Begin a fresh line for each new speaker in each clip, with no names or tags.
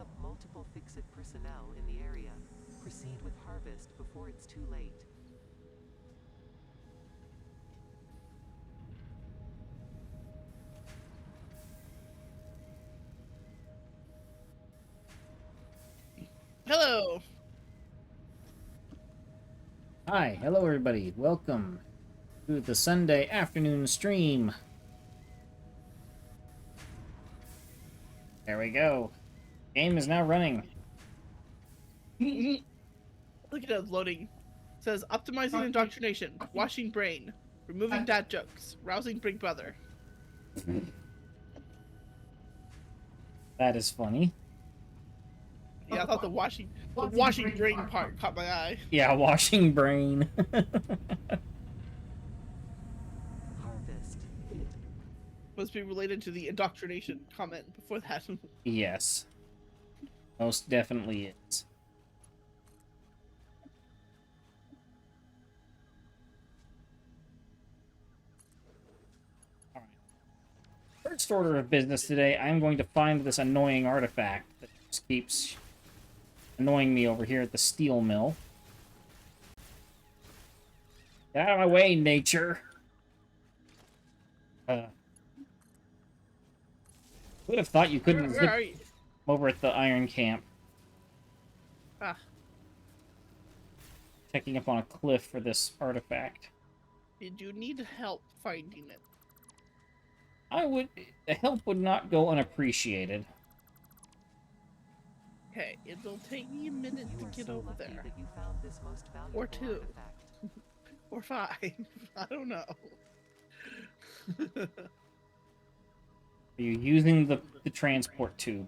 up multiple fix-it personnel in the area. Proceed with harvest before it's too late.
Hello.
Hi, hello everybody. Welcome to the Sunday afternoon stream. There we go. Game is now running.
Look at it loading. It says optimizing indoctrination, washing brain, removing dad jokes, rousing big brother.
That is funny.
Yeah, I thought the washing brain part caught my eye.
Yeah, washing brain.
Harvest.
Must be related to the indoctrination comment before that.
Yes. Most definitely is. Alright. First order of business today, I'm going to find this annoying artifact that just keeps annoying me over here at the steel mill. Get out of my way, nature! Would have thought you couldn't
Where
zip
are you?
over at the iron camp.
Ah,
Checking up on a cliff for this artifact.
did you need help finding it?
The help would not go unappreciated.
Okay, it'll take me a minute
You
to
are
get
so
over
lucky
there.
that you found this most valuable
Or two.
artifact.
Or 5. I don't know.
Are you using the transport tube?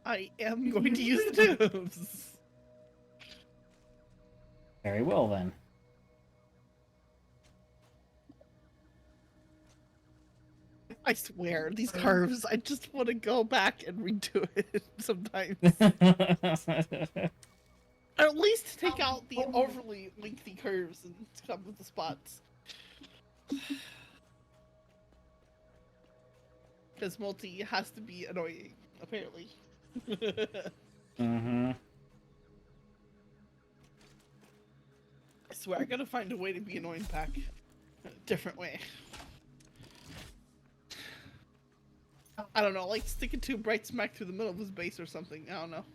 I am going to use the tubes.
Very well, then.
I swear, these curves, I just want to go back and redo it sometimes. Or at least take out the overly lengthy curves and come with the spots. Because multi has to be annoying, apparently.
Mm-hmm.
I swear, I gotta find a way to be annoying back. A different way. I don't know, like stick a tube right smack through the middle of his base or something. I don't know.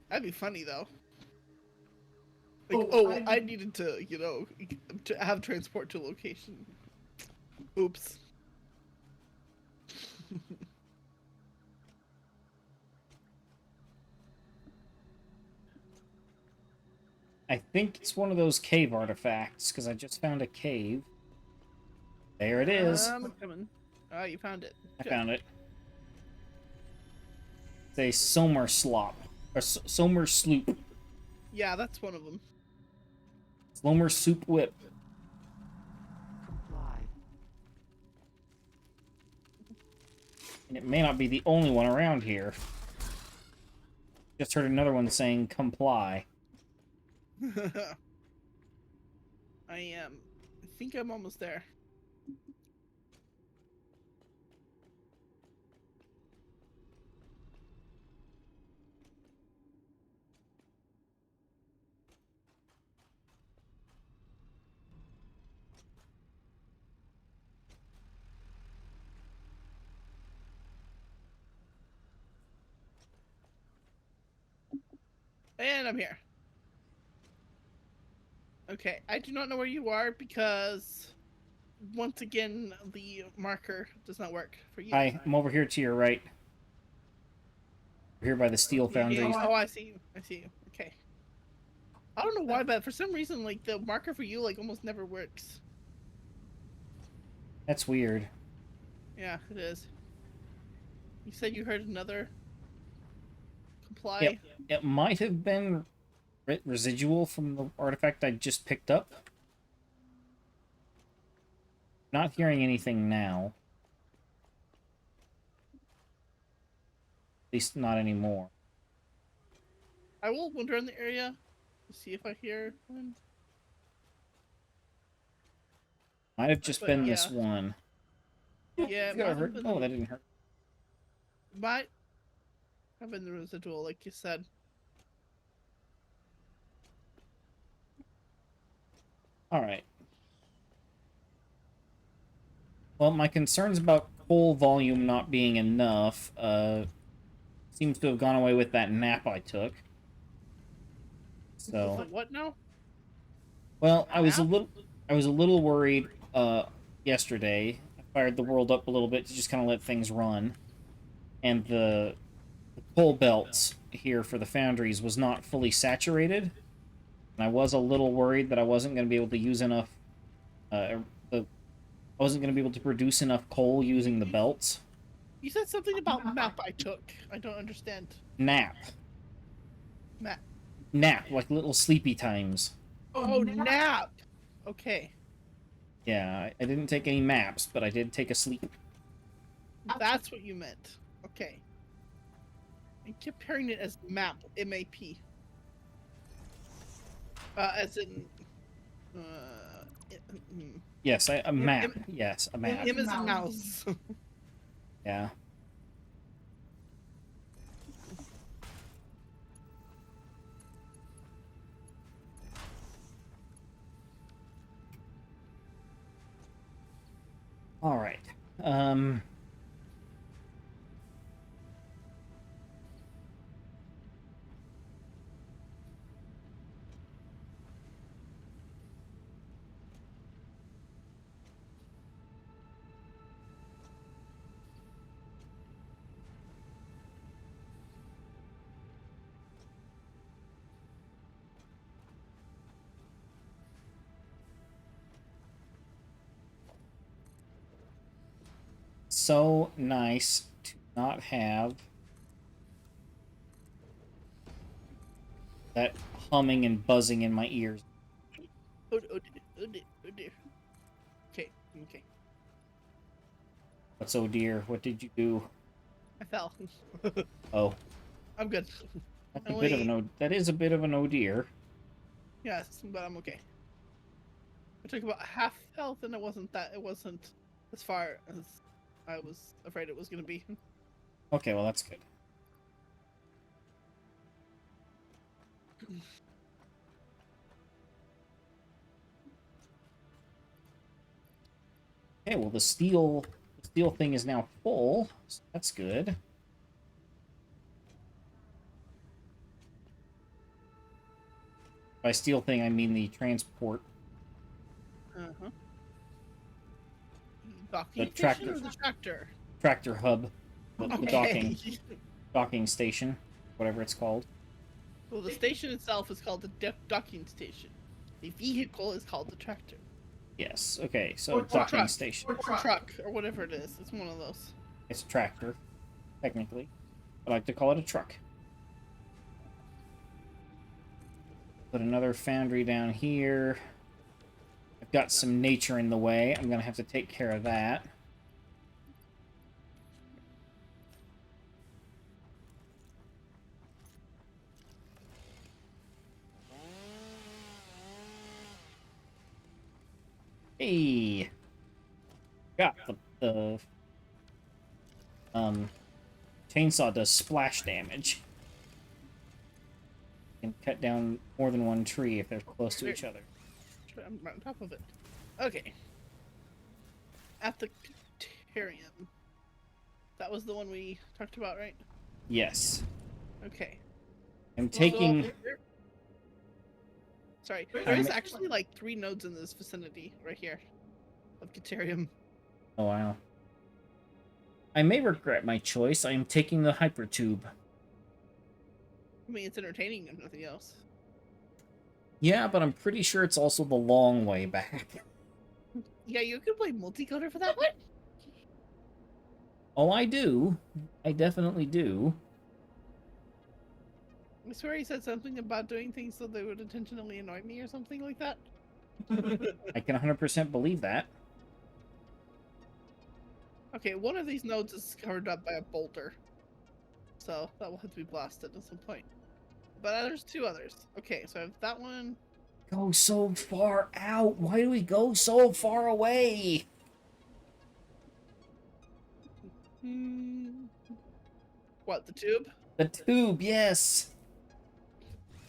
That'd be funny though. Like, I needed to, you know, to have transport to location. Oops.
I think it's one of those cave artifacts, because I just found a cave. There it is.
I'm coming. Ah, you found it.
I
Good.
found it. It's a Somer slop. Or Somer sloop.
Yeah, that's one of them.
Slomer soup whip.
Comply.
And it may not be the only one around here. Just heard another one saying comply.
I think I'm almost there. And I'm here. Okay, I do not know where you are because once again the marker does not work for you.
Hi, I'm over here to your right. Here by the steel foundry.
Oh, I see you. I see you. Okay. I don't know why, but for some reason, like the marker for you, like almost never works.
That's weird.
Yeah, it is. You said you heard another comply.
Yep. It might have been residual from the artifact I just picked up. Not hearing anything now. At least not anymore.
I will wander in the area to see if I hear one.
Might have just
But
been
yeah.
this one.
Yeah, it might have been
Oh, that didn't hurt.
Might. Having the residual, like you said.
All right. Well, my concerns about coal volume not being enough seems to have gone away with that nap I took. So,
What now?
well,
Nap?
I was a little worried yesterday. I fired the world up a little bit to just kind of let things run, and the coal belts here for the foundries was not fully saturated, and I was a little worried that I wasn't going to be able to use enough. I wasn't going to be able to produce enough coal using the belts.
You said something about map I took. I don't understand.
Nap.
Map.
Nap, like little sleepy times.
Oh, nap. Okay.
Yeah, I didn't take any maps, but I did take a sleep.
That's what you meant. Okay. I kept hearing it as map. M-A-P. As in...
Yes, a map. Yes, a map.
M is a mouse.
Yeah. All right. So nice to not have that humming and buzzing in my ears.
Oh dear. Okay.
What's oh dear? What did you do?
I fell.
Oh,
I'm good.
that's a bit of an oh. That is a bit of an oh dear.
Yes, but I'm okay. I took about half health, and it wasn't as far as I was afraid it was going to be.
Okay, well that's good. Okay, well the steel thing is now full, so that's good. By steel thing, I mean the transport.
Uh-huh. Docking
The
station
tractor.
or the tractor?
Tractor hub. The
Okay.
docking station, whatever it's called.
Well, the station itself is called the docking station. The vehicle is called the tractor.
Yes, okay, so
Or
docking
truck.
station.
Or truck, or whatever it is. It's one of those.
It's a tractor, technically. I like to call it a truck. Put another foundry down here. I've got some nature in the way. I'm going to have to take care of that. Hey! Got the chainsaw does splash damage. Can cut down more than one tree if they're close to each other.
I'm right on top of it. Okay. At the Caterium. That was the one we talked about, right?
Yes.
Okay.
I'm taking...
Sorry, there's actually like 3 nodes in this vicinity right here of Caterium.
Oh, wow. I may regret my choice. I am taking the hypertube.
I mean, it's entertaining and nothing else.
Yeah, but I'm pretty sure it's also the long way back.
Yeah, you could play multicolor for that one.
Oh, I do. I definitely do.
I swear he said something about doing things so they would intentionally annoy me or something like that.
I can 100% believe that.
Okay, one of these nodes is covered up by a boulder. So that will have to be blasted at some point. But there's 2 others. Okay, so I have that one.
Go so far out. Why do we go so far away?
What, the tube?
The tube, yes.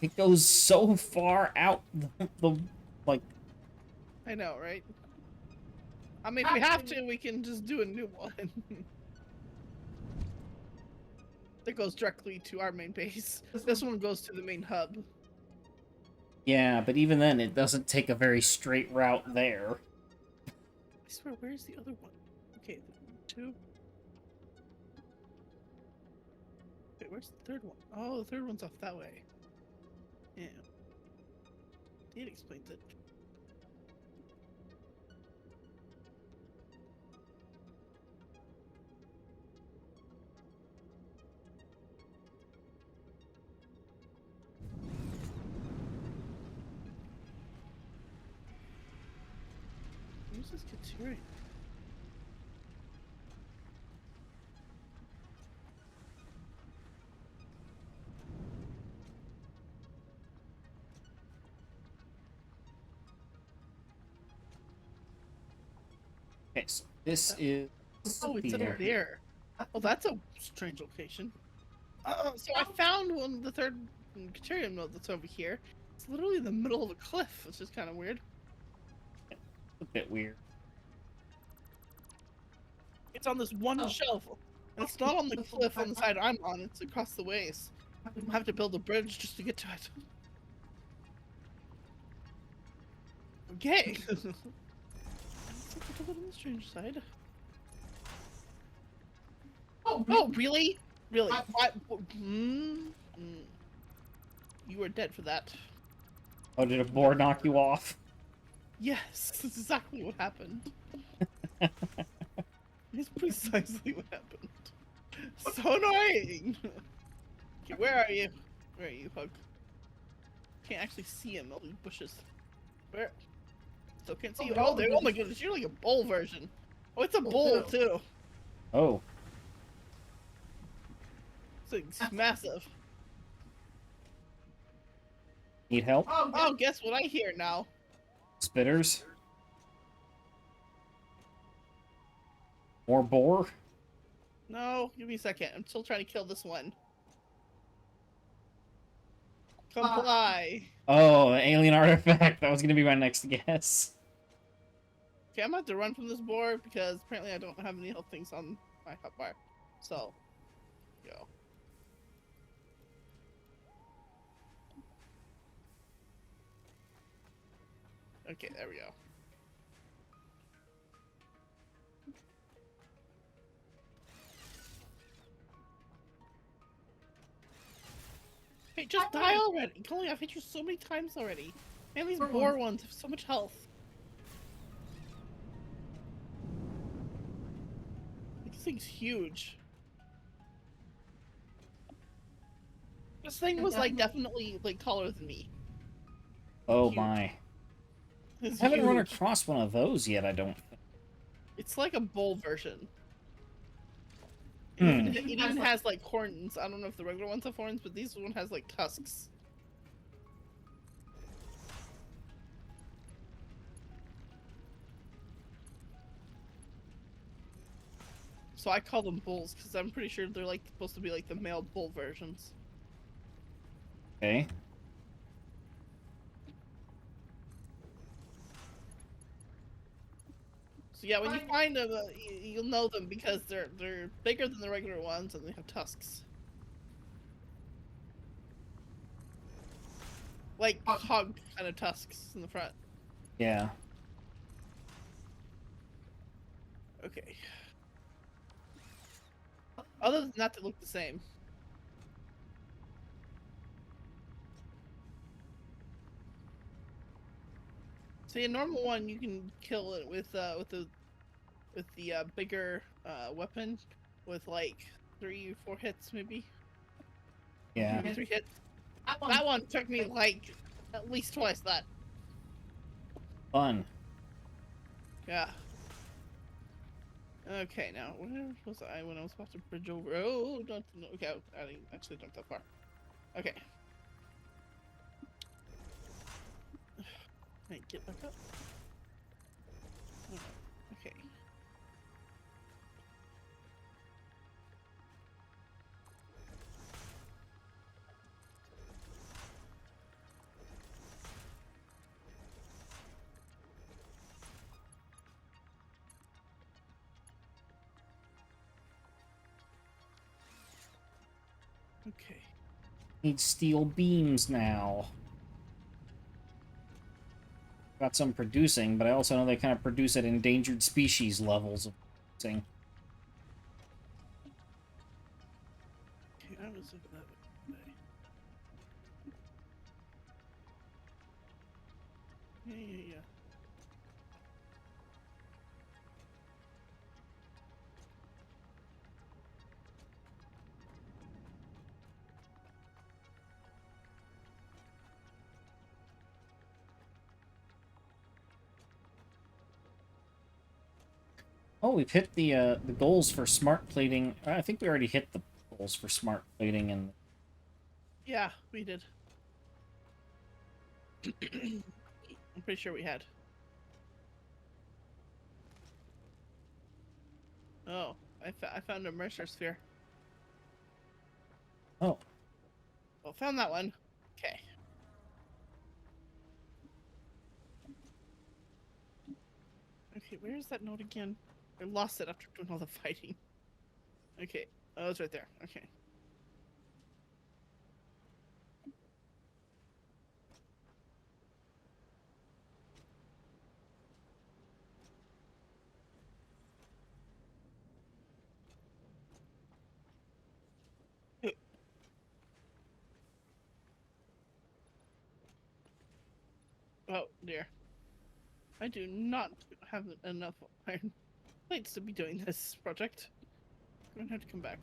It goes so far out like.
I know, right? I mean, if we have to, we can just do a new one. That goes directly to our main base. This one goes to the main hub.
Yeah, but even then, it doesn't take a very straight route there.
I swear, where's the other one? Okay, two. Wait, where's the third one? Oh, the third one's off that way. Yeah. It explains it. Who's this Kateri?
Okay, so this is.
Oh, it's
here.
up there. Oh, that's a strange location. So I found one, the third Caterium node that's over here. It's literally in the middle of a cliff, which is kind of weird.
A bit weird.
It's on this one shelf, and it's not on the cliff on the side I'm on. It's across the ways. I have to build a bridge just to get to it. Okay. Let's look on the strange side. Oh, really? Really? You were dead for that.
Oh, did a boar knock you off?
Yes, that's exactly what happened. It's precisely what happened. So annoying! Okay, where are you? Where are you, Hug? Can't actually see him, all these bushes. Where? Still can't see you. Oh, there! Oh my goodness, you're like a bull version. Oh, it's a bull too.
Oh.
It's massive.
Need help?
Oh, guess what I hear now?
Spitters? More boar?
No, give me a second. I'm still trying to kill this one. Comply.
Oh, an alien artifact. That was gonna be my next guess.
Okay, I'm about to run from this boar because apparently I don't have any health things on my hotbar. So, go. Okay, there we go. Hey, just die already! Golly, I've hit you so many times already. Man, these boar ones have so much health. This thing's huge. This thing was like definitely like taller than me.
Oh
Huge.
my.
It's
I haven't run
huge.
across one of those yet, I don't think.
It's like a bull version.
Hmm.
It even has like horns. I don't know if the regular ones have horns, but this one has like tusks. So I call them bulls because I'm pretty sure they're like supposed to be like the male bull versions.
Okay.
So yeah, when you find them, you'll know them because they're bigger than the regular ones and they have tusks. Like hog kind of tusks in the front.
Yeah.
Okay. Other than that, they look the same. See, a normal one you can kill it with the bigger weapon with like 3 or 4 hits maybe.
Yeah.
Maybe 3 hits. That one took me like at least twice that.
Fun.
Yeah. Okay, now where was I when I was about to bridge over? Oh, don't no, okay, I didn't actually jump that far. Okay. Hey, get back up. Okay. Okay.
Need steel beams now. Got some producing, but I also know they kind of produce at endangered species levels of producing.
Okay, I was over that way today. Yeah.
Oh, we've hit the goals for smart plating. I think we already hit the goals for smart plating, and
Yeah, we did. I'm pretty sure we had. Oh, I found a Mercer sphere.
oh,
Well, found that one. Okay. Okay, where is that note again? I lost it after doing all the fighting. Okay. Oh, it's right there. Okay. Oh dear. I do not have enough iron plates to be doing this project. I'm gonna have to come back.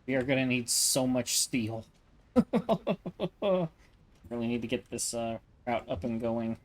we are gonna need so much steel. Really need to get this route up and going.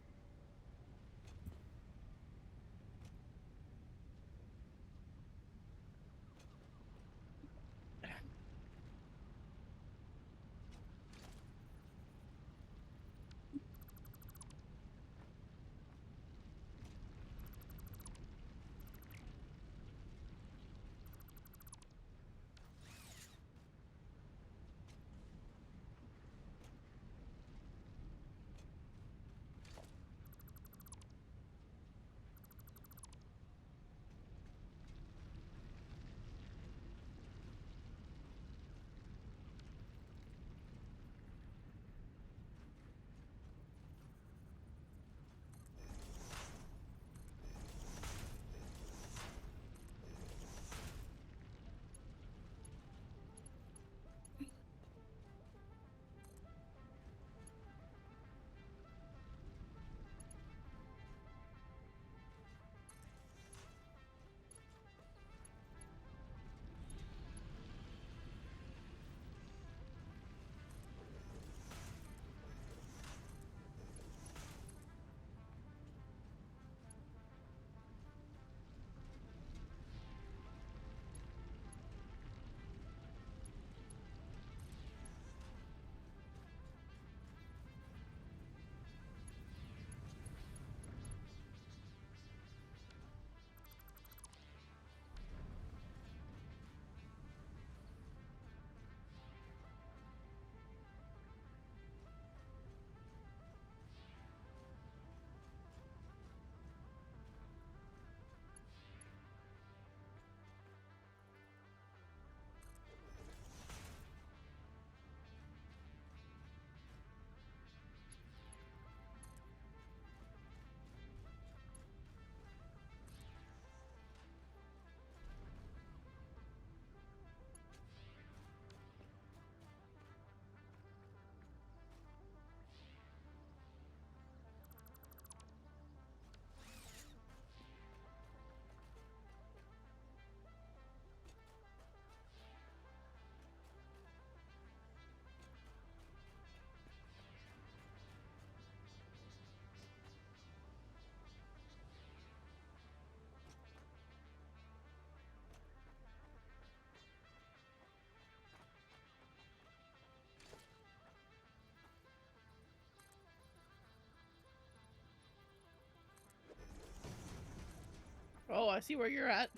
Oh, I see where you're at.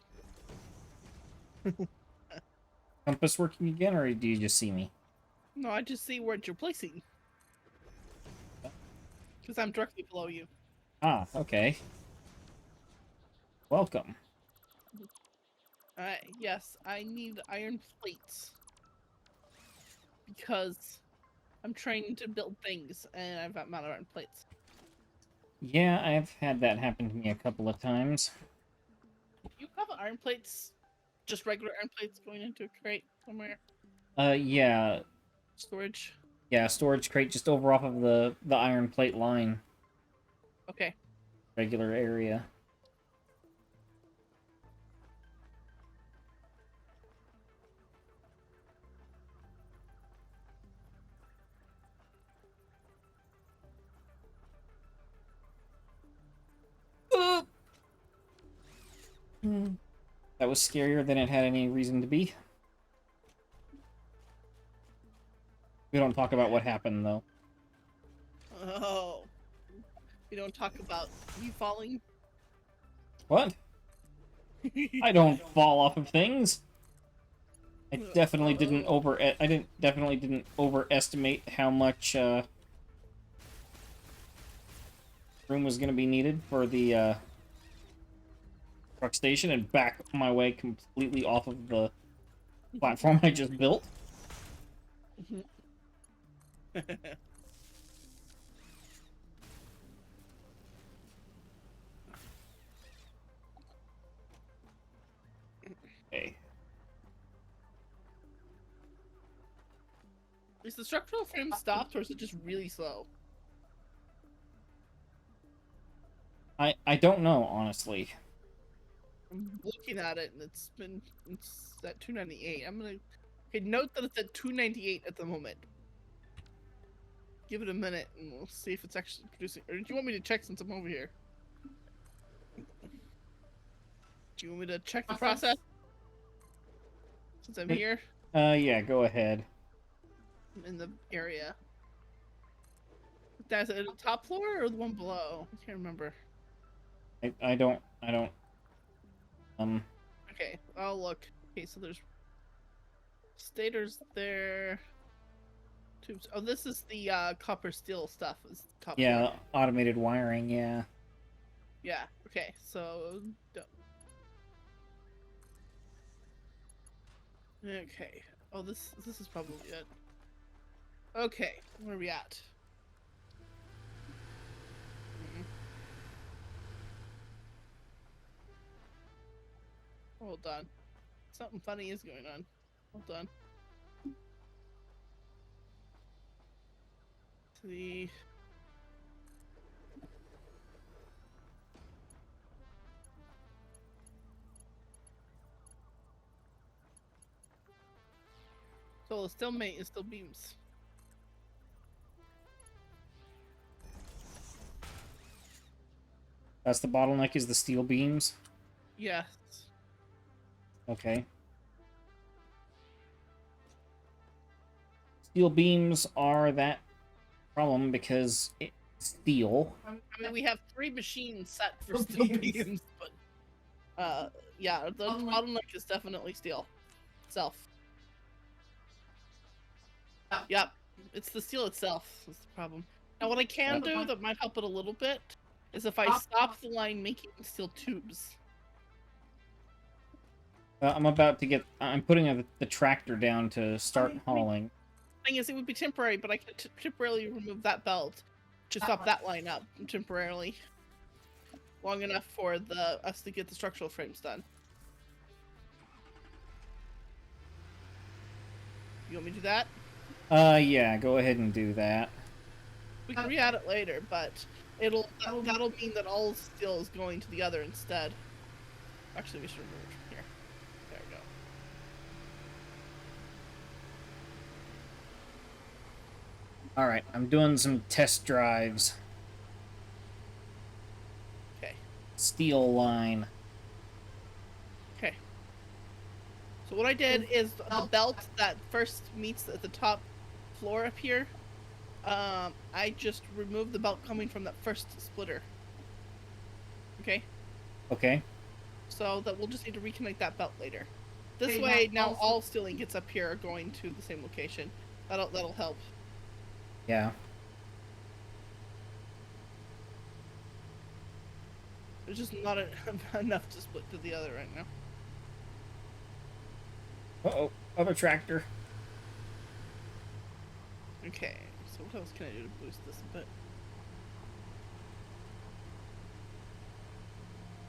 Compass working again, or do you just see me?
No, I just see where you're placing. Because I'm directly below you.
Ah, okay. Welcome.
Yes, I need iron plates because I'm trying to build things and I've got out of iron plates.
Yeah, I've had that happen to me a couple of times.
You have iron plates, just regular iron plates going into a crate somewhere,
Yeah,
storage.
yeah, storage crate just over off of the iron plate line,
Okay.
regular area. That was scarier than it had any reason to be. We don't talk about what happened, though.
Oh, we don't talk about you falling.
What? I don't fall off of things. I definitely didn't definitely didn't overestimate how much room was going to be needed for the truck station and back my way completely off of the platform I just built. Okay.
Is the structural frame stopped or is it just really slow?
I don't know, honestly.
I'm looking at it and it's at 298. I'm gonna note that it's at 298 at the moment. Give it a minute and we'll see if it's actually producing. Or do you want me to check since I'm over here? Do you want me to check the process since I'm here
Yeah, go ahead.
in the area? That's it, the top floor or the one below? I can't remember.
I don't
Okay, I'll look. Okay, so there's stators there. Tubes. Oh, this is the copper steel stuff. Is top
yeah,
floor.
automated wiring, yeah.
Yeah. Okay. So. Okay. Oh, this is probably it. Okay, where are we at? Hold on. Something funny is going on. Hold on. The so the stalemate is still beams.
That's the bottleneck is the steel beams.
Yes.
Okay. Steel beams are that problem because it's steel.
I mean, we have 3 machines set for steel beams, but yeah, the bottleneck is definitely steel itself. Yep, it's the steel itself that's the problem. Now, what I can do that might help it a little bit is if I stop the line making steel tubes.
I'm putting the tractor down to start hauling.
Thing is, it would be temporary, but I could temporarily remove that belt to stop that line up temporarily, long enough for us to get the structural frames done. You want me to do that?
Yeah, go ahead and do that.
We can re-add it later, but that'll mean that all steel is going to the other instead. Actually, we should remove it from here. There we go.
Alright, I'm doing some test drives.
Okay.
Steel line.
Okay. So what I did is the belt that first meets at the top floor up here, I just removed the belt coming from that first splitter. Okay?
Okay.
So that we'll just need to reconnect that belt later. This way, now all steel ingots up here are going to the same location. That'll help.
Yeah.
There's just not enough to split to the other right now.
Uh-oh, other tractor.
Okay, so what else can I do to boost this a bit?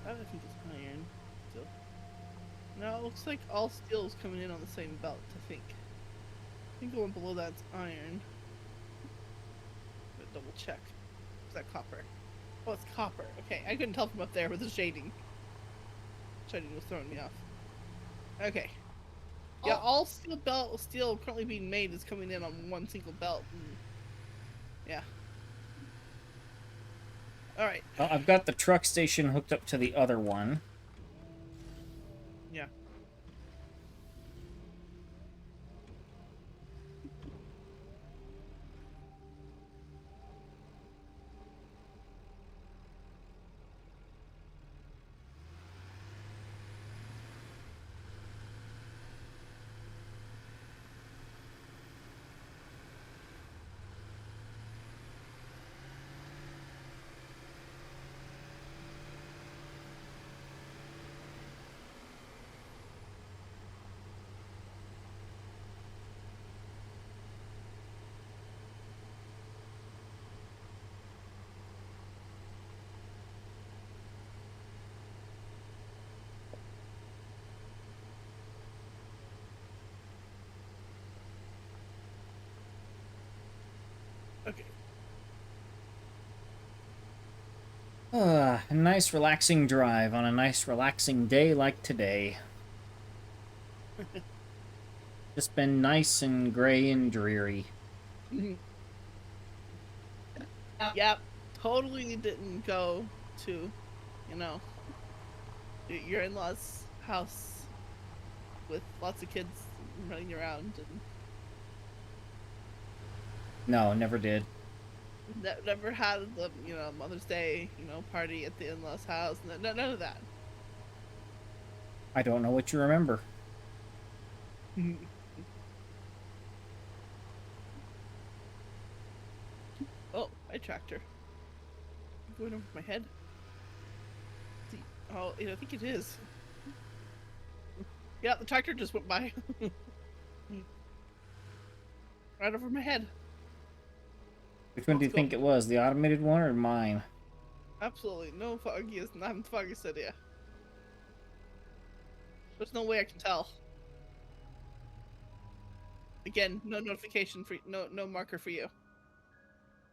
I think it's iron. Still. No, it looks like all steel is coming in on the same belt, I think. I think the one below that's iron. But double check. Is that copper? Oh, it's copper. Okay, I couldn't tell from up there with the shading. Shading was throwing me off. Okay. Yeah, all steel currently being made is coming in on one single belt. And yeah. Alright.
Well, I've got the truck station hooked up to the other one.
Yeah. Okay.
A nice relaxing drive on a nice relaxing day like today. Just been nice and gray and dreary.
Yep. Totally didn't go to, your in-laws' house with lots of kids running around and
No, never did.
never had the, Mother's Day, party at the in-laws' house. None of that.
I don't know what you remember.
Oh, my tractor. Going over my head. Oh, I think it is. Yeah, the tractor just went by. Right over my head.
Which one do you think it was? The automated one or mine?
Absolutely no foggiest, not the foggiest idea. There's no way I can tell. Again, no notification for no marker for you.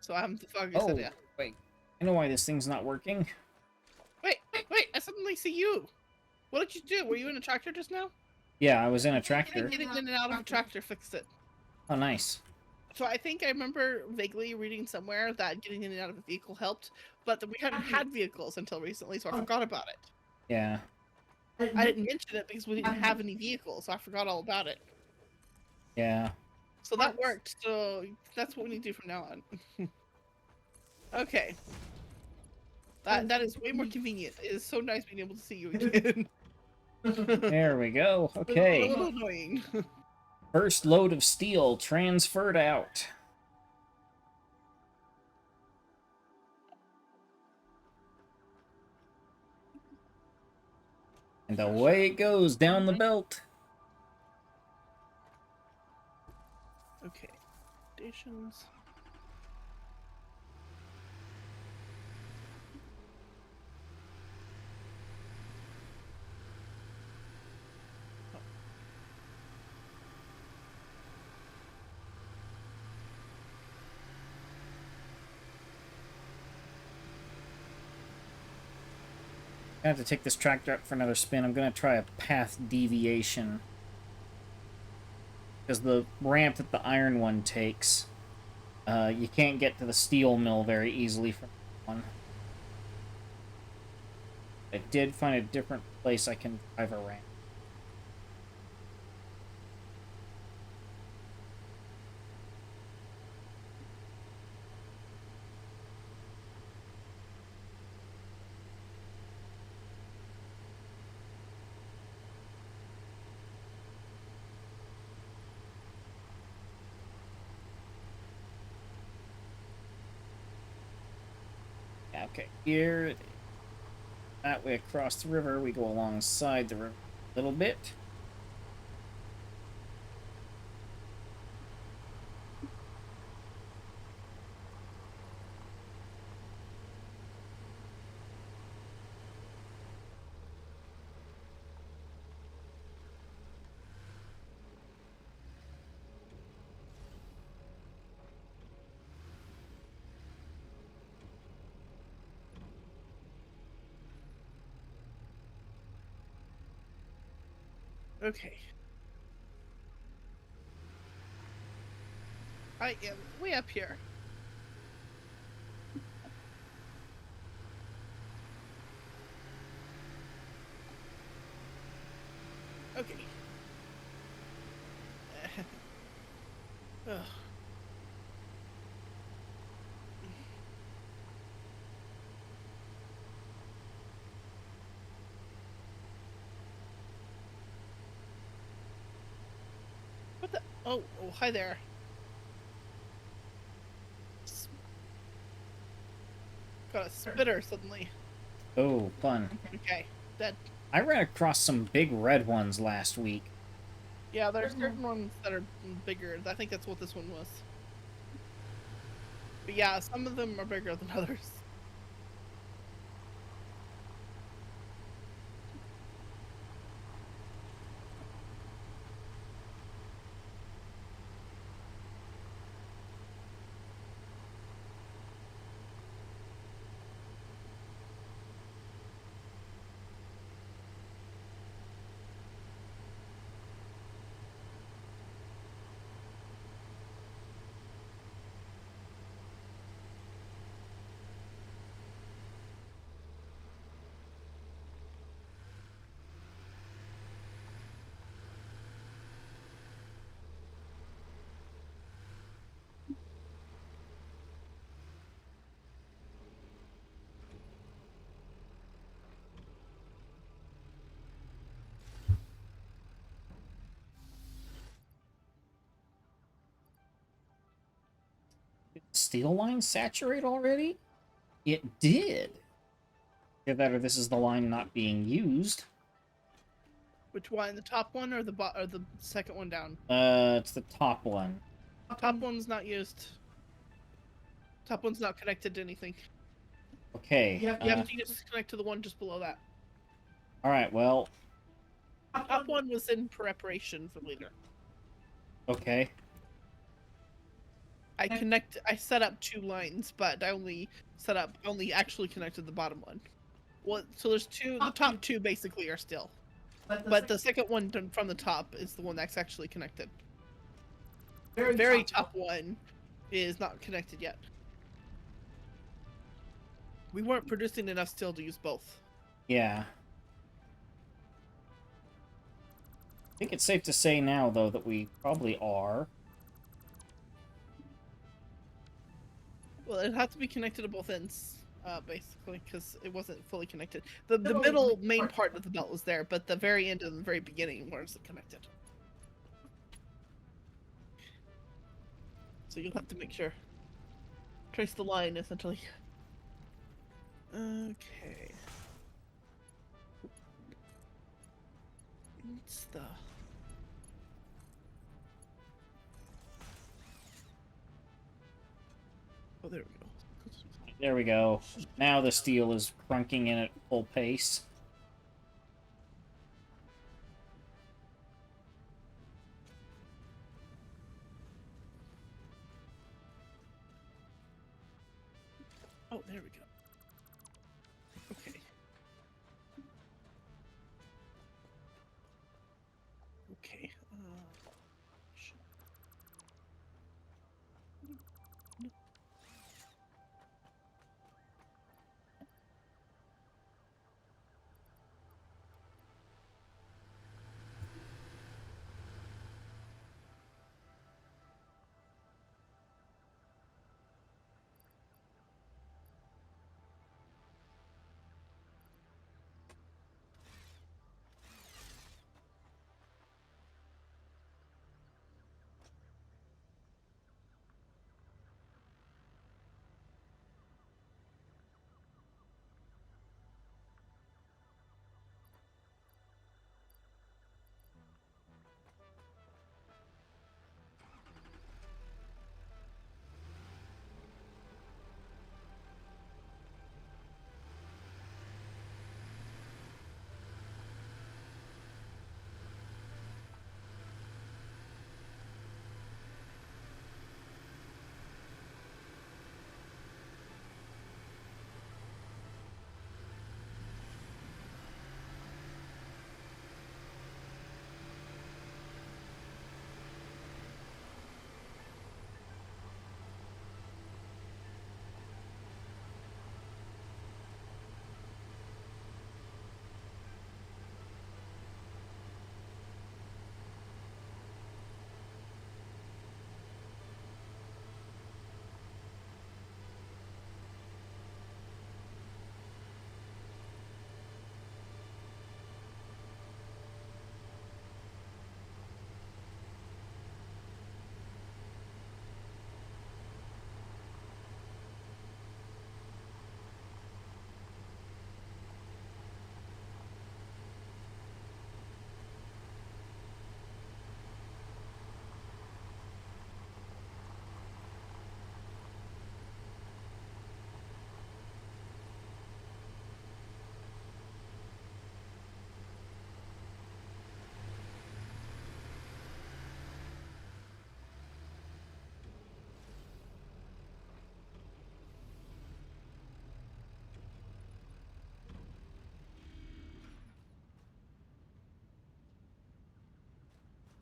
So I haven't the foggiest idea.
Wait. I know why this thing's not working.
Wait! I suddenly see you. What did you do? Were you in a tractor just now?
Yeah, I was in a tractor.
Getting in and out of a tractor fixed it.
Oh, nice.
So I think I remember vaguely reading somewhere that getting in and out of a vehicle helped, but that we hadn't had vehicles until recently, so I forgot about it.
Yeah.
I didn't mention it because we didn't have any vehicles, so I forgot all about it.
Yeah.
So that worked, so that's what we need to do from now on. Okay. That is way more convenient. It is so nice being able to see you again.
There we go. Okay.
A little annoying.
First load of steel transferred out. And away it goes down the belt.
Okay. Stations.
I have to take this tractor up for another spin. I'm going to try a path deviation. Because the ramp that the iron one takes, you can't get to the steel mill very easily from that one. I did find a different place I can drive a ramp. Okay, here it is. That way across the river, we go alongside the river a little bit.
Okay. I am way up here. Okay. Ugh. What the? Oh, hi there. Got a spitter suddenly.
Oh, fun.
Okay, dead.
I ran across some big red ones last week.
Yeah, there's certain ones that are bigger. I think that's what this one was. But yeah, some of them are bigger than others.
Did the steel line saturate already? It did. Either that or this is the line not being used.
Which one? The top one or the second one down?
It's the top one.
Top one's not used. Top one's not connected to anything.
Okay.
You have to just connect to the one just below that.
Alright, well,
Top one was in preparation for later.
okay.
I set up 2 lines, but I only actually connected the bottom one. Well, so there's two. The top 2 basically are still, but the second one from the top is the one that's actually connected. The very top one is not connected yet. We weren't producing enough steel to use both.
Yeah. I think it's safe to say now, though, that we probably are.
Well, it had to be connected to both ends, basically, because it wasn't fully connected. The middle main part of the belt was there, but the very end and the very beginning wasn't connected. So you'll have to make sure. Trace the line, essentially. Okay. What's the... Oh, there we go.
There we go. Now the steel is crunking in at full pace.
Oh, there we go. Okay. Okay.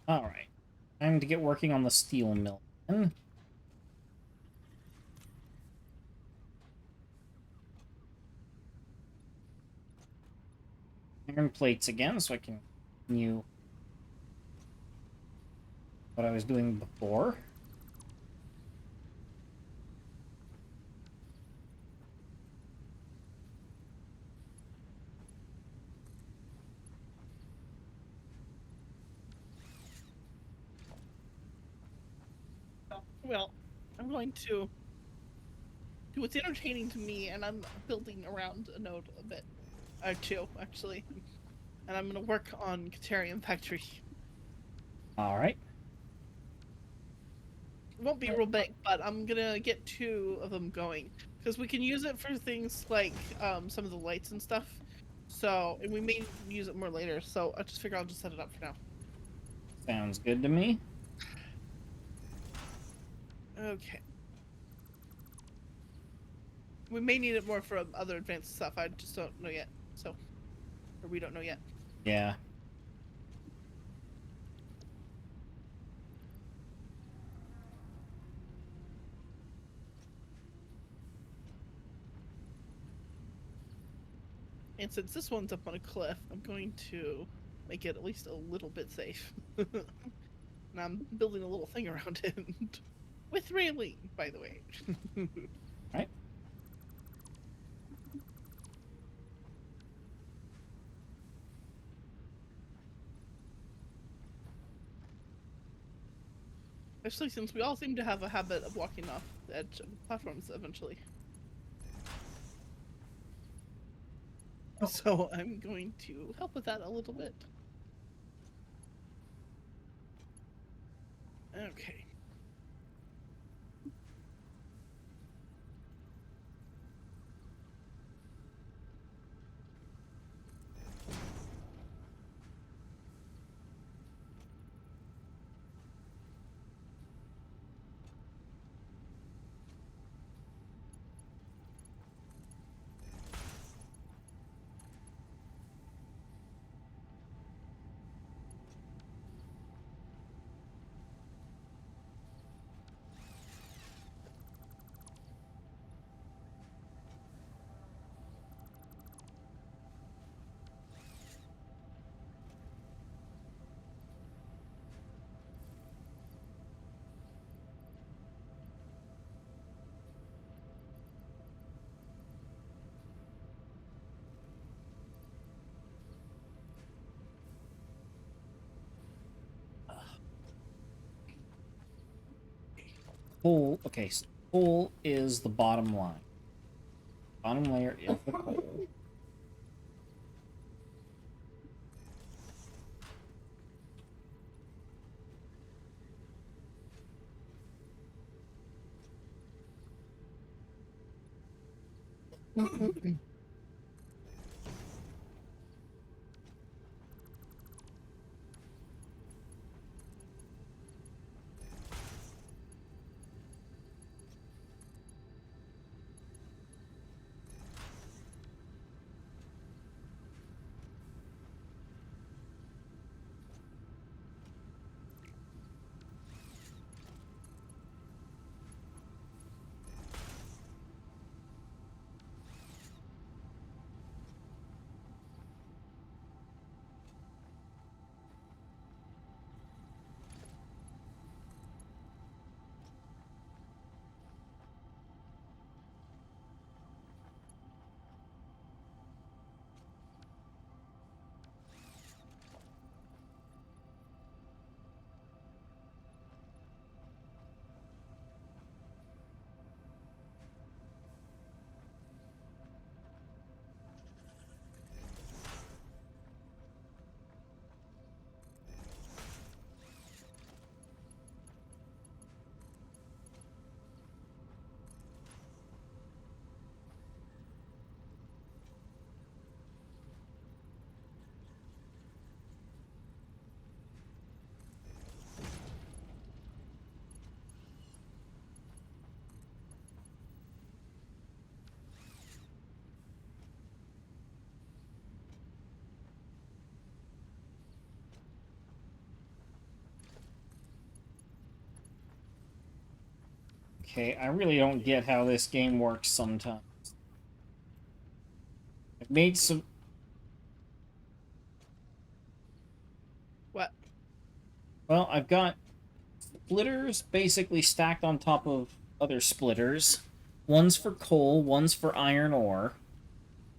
Alright. Time to get working on the steel mill then. Iron plates again, so I can continue what I was doing before.
Well, I'm going to do what's entertaining to me, and I'm building around a node a bit. Or two, actually. And I'm going to work on Caterium Factory.
Alright.
It won't be real big, but I'm going to get 2 of them going. Because we can use it for things like some of the lights and stuff. So, and we may use it more later, so I just figure I'll just set it up for now.
Sounds good to me.
Okay. We may need it more for other advanced stuff. I just don't know yet. So, or we don't know yet.
Yeah.
And since this one's up on a cliff, I'm going to make it at least a little bit safe. And I'm building a little thing around it. With railing, by the way.
Right.
Especially since we all seem to have a habit of walking off the edge of platforms eventually. So I'm going to help with that a little bit. Okay.
Coal. Okay, so coal is the bottom line. Bottom layer is the coal. Okay, I really don't get how this game works sometimes. I've made some...
What?
Well, I've got splitters basically stacked on top of other splitters. One's for coal, one's for iron ore.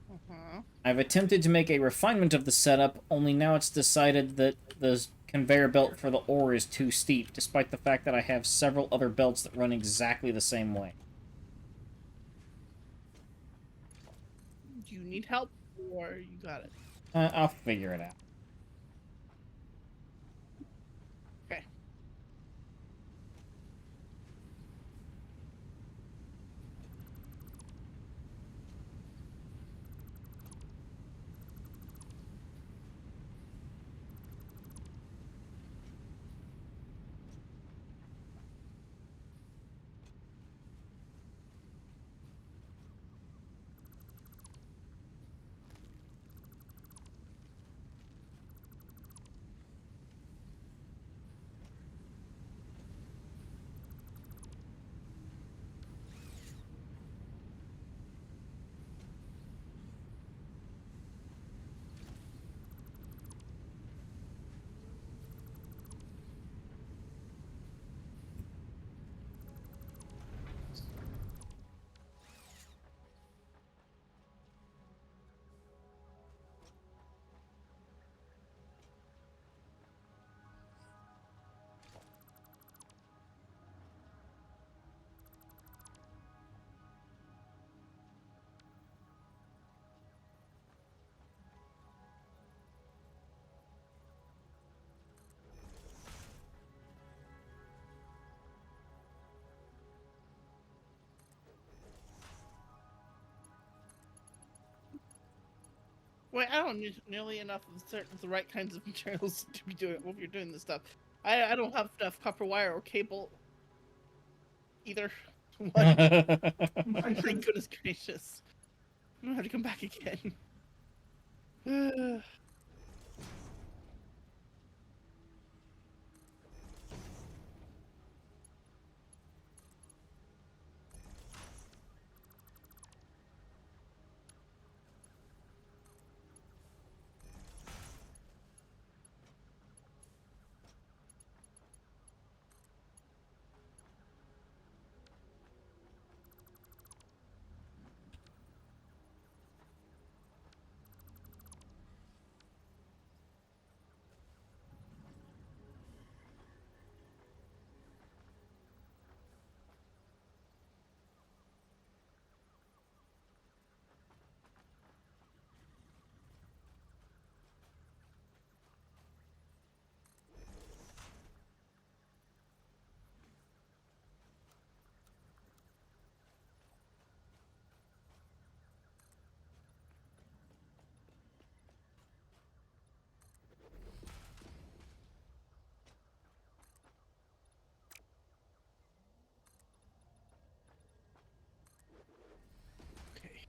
Uh-huh.
I've attempted to make a refinement of the setup, only now it's decided that the conveyor belt for the ore is too steep, despite the fact that I have several other belts that run exactly the same way.
Do you need help, or you got it?
I'll figure it out.
Okay. Wait, I don't need nearly enough of the right kinds of materials to be doing when you're doing this stuff. I don't have enough copper wire or cable either. What? My goodness gracious. I'm gonna have to come back again. Okay.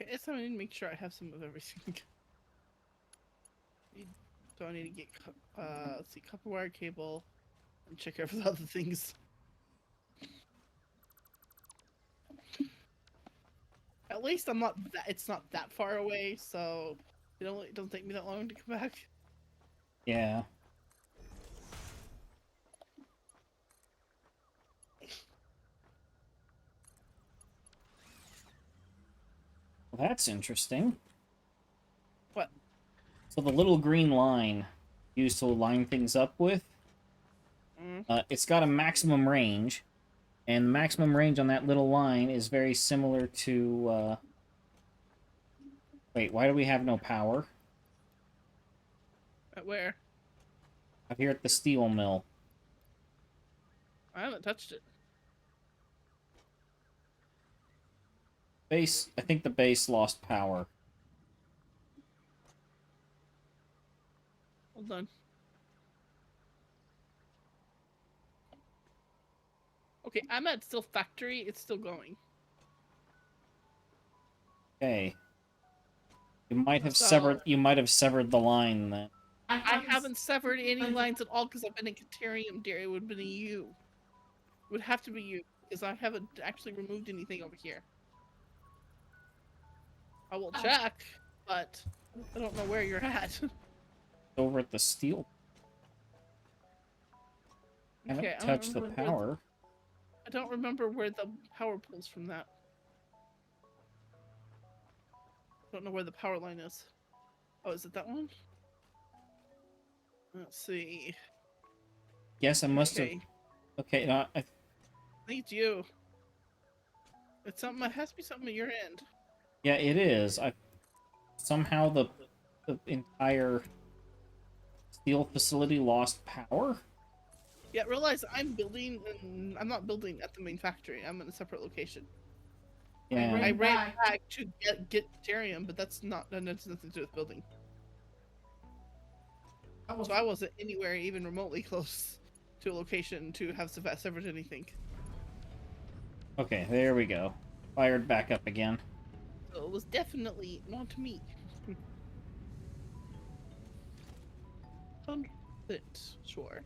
Okay, so I need to make sure I have some of everything. So I need to get let's see, copper wire, cable, and check out for the other things. At least I'm not that it's not that far away, so it don't take me that long to come back.
Yeah. Well, that's interesting.
What?
So the little green line used to line things up with, it's got a maximum range, and the maximum range on that little line is very similar to, Wait, why do we have no power?
At where?
Up here at the steel mill.
I haven't touched it.
Base, I think the base lost power.
Hold on. Okay, I'm at still factory. It's still going.
Okay. You might have
So-
severed. You might have severed the line then.
I haven't severed any lines at all because I've been in Caterium, dear. It would have been you. It would have to be you because I haven't actually removed anything over here. I will check, but I don't know where you're at.
Over at the steel. I haven't
Okay, I don't
touched the
remember
power.
I don't remember where the power pulls from that. Don't know where the power line is. Oh, is it that one? Let's see.
Yes, I must have.
Okay,
Okay, no,
I think it's you. It's something. It has to be something at your end.
yeah, it is. I somehow the entire steel facility lost power.
Yeah, realize I'm building, and I'm not building at the main factory. I'm in a separate location.
Yeah.
I ran back to get Caterium, but that has nothing to do with building. So I wasn't anywhere even remotely close to a location to have severed anything.
Okay, there we go. Fired back up again.
So it was definitely not me. 100% sure.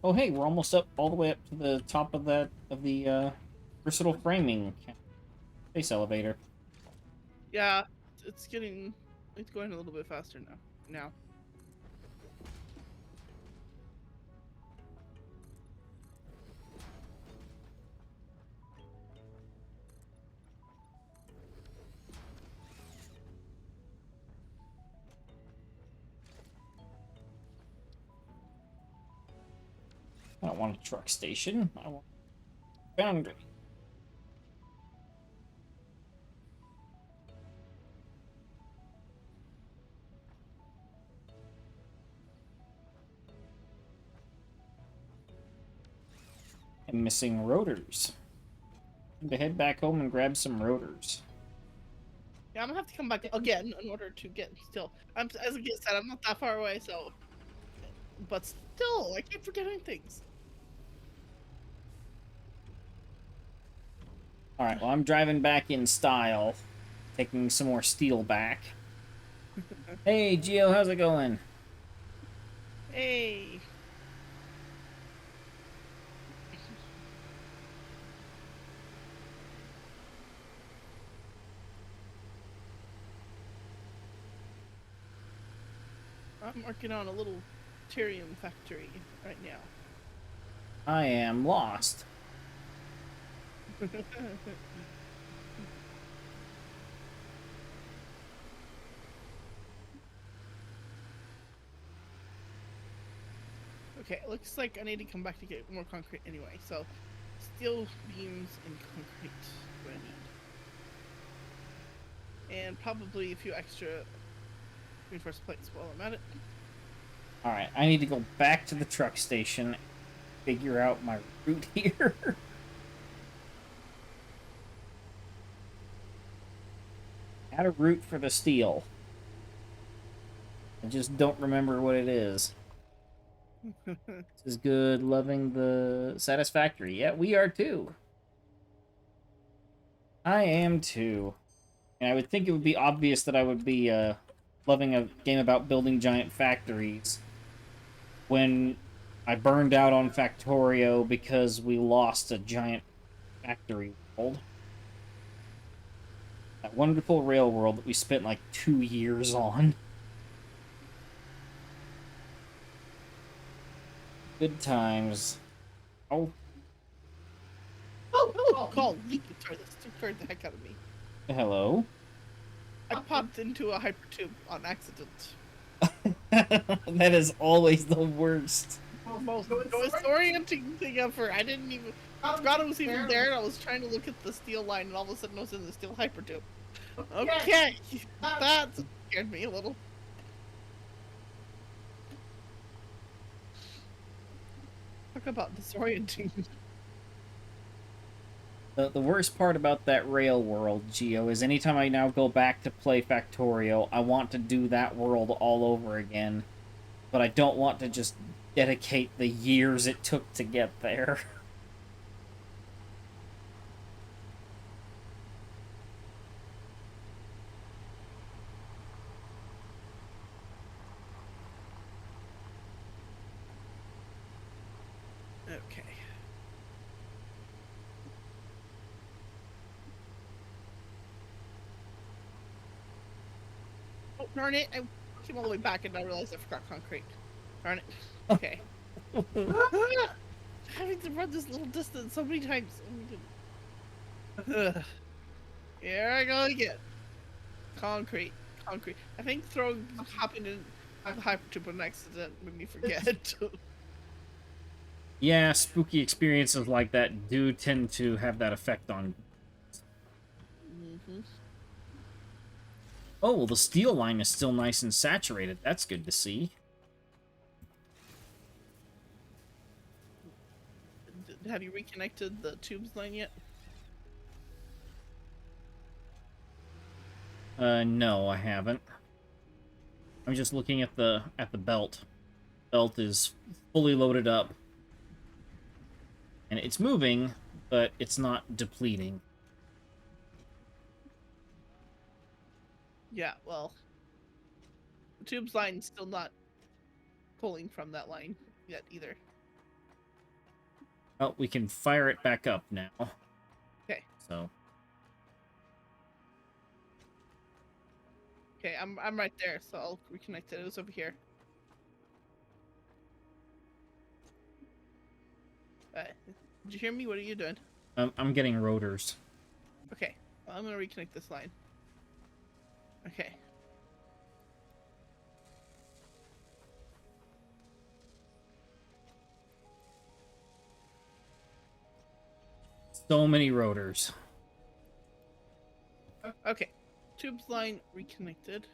Oh, hey, we're almost up all the way up to the top of the versatile framing space elevator.
Yeah, it's going a little bit faster now.
I don't want a truck station. I want a foundry. I'm missing rotors. I'm to head back home and grab some rotors.
Yeah, I'm gonna have to come back again in order to get still. As I said, I'm not that far away, so. But still, I keep forgetting things.
Alright, well, I'm driving back in style. Taking some more steel back. Hey, Gio, how's it going?
Hey. I'm working on a little Tyrium factory right now.
I am lost.
Okay, looks like I need to come back to get more concrete anyway, so steel beams and concrete do I need. And probably a few extra reinforced plates while I'm at it.
Alright, I need to go back to the truck station, figure out my route here. Had a route for the steel. I just don't remember what it is. This is good, loving the Satisfactory. Yeah, we are too. I am too. And I would think it would be obvious that I would be loving a game about building giant factories when I burned out on Factorio because we lost a giant factory world. That wonderful rail world that we spent like 2 years on. Good times. Oh.
Oh, call leak. Sorry, this scared the heck out of me.
Hello.
I popped into a hypertube on accident.
That is always the worst.
Most disorienting thing ever. I didn't even forgot it was even there. And I was trying to look at the steel line, and all of a sudden I was in the steel hypertube. Okay, that scared me a little. Talk about disorienting.
The worst part about that rail world, Geo, is anytime I now go back to play Factorio, I want to do that world all over again. But I don't want to just dedicate the years it took to get there.
Okay. Oh, darn it. I came all the way back and I realized I forgot concrete. Darn it. Okay. Having to run this little distance so many times. Ugh. Here I go again. Concrete. Concrete. I think hopping in the hypertube on accident made me forget.
Yeah, spooky experiences like that do tend to have that effect on... Oh, well, the steel line is still nice and saturated. That's good to see.
Have you reconnected the tubes line yet?
No, I haven't. I'm just looking at the belt. Belt is fully loaded up. And it's moving, but it's not depleting.
Yeah, well, the tubes line's still not pulling from that line yet either.
Oh, we can fire it back up now.
Okay.
So.
Okay, I'm right there, so I'll reconnect it. It was over here. Did you hear me? What are you doing?
I'm getting rotors.
Okay, well, I'm gonna reconnect this line. Okay.
So many rotors.
Okay. Tubes line reconnected.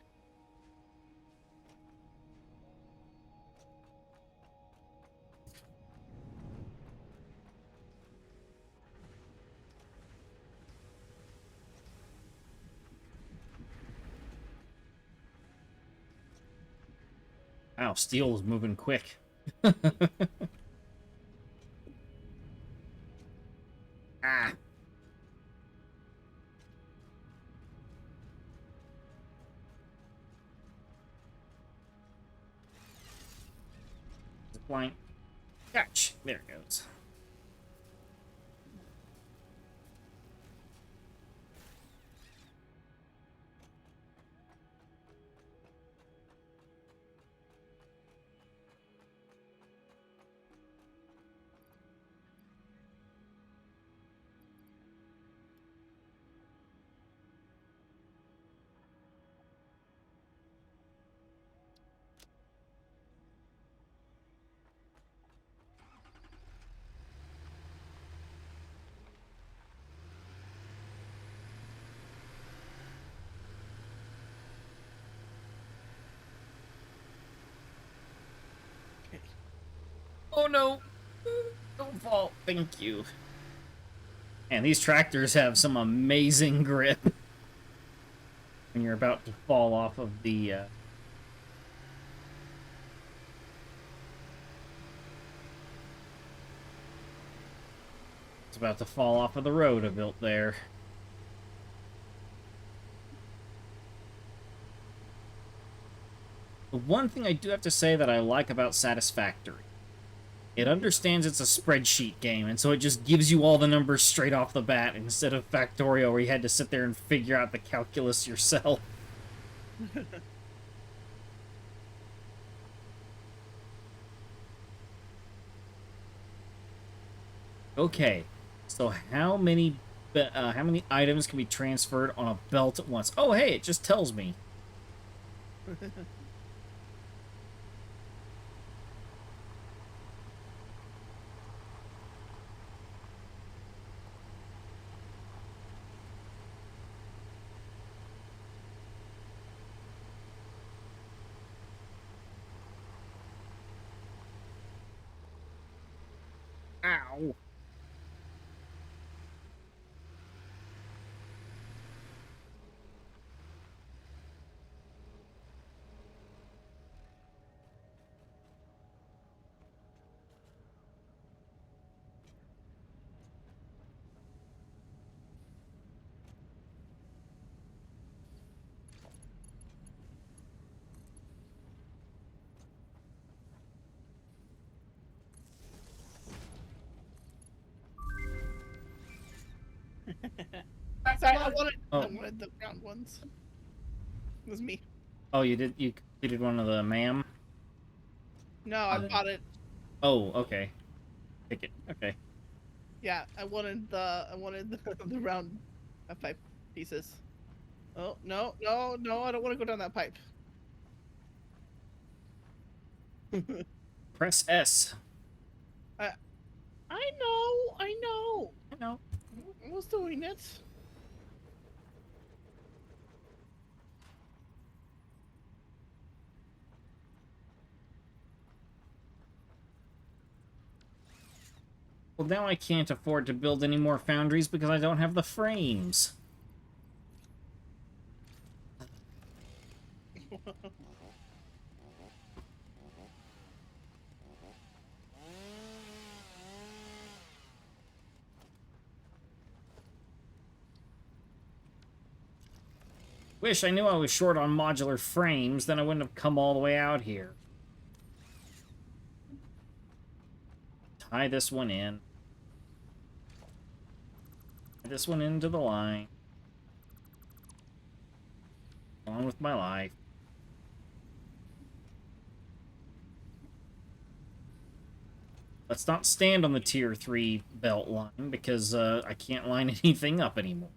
Wow, steel is moving quick. Ah. Line. Catch. There it goes.
Okay.
Oh no! Don't fall. Thank you. And these tractors have some amazing grip when you're about to fall off of the. It's about to fall off of the road I built there. The one thing I do have to say that I like about Satisfactory, it understands it's a spreadsheet game, and so it just gives you all the numbers straight off the bat instead of Factorio where you had to sit there and figure out the calculus yourself. Okay, so how many items can be transferred on a belt at once? Oh, hey, it just tells me. Ow.
Sorry, I
Oh.
wanted the round ones. It was me.
Oh, you completed one of the ma'am?
No, I bought it.
Oh, okay. Pick it. Okay.
Yeah, I wanted the round pipe pieces. Oh no, no, no! I don't want to go down that pipe.
Press S.
I know, I know.
I know.
I was doing it.
Well, now I can't afford to build any more foundries because I don't have the frames. Wish I knew I was short on modular frames, then I wouldn't have come all the way out here. Tie this one in. Tie this one into the line. On with my life. Let's not stand on the tier 3 belt line because I can't line anything up anymore.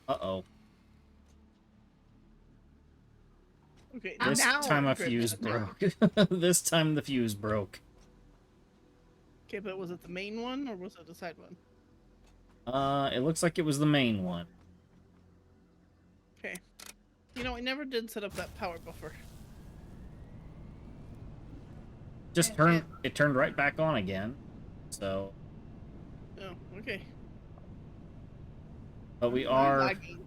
Uh-oh.
Okay,
This
now
time a
Griffin
fuse
attacked.
broke. This time the fuse broke.
Okay, but was it the main one or was it the side one?
It looks like it was the main one.
Okay. You know, I never did set up that power buffer.
Just it turned right back on again. So,
Oh, okay.
but we
I'm
are.
lagging.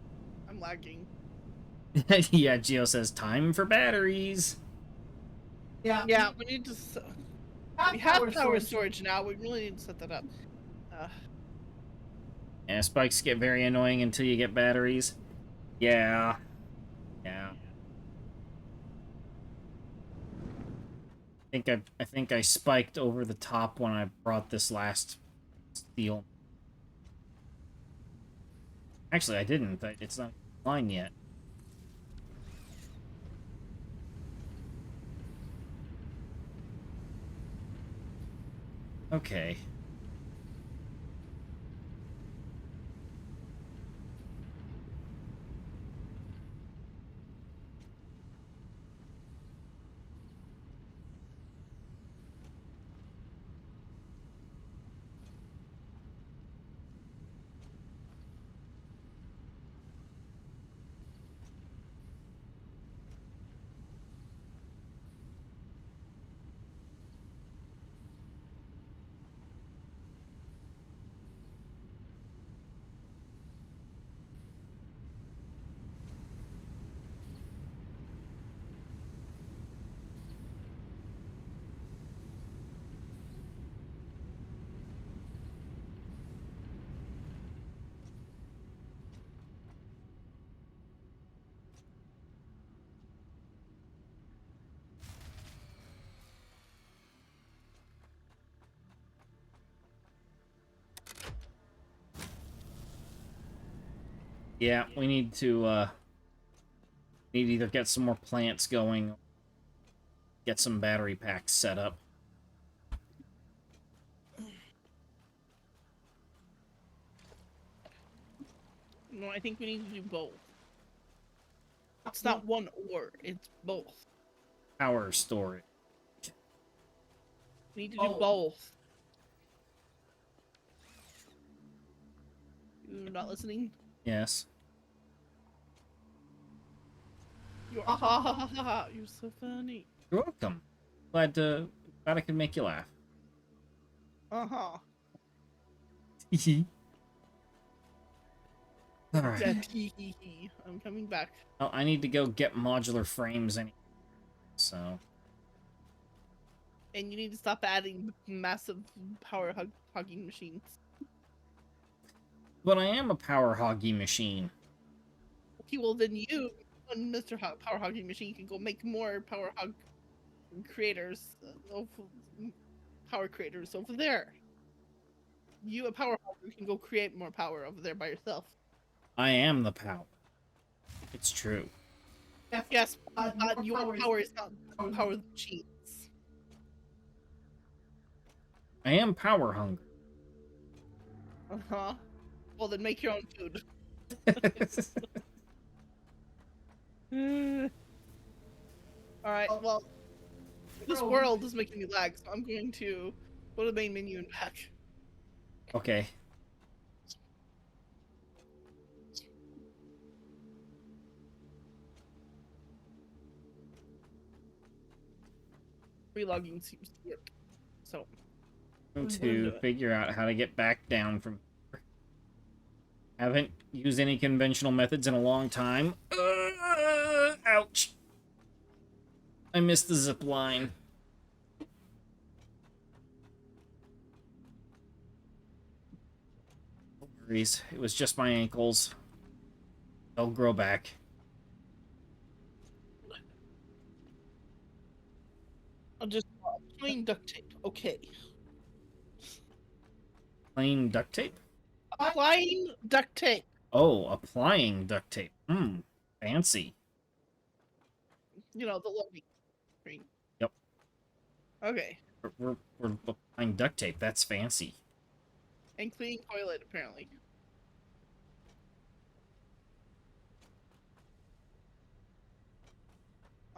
I'm lagging.
Yeah, Geo says time for batteries.
Yeah, we need to. We have power storage now. We really need to set that up.
Yeah, spikes get very annoying until you get batteries. Yeah. Yeah. I think I spiked over the top when I brought this last steel. Actually, I didn't. It's not online yet. Okay. Yeah, we need to either get some more plants going, get some battery packs set up.
No, I think we need to do both. It's not one or, it's both.
Power storage.
We need to do both. You're not listening?
Yes.
You're ha ha ha ha ha. You're so funny.
You're welcome. Glad I could make you laugh.
Uh-huh.
Alright.
Yeah, tee hee hee. I'm coming back.
Well, I need to go get modular frames anyway. So.
And you need to stop adding massive power hogging machines.
But I am a power hoggy machine.
Okay, well then you, Mr. Power Hogging Machine, can go make more power hog creators, power creators over there. You, a power hogger, can go create more power over there by yourself.
I am the power. It's true.
Yes, your power is not the power of the machines.
I am power hungry.
Uh-huh. Well, then make your own food. Alright, well, this world is making me lag, so I'm going to go to the main menu and back.
Okay.
Relogging seems to work. So,
To figure out how to get back down from here. Haven't used any conventional methods in a long time. Ouch. I missed the zip line. No worries. It was just my ankles. They'll grow back.
I'll just plain duct tape. Okay.
Plain duct tape?
Plain duct tape.
Oh, applying duct tape. Fancy.
You know, the loading screen.
Yep.
Okay.
We're applying duct tape. That's fancy.
And cleaning toilet, apparently.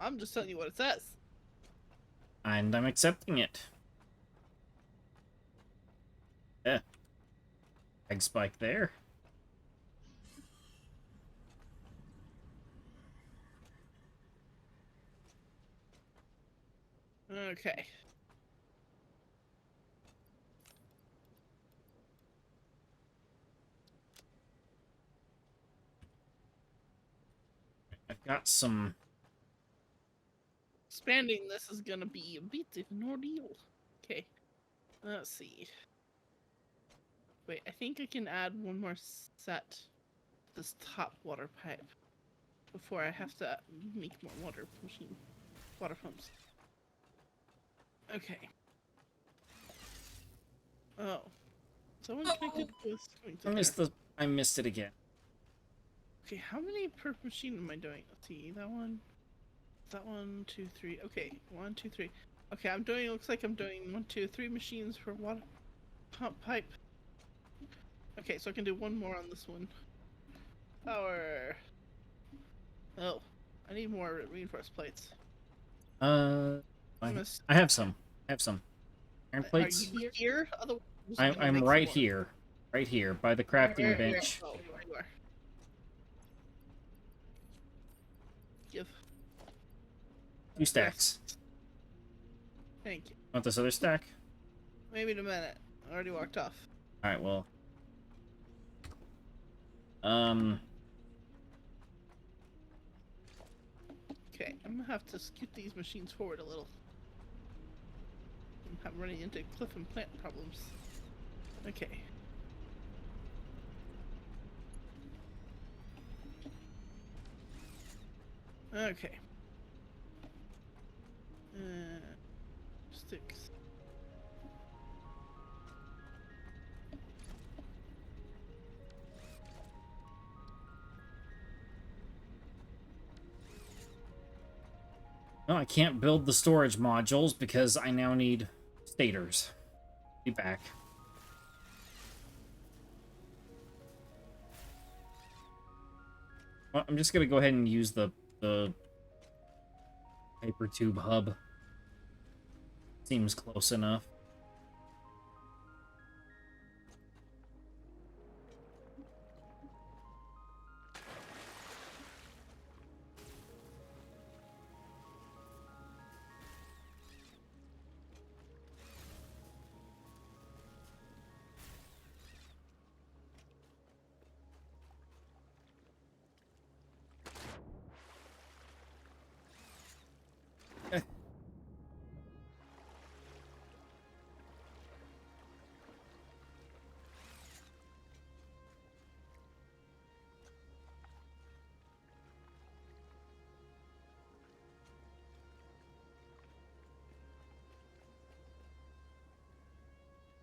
I'm just telling you what it says.
And I'm accepting it. Yeah. Egg spike there.
Okay.
I've got some...
Expanding this is gonna be a bit of an ordeal. Okay. Let's see. Wait, I think I can add one more set to this top water pipe before I have to make more water pumps. Okay. Oh. Someone connected with
I missed it again.
Okay, how many per machine am I doing? Let's see, that one, 2, 3. Okay, 1, 2, 3. Okay, looks like I'm doing 1, 2, 3 machines for water pump pipe. Okay, so I can do one more on this one. Power. Oh, I need more reinforced plates.
I have some. Iron plates.
Are you here? Otherwise,
I'm right here. Right here, by the crafting bench.
Oh, there you are. Give.
2 stacks.
Thank you.
Want this other stack?
Maybe in a minute. I already walked off.
Alright, well.
Okay, I'm gonna have to scoot these machines forward a little. I'm running into cliff and plant problems. Okay. Okay. Sticks.
No, I can't build the storage modules because I now need stators. Be back. Well, I'm just gonna go ahead and use the paper tube hub. Seems close enough.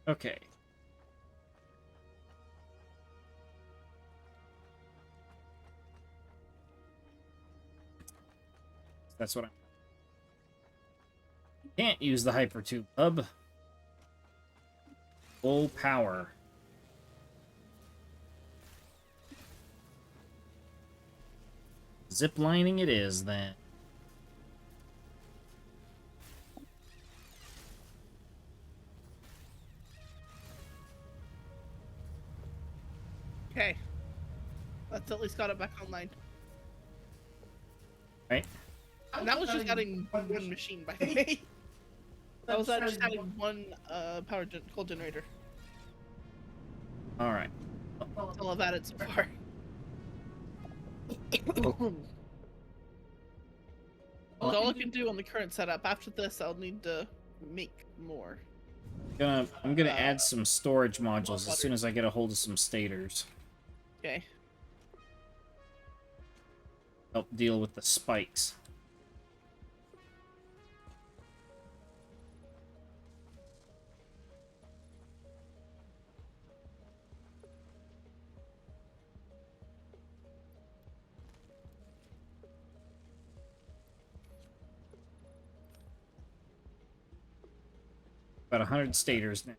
Okay. That's what I'm... Can't use the hypertube hub. Full power. Ziplining it is, then.
Okay. Let's at least got it back online.
Right?
And that was just adding one machine, by the way. That was just adding one coal generator.
Alright.
That's all I've added so far. That's all I can do on the current setup. After this, I'll need to make more.
I'm gonna add some storage modules as soon as I get a hold of some stators.
Okay.
Help deal with the spikes. About 100 stators now.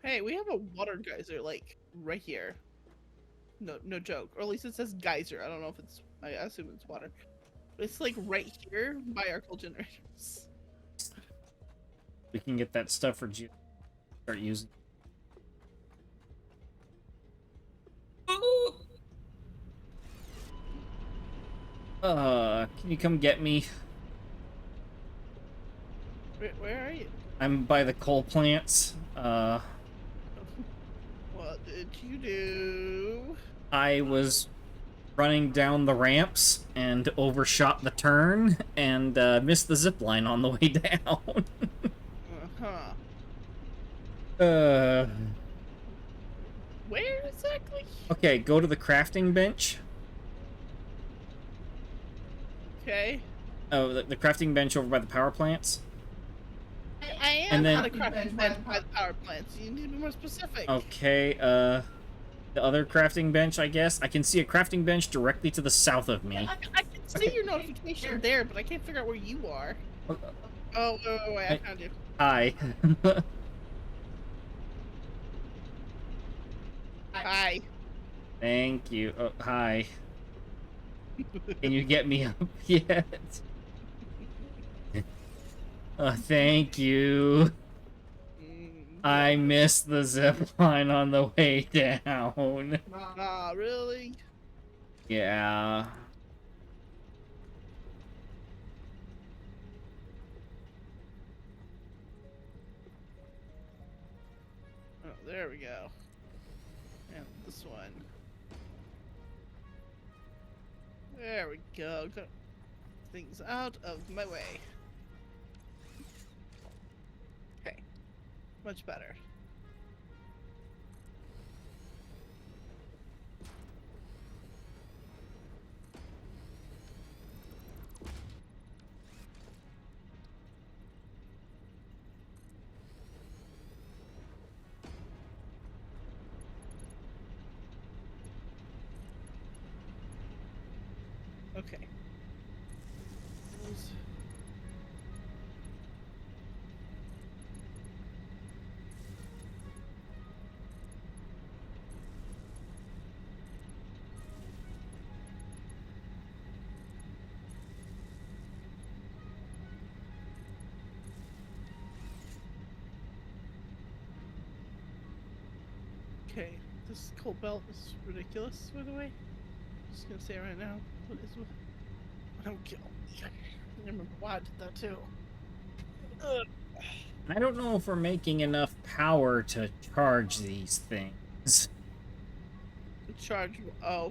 Hey, we have a water geyser, like, right here. No joke. Or at least it says geyser. I don't know if it's... I assume it's water. It's like right here by our coal generators.
We can get that stuff for June. Start using. Can you come get me?
Where are you?
I'm by the coal plants.
What did you do?
I was running down the ramps and overshot the turn and missed the zip line on the way down.
Uh-huh.
uh.
Where exactly?
Okay, go to the crafting bench.
Okay.
Oh, the crafting bench over by the power plants.
I am
And then-
on a crafting bench by the power plants. You need to be more specific.
Okay, the other crafting bench, I guess. I can see a crafting bench directly to the south of me.
I can see your notification there, but I can't figure out where you are. Oh, wait, I found you.
Hi.
Hi.
Thank you. Oh, hi. Can you get me up yet? Thank you. I missed the zip line on the way down.
Really?
Yeah.
Oh, there we go. And this one. There we go. Got things out of my way. Okay. Much better. Okay. Those- Okay, this coal belt is ridiculous, by the way. Just gonna say right now. What is what? Don't kill me. I remember why I did that too. Ugh.
I don't know if we're making enough power to charge these things.
Charge. Oh.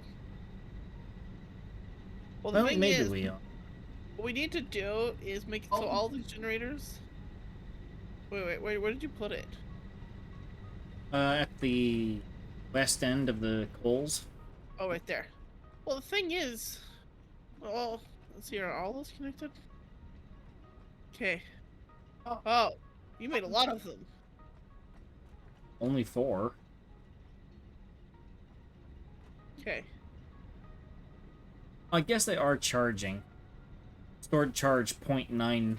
Well, the
Well,
thing
maybe
is,
we are.
what we need to do is make it so all these generators. Wait. Where did you put it?
At the west end of the coals.
Oh, right there. Well, the thing is, well, let's see. Are all those connected? Okay. Oh, you made a lot of them.
Only 4.
Okay.
I guess they are charging. Stored charge 0.9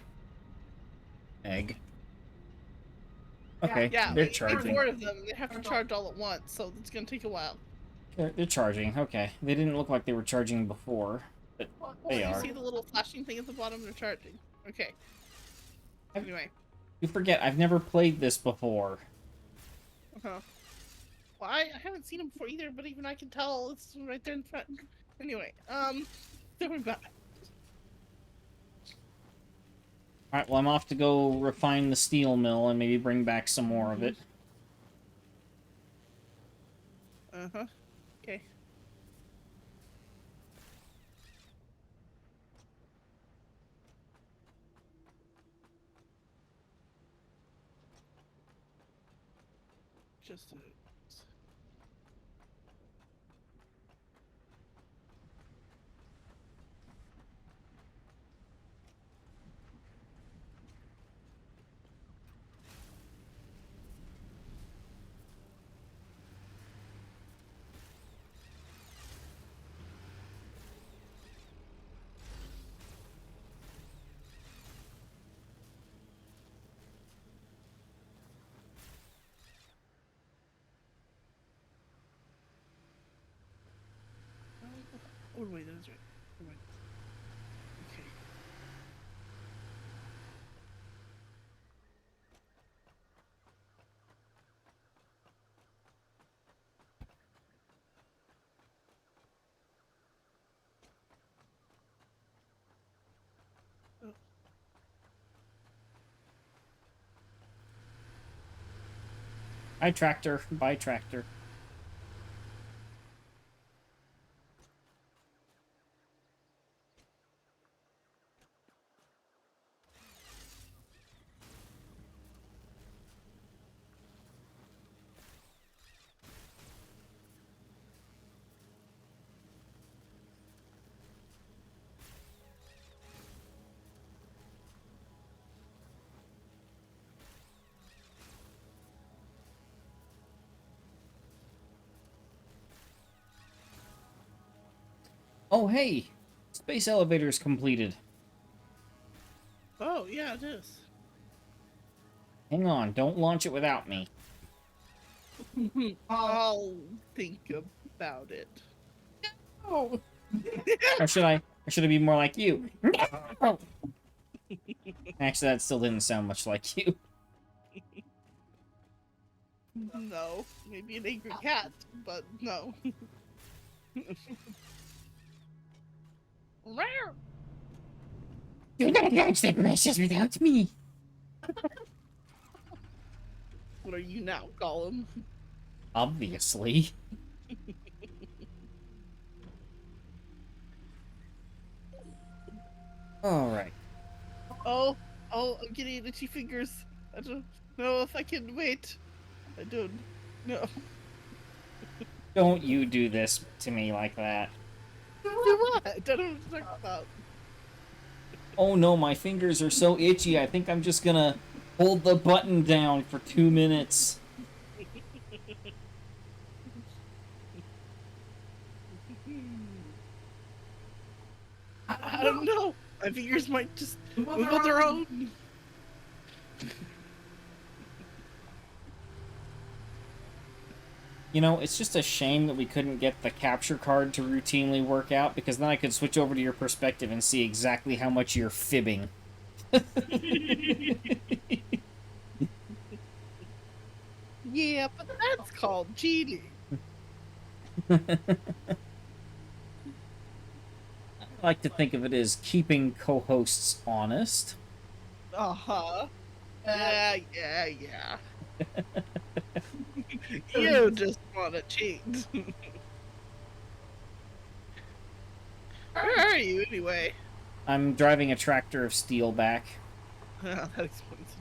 egg. Okay,
Yeah,
they're
we need
charging.
4 of them. They have to charge all at once, so it's gonna take a while.
They're charging. Okay, they didn't look like they were charging before, but they
You
are.
see the little flashing thing at the bottom? They're charging. Okay. Anyway.
You forget, I've never played this before.
Well, I haven't seen them before either, but even I can tell it's right there in front. Anyway, going back.
Alright, well, I'm off to go refine the steel mill and maybe bring back some more of it.
Okay. Just oh wait, that is right. Never mind.
Hi, tractor. Bye, tractor. Oh, hey! Space elevator's completed.
Oh, yeah, it is.
Hang on, don't launch it without me.
I'll think about it.
Oh. Or should I be more like you? No! Actually, that still didn't sound much like you.
No, maybe an angry cat, but no. Rare.
You're not launch that precious without me.
What are you now, Gollum?
Obviously. Alright.
Oh, I'm getting itchy fingers. I don't know if I can wait. I don't know.
Don't you do this to me like that.
Do what? I don't know what to talk about.
Oh no, my fingers are so itchy, I think I'm just gonna hold the button down for 2 minutes.
I don't know. My fingers might just move on their own.
You know, it's just a shame that we couldn't get the capture card to routinely work out, because then I could switch over to your perspective and see exactly how much you're fibbing.
Yeah, but that's called cheating.
I like to think of it as keeping co-hosts honest.
Uh-huh. Yeah. You just want to cheat. Where are you, anyway?
I'm driving a tractor of steel back.
That explains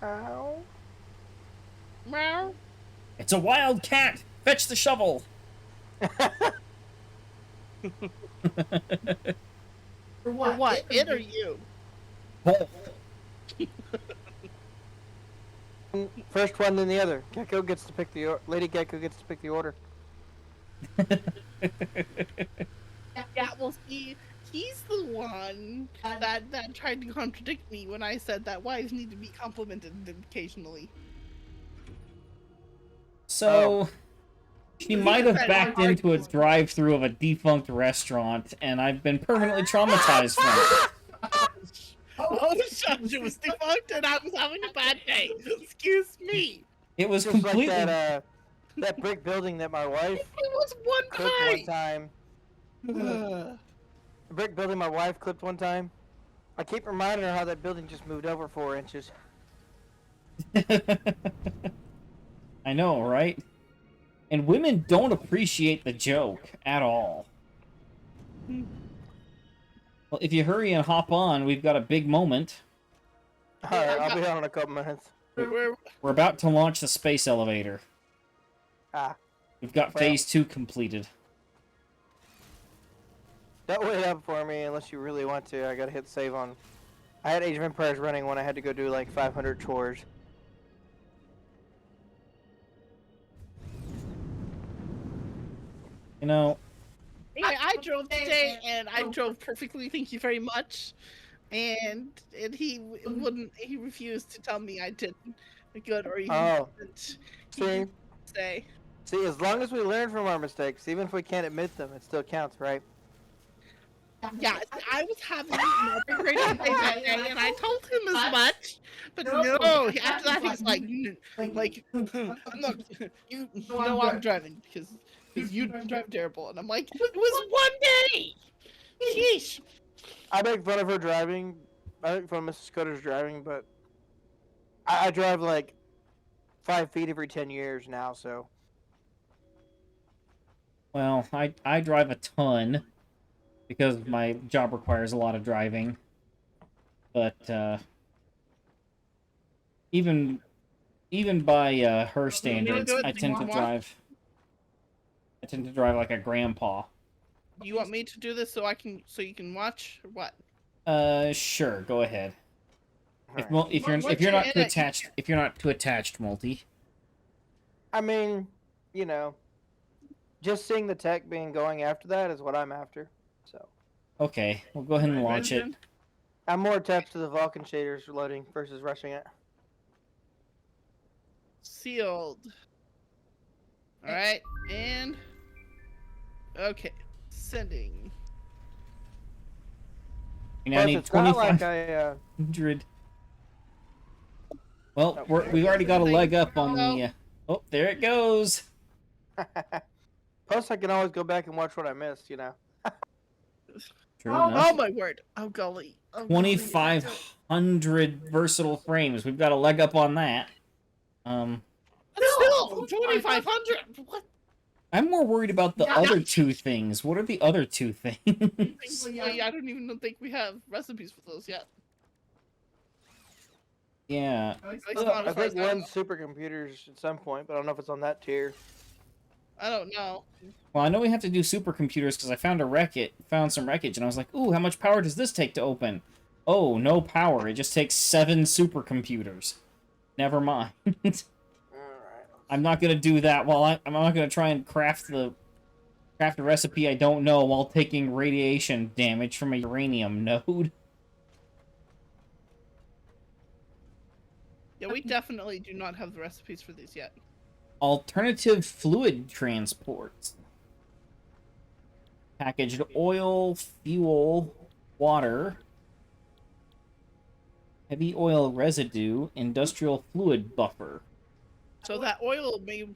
it.
Ow.
Meow.
It's a wild cat! Fetch the shovel!
For
For what? It or you?
Both.
First one, then the other. Gecko gets to pick the Lady Gecko gets to pick the order.
Yeah, well, see, he's the one that tried to contradict me when I said that wives need to be complimented occasionally.
So, she might have backed into a drive-through of a defunct restaurant, and I've been permanently traumatized from it.
Oh, shucks, it was defunct and I was having a bad day. Excuse me.
It was
Just
completely...
like that brick building that my wife
It was one
clipped one
time.
time. The brick building my wife clipped one time. I keep reminding her how that building just moved over 4 inches.
I know, right? And women don't appreciate the joke at all. Well, if you hurry and hop on, we've got a big moment.
Alright, I'll be on in a couple minutes.
We're about to launch the space elevator.
Ah.
We've got phase 2 completed.
Don't wait up for me unless you really want to. I gotta hit save on. I had Age of Empires running when I had to go do like 500 chores.
You know,
I drove today and I drove perfectly, thank you very much. And he refused to tell me I did good or even didn't.
See?
Say.
See, as long as we learn from our mistakes, even if we can't admit them, it still counts, right?
Yeah, I was having another great day that day, and I told him as much. But no, after that he's like, I'm not. You know I'm driving because you drive terrible, and I'm like, it was one day. Sheesh.
I make fun of her driving. I make fun of Mrs. Scudder's driving, but I drive like 5 feet every 10 years now, so.
Well, I drive a ton because my job requires a lot of driving. But even by her standards,
do it?
I tend to drive. I tend to drive like a grandpa.
Do you want me to do this so you can watch, or what?
Sure, go ahead. If
Alright.
if you're not too attached, multi.
I mean, you know, just seeing the tech being going after that is what I'm after. So
Okay, we'll go ahead and launch it.
I'm more attached to the Vulcan shaders loading versus rushing it.
Sealed. Alright, and... Okay, sending.
You now
Plus,
need
it's not like
2,500. Well,
Okay.
we've already got a leg up on the... Oh, there it goes!
Plus, I can always go back and watch what I missed, you know.
True
Oh
enough.
my word! Oh golly!
2,500 versatile frames. We've got a leg up on that.
Still 2,500. What?
I'm more worried about the other two things. What are the other two things?
I don't even think we have recipes for those yet.
Yeah.
I think one supercomputer's at some point, but I don't know if it's on that tier.
I don't know.
Well, I know we have to do supercomputers because I found some wreckage, and I was like, ooh, how much power does this take to open? Oh, no power. It just takes 7 supercomputers. Never mind. I'm not gonna do that I'm not gonna try and craft a recipe I don't know while taking radiation damage from a uranium node.
Yeah, we definitely do not have the recipes for these yet.
Alternative fluid transports. Packaged oil, fuel, water, heavy oil residue, industrial fluid buffer.
So that oil may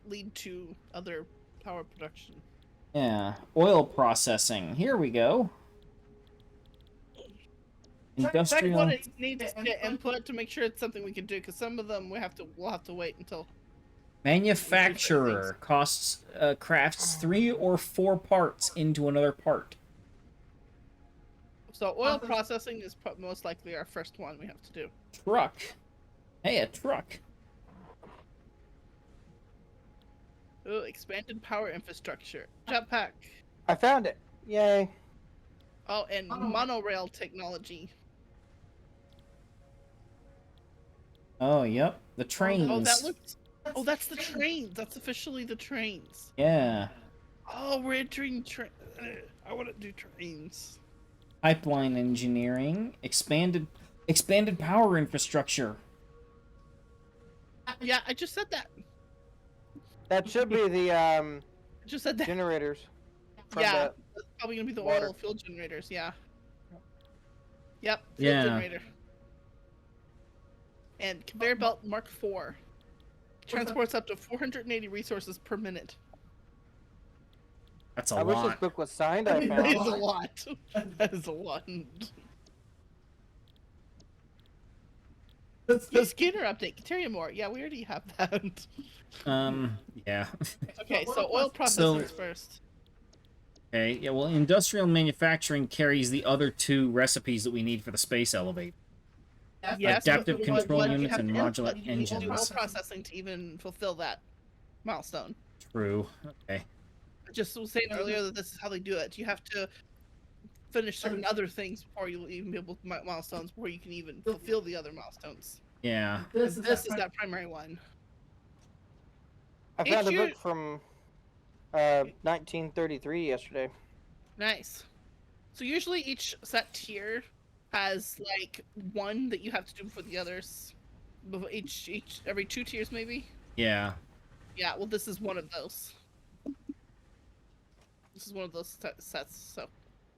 lead to other power production.
Yeah, oil processing. Here we go.
Check
Industrial.
what it needs to input to make sure it's something we can do, because some of them we'll have to wait until.
Manufacturer crafts 3 or 4 parts into another part.
So oil processing is most likely our first one we have to do.
Truck. Hey, a truck.
Ooh, expanded power infrastructure. Jetpack.
I found it. Yay.
Oh, and monorail technology.
Oh, yep. The trains.
Oh, that looks. Oh, that's the trains. That's officially the trains.
Yeah.
Oh, we're entering I want to do trains.
Pipeline engineering. Expanded power infrastructure.
Yeah, I just said that.
That should be the
I just said that.
generators. from
Yeah,
the
that's probably gonna be the
water.
oil fuel generators. Yeah. Yep. Fuel
Yeah.
generator. And conveyor belt Mark IV. Transports up to 480 resources per minute.
That's a
I wish this
lot.
book was signed. I
That is
found.
a lot. That is a lot. The scanner update. Can tell you more. Yeah, we already have that.
Yeah.
Okay, so oil processing is first.
Okay, yeah, well, industrial manufacturing carries the other 2 recipes that we need for the space elevator.
Yes,
Adaptive control
you
units
have
and
to
modular
input. You need to do oil
engines.
processing to even fulfill that milestone.
True. Okay.
I just was saying earlier that this is how they do it. You have to finish certain other things before you'll even be able to milestones, before you can even fulfill the other milestones.
Yeah.
This is that primary one.
I found a
Issue-
book from 1933 yesterday.
Nice. So usually each set tier has like one that you have to do before the others. Every 2 tiers maybe.
Yeah.
Yeah. Well, this is one of those. This is one of those sets. So.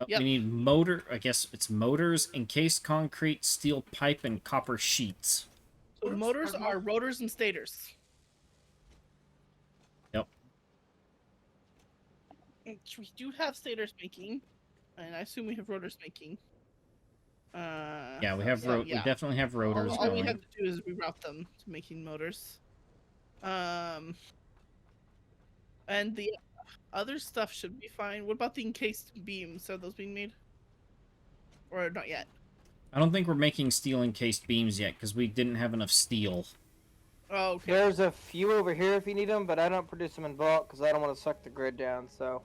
Yep.
We need I guess it's motors, encased concrete, steel pipe, and copper sheets.
So motors are rotors and stators.
Yep.
Which we do have stators making, and I assume we have rotors making.
Yeah, we have we definitely have rotors
All we
going.
have to do is reroute them to making motors. Um, and the other stuff should be fine. What about the encased beams? Are those being made? Or not yet?
I don't think we're making steel encased beams yet because we didn't have enough steel.
Oh, okay.
There's a few over here if you need them, but I don't produce them in bulk because I don't want to suck the grid down. So.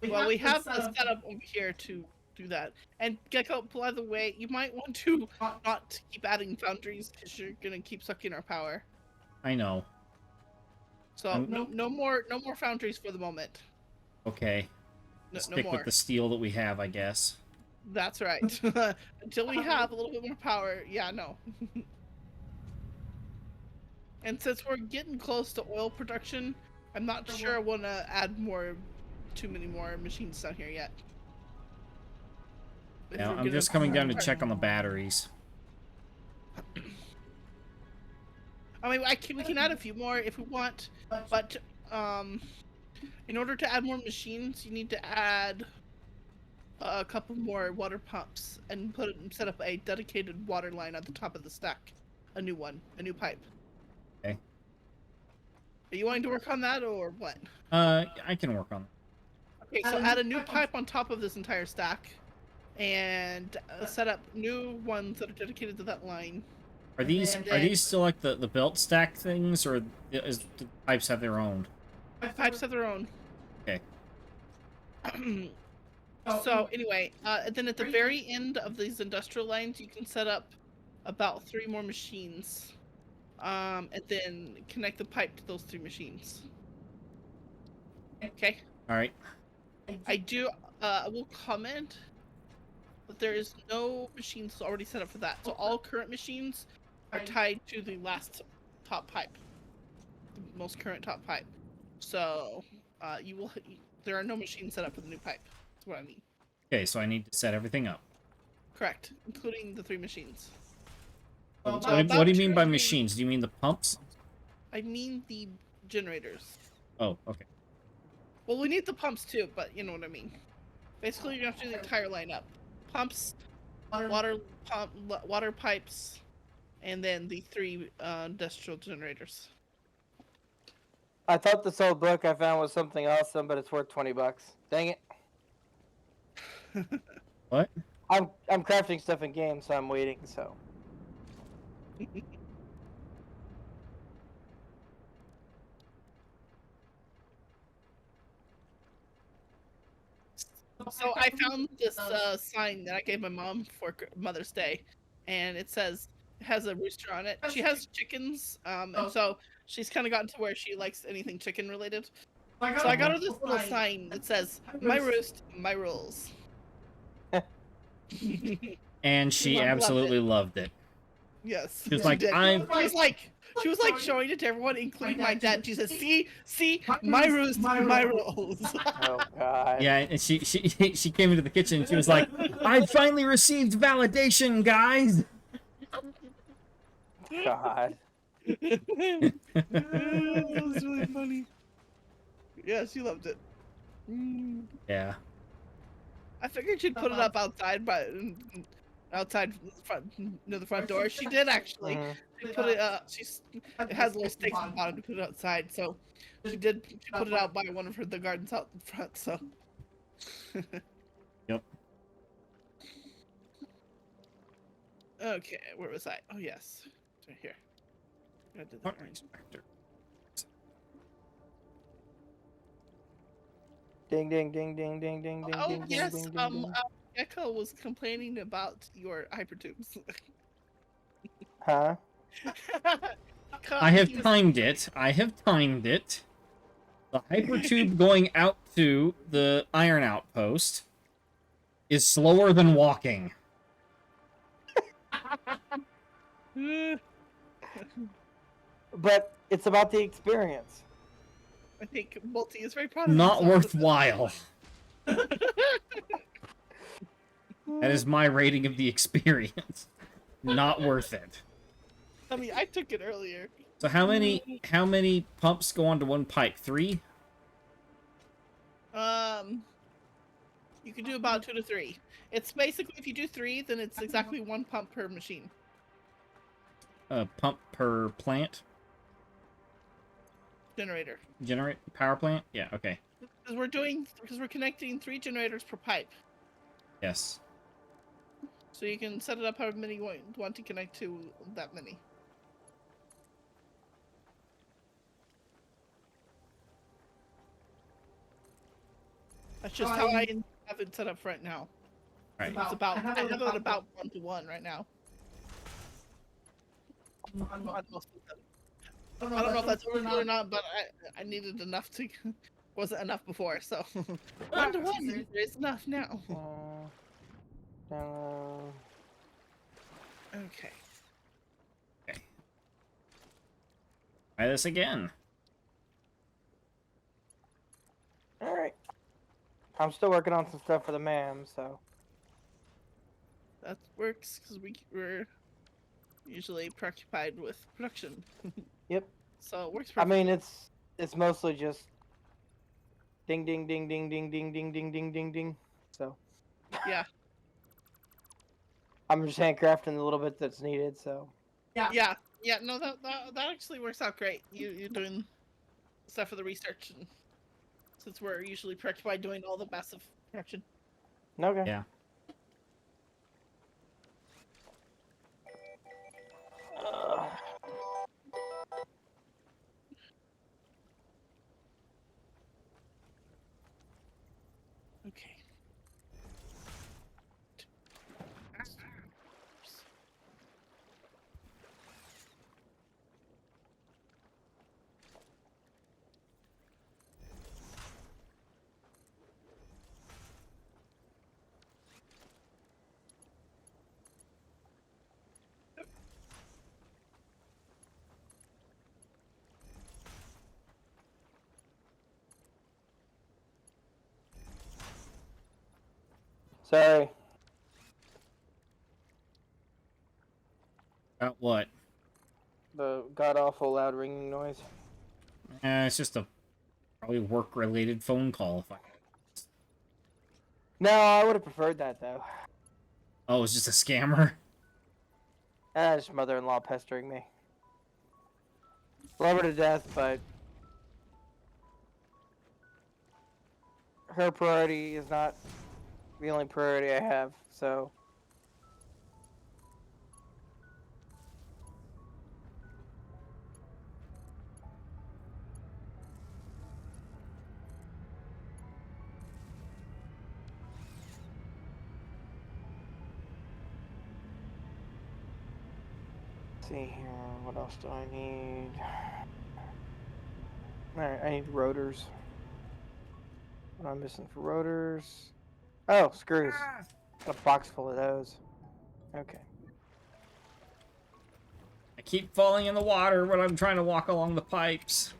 Well, we have a setup over here to do that. And Gecko, by the way, you might want to not keep adding foundries because you're gonna keep sucking our power.
I know.
So no more foundries for the moment.
Okay.
No
Stick
more.
with the steel that we have, I guess.
That's right. Until we have a little bit more power, yeah, no. And since we're getting close to oil production, I'm not sure I want to add too many more machines down here yet.
Yeah, I'm just coming down to check on the batteries.
I mean, we can add a few more if we want, but in order to add more machines, you need to add a couple more water pumps and set up a dedicated water line at the top of the stack, a new pipe.
Okay.
Are you wanting to work on that or what?
I can work on it.
Okay, so add a new pipe on top of this entire stack, and set up new ones that are dedicated to that line.
Are these still like the belt stack things, or do the pipes have their own?
Pipes have their own.
Okay.
So anyway, then at the very end of these industrial lines, you can set up about 3 more machines, and then connect the pipe to those 3 machines. Okay.
All right.
I will comment that there is no machines already set up for that. So all current machines are tied to the last top pipe, the most current top pipe. So there are no machines set up for the new pipe. That's what I mean.
Okay, so I need to set everything up.
Correct, including the 3 machines.
What do you mean by machines? Do you mean the pumps?
I mean the generators.
Oh, okay.
Well, we need the pumps too, but you know what I mean. Basically, you have to do the entire lineup: pumps, water pipes, and then the 3 industrial generators.
I thought this old book I found was something awesome, but it's worth $20. Dang it.
What?
I'm crafting stuff in game, so I'm waiting. So.
So I found this sign that I gave my mom for Mother's Day, and it has a rooster on it. She has chickens, and so she's kind of gotten to where she likes anything chicken related. So I got her this little sign that says, "My roost, my rules."
And she absolutely loved it.
Yes.
She was like,
She was like showing it to everyone, including my dad. She says, see, my rules, my rules.
Oh God.
Yeah, and she came into the kitchen and she was like, I finally received validation, guys.
God.
That was really funny. Yeah, she loved it.
Yeah.
I figured she'd put it up outside, outside near the front door. She did actually. She put it. It has little stakes on the bottom to put it outside. So she put it out by one of the gardens out in front. So.
Yep.
Okay, where was I? Oh yes, it's right here. I did that right.
Inspector.
Ding ding ding ding ding ding ding.
Oh
ding,
yes,
ding, ding, ding.
Echo was complaining about your hypertubes.
Huh?
I have timed it. The hypertube going out to the iron outpost is slower than walking.
But it's about the experience.
I think Multi is very proud of
Not
himself.
worthwhile. That is my rating of the experience. Not worth it.
I mean, I took it earlier.
So how many pumps go onto one pipe? 3?
You can do about 2 to 3. It's basically, if you do 3, then it's exactly 1 pump per machine.
Pump per plant?
generator.
Generate power plant? Yeah, okay.
Because we're connecting 3 generators per pipe.
Yes.
So you can set it up however many you want to connect to that many. That's just how I have it set up right now.
Right.
It's about I have it about 1-to-1 right now. On most of them. I don't know if that's overkill or not, but I needed enough to wasn't enough before, so 1-to-1 is enough now. Okay.
Okay. Try this again.
All right. I'm still working on some stuff for the ma'am, so.
That works because we're usually preoccupied with production.
Yep.
So it works
I
perfectly.
mean, it's mostly just ding ding ding ding ding ding ding ding ding ding ding. So.
Yeah.
I'm just handcrafting the little bit that's needed. So.
Yeah. No, that actually works out great. You're doing stuff for the research, and since we're usually preoccupied doing all the massive production.
Okay.
Yeah.
Okay.
Sorry.
About what?
The god awful loud ringing noise.
It's just a probably work-related phone call.
No, I would have preferred that though.
Oh, it's just a scammer?
Just mother-in-law pestering me. Love her to death, but her priority is not the only priority I have, so. Let's see here, what else do I need? Alright, I need rotors. What am I missing for rotors? Oh, screws. Got a box full of those. Okay.
I keep falling in the water when I'm trying to walk along the pipes.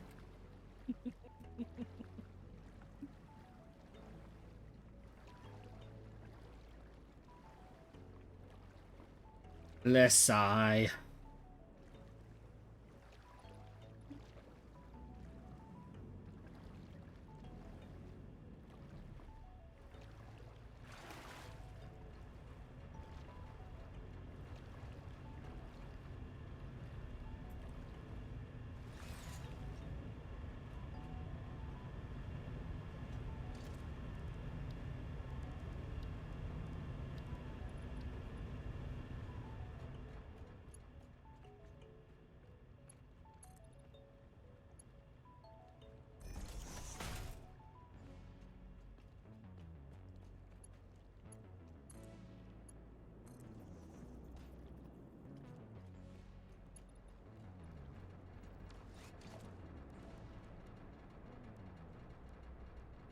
Less sigh.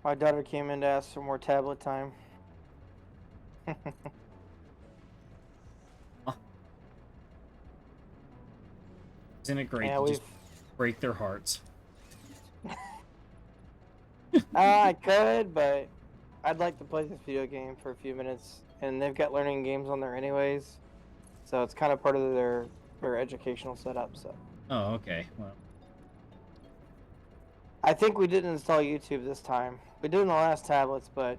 My daughter came in to ask for more tablet time.
Isn't it great
Yeah,
to
we've.
just break their hearts?
I could, but I'd like to play this video game for a few minutes, and they've got learning games on there anyways, so it's kind of part of their educational setup. So
Oh, okay. Well,
I think we didn't install YouTube this time. We did in the last tablets, but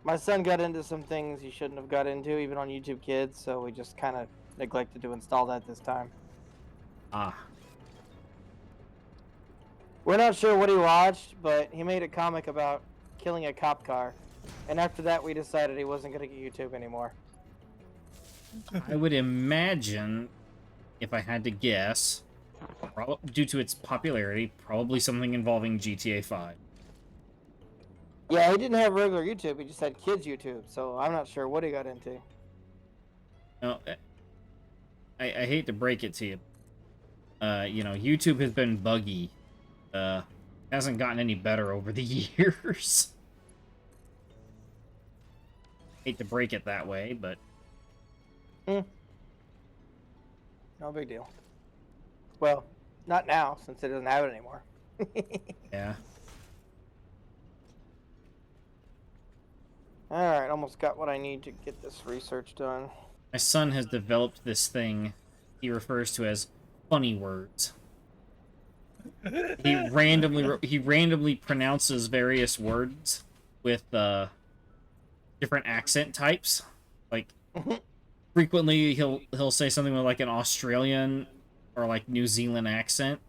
my son got into some things he shouldn't have got into, even on YouTube Kids, so we just kind of neglected to install that this time.
ah.
We're not sure what he watched, but he made a comic about killing a cop car. And after that, we decided he wasn't going to get YouTube anymore.
I would imagine, if I had to guess, due to its popularity, probably something involving GTA 5.
Yeah, he didn't have regular YouTube. He just had kids YouTube. So I'm not sure what he got into.
No, I hate to break it to you. You know, YouTube has been buggy. Hasn't gotten any better over the years. Hate to break it that way, but...
No big deal. Well, not now, since it doesn't have it anymore.
Yeah.
Alright, almost got what I need to get this research done.
My son has developed this thing he refers to as funny words. He randomly pronounces various words with different accent types. Like frequently he'll say something with like an Australian or like New Zealand accent.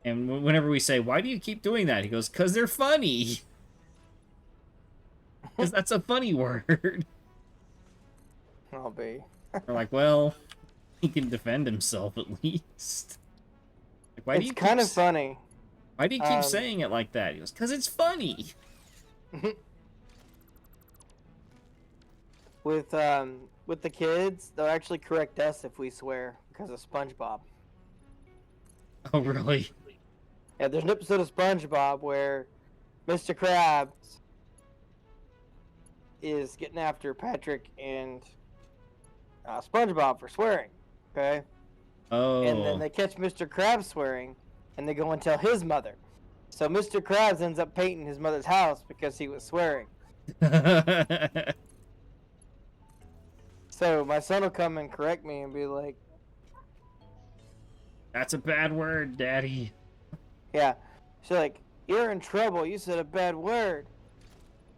And whenever we say, "Why do you keep doing that?" he goes, "'Cause they're funny." Because that's a funny word.
I'll be.
We're like, well, he can defend himself at least. Like, why do you
It's kind
keep
of funny.
Why do you keep saying it like that? He goes, "'Cause it's funny."
With the kids, they'll actually correct us if we swear because of SpongeBob.
Oh, really?
Yeah, there's an episode of SpongeBob where Mr. Krabs is getting after Patrick and SpongeBob for swearing. Okay.
Oh.
And then they catch Mr. Krabs swearing, and they go and tell his mother. So Mr. Krabs ends up painting his mother's house because he was swearing. So my son will come and correct me and be like,
"That's a bad word, Daddy."
yeah. She's like, "You're in trouble. You said a bad word."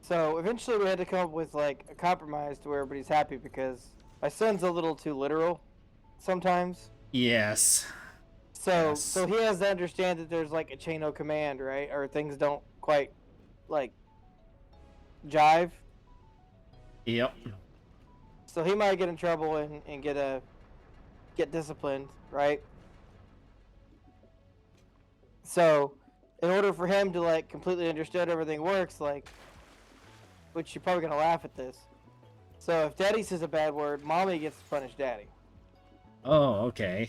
So eventually we had to come up with like a compromise to where everybody's happy because my son's a little too literal sometimes.
Yes.
So he has to understand that there's like a chain of command, right? Or things don't quite like jive.
Yep.
So he might get in trouble and get disciplined, right? So in order for him to like completely understand everything works, like, which you're probably gonna laugh at this. So if Daddy says a bad word, Mommy gets to punish Daddy.
Oh, okay.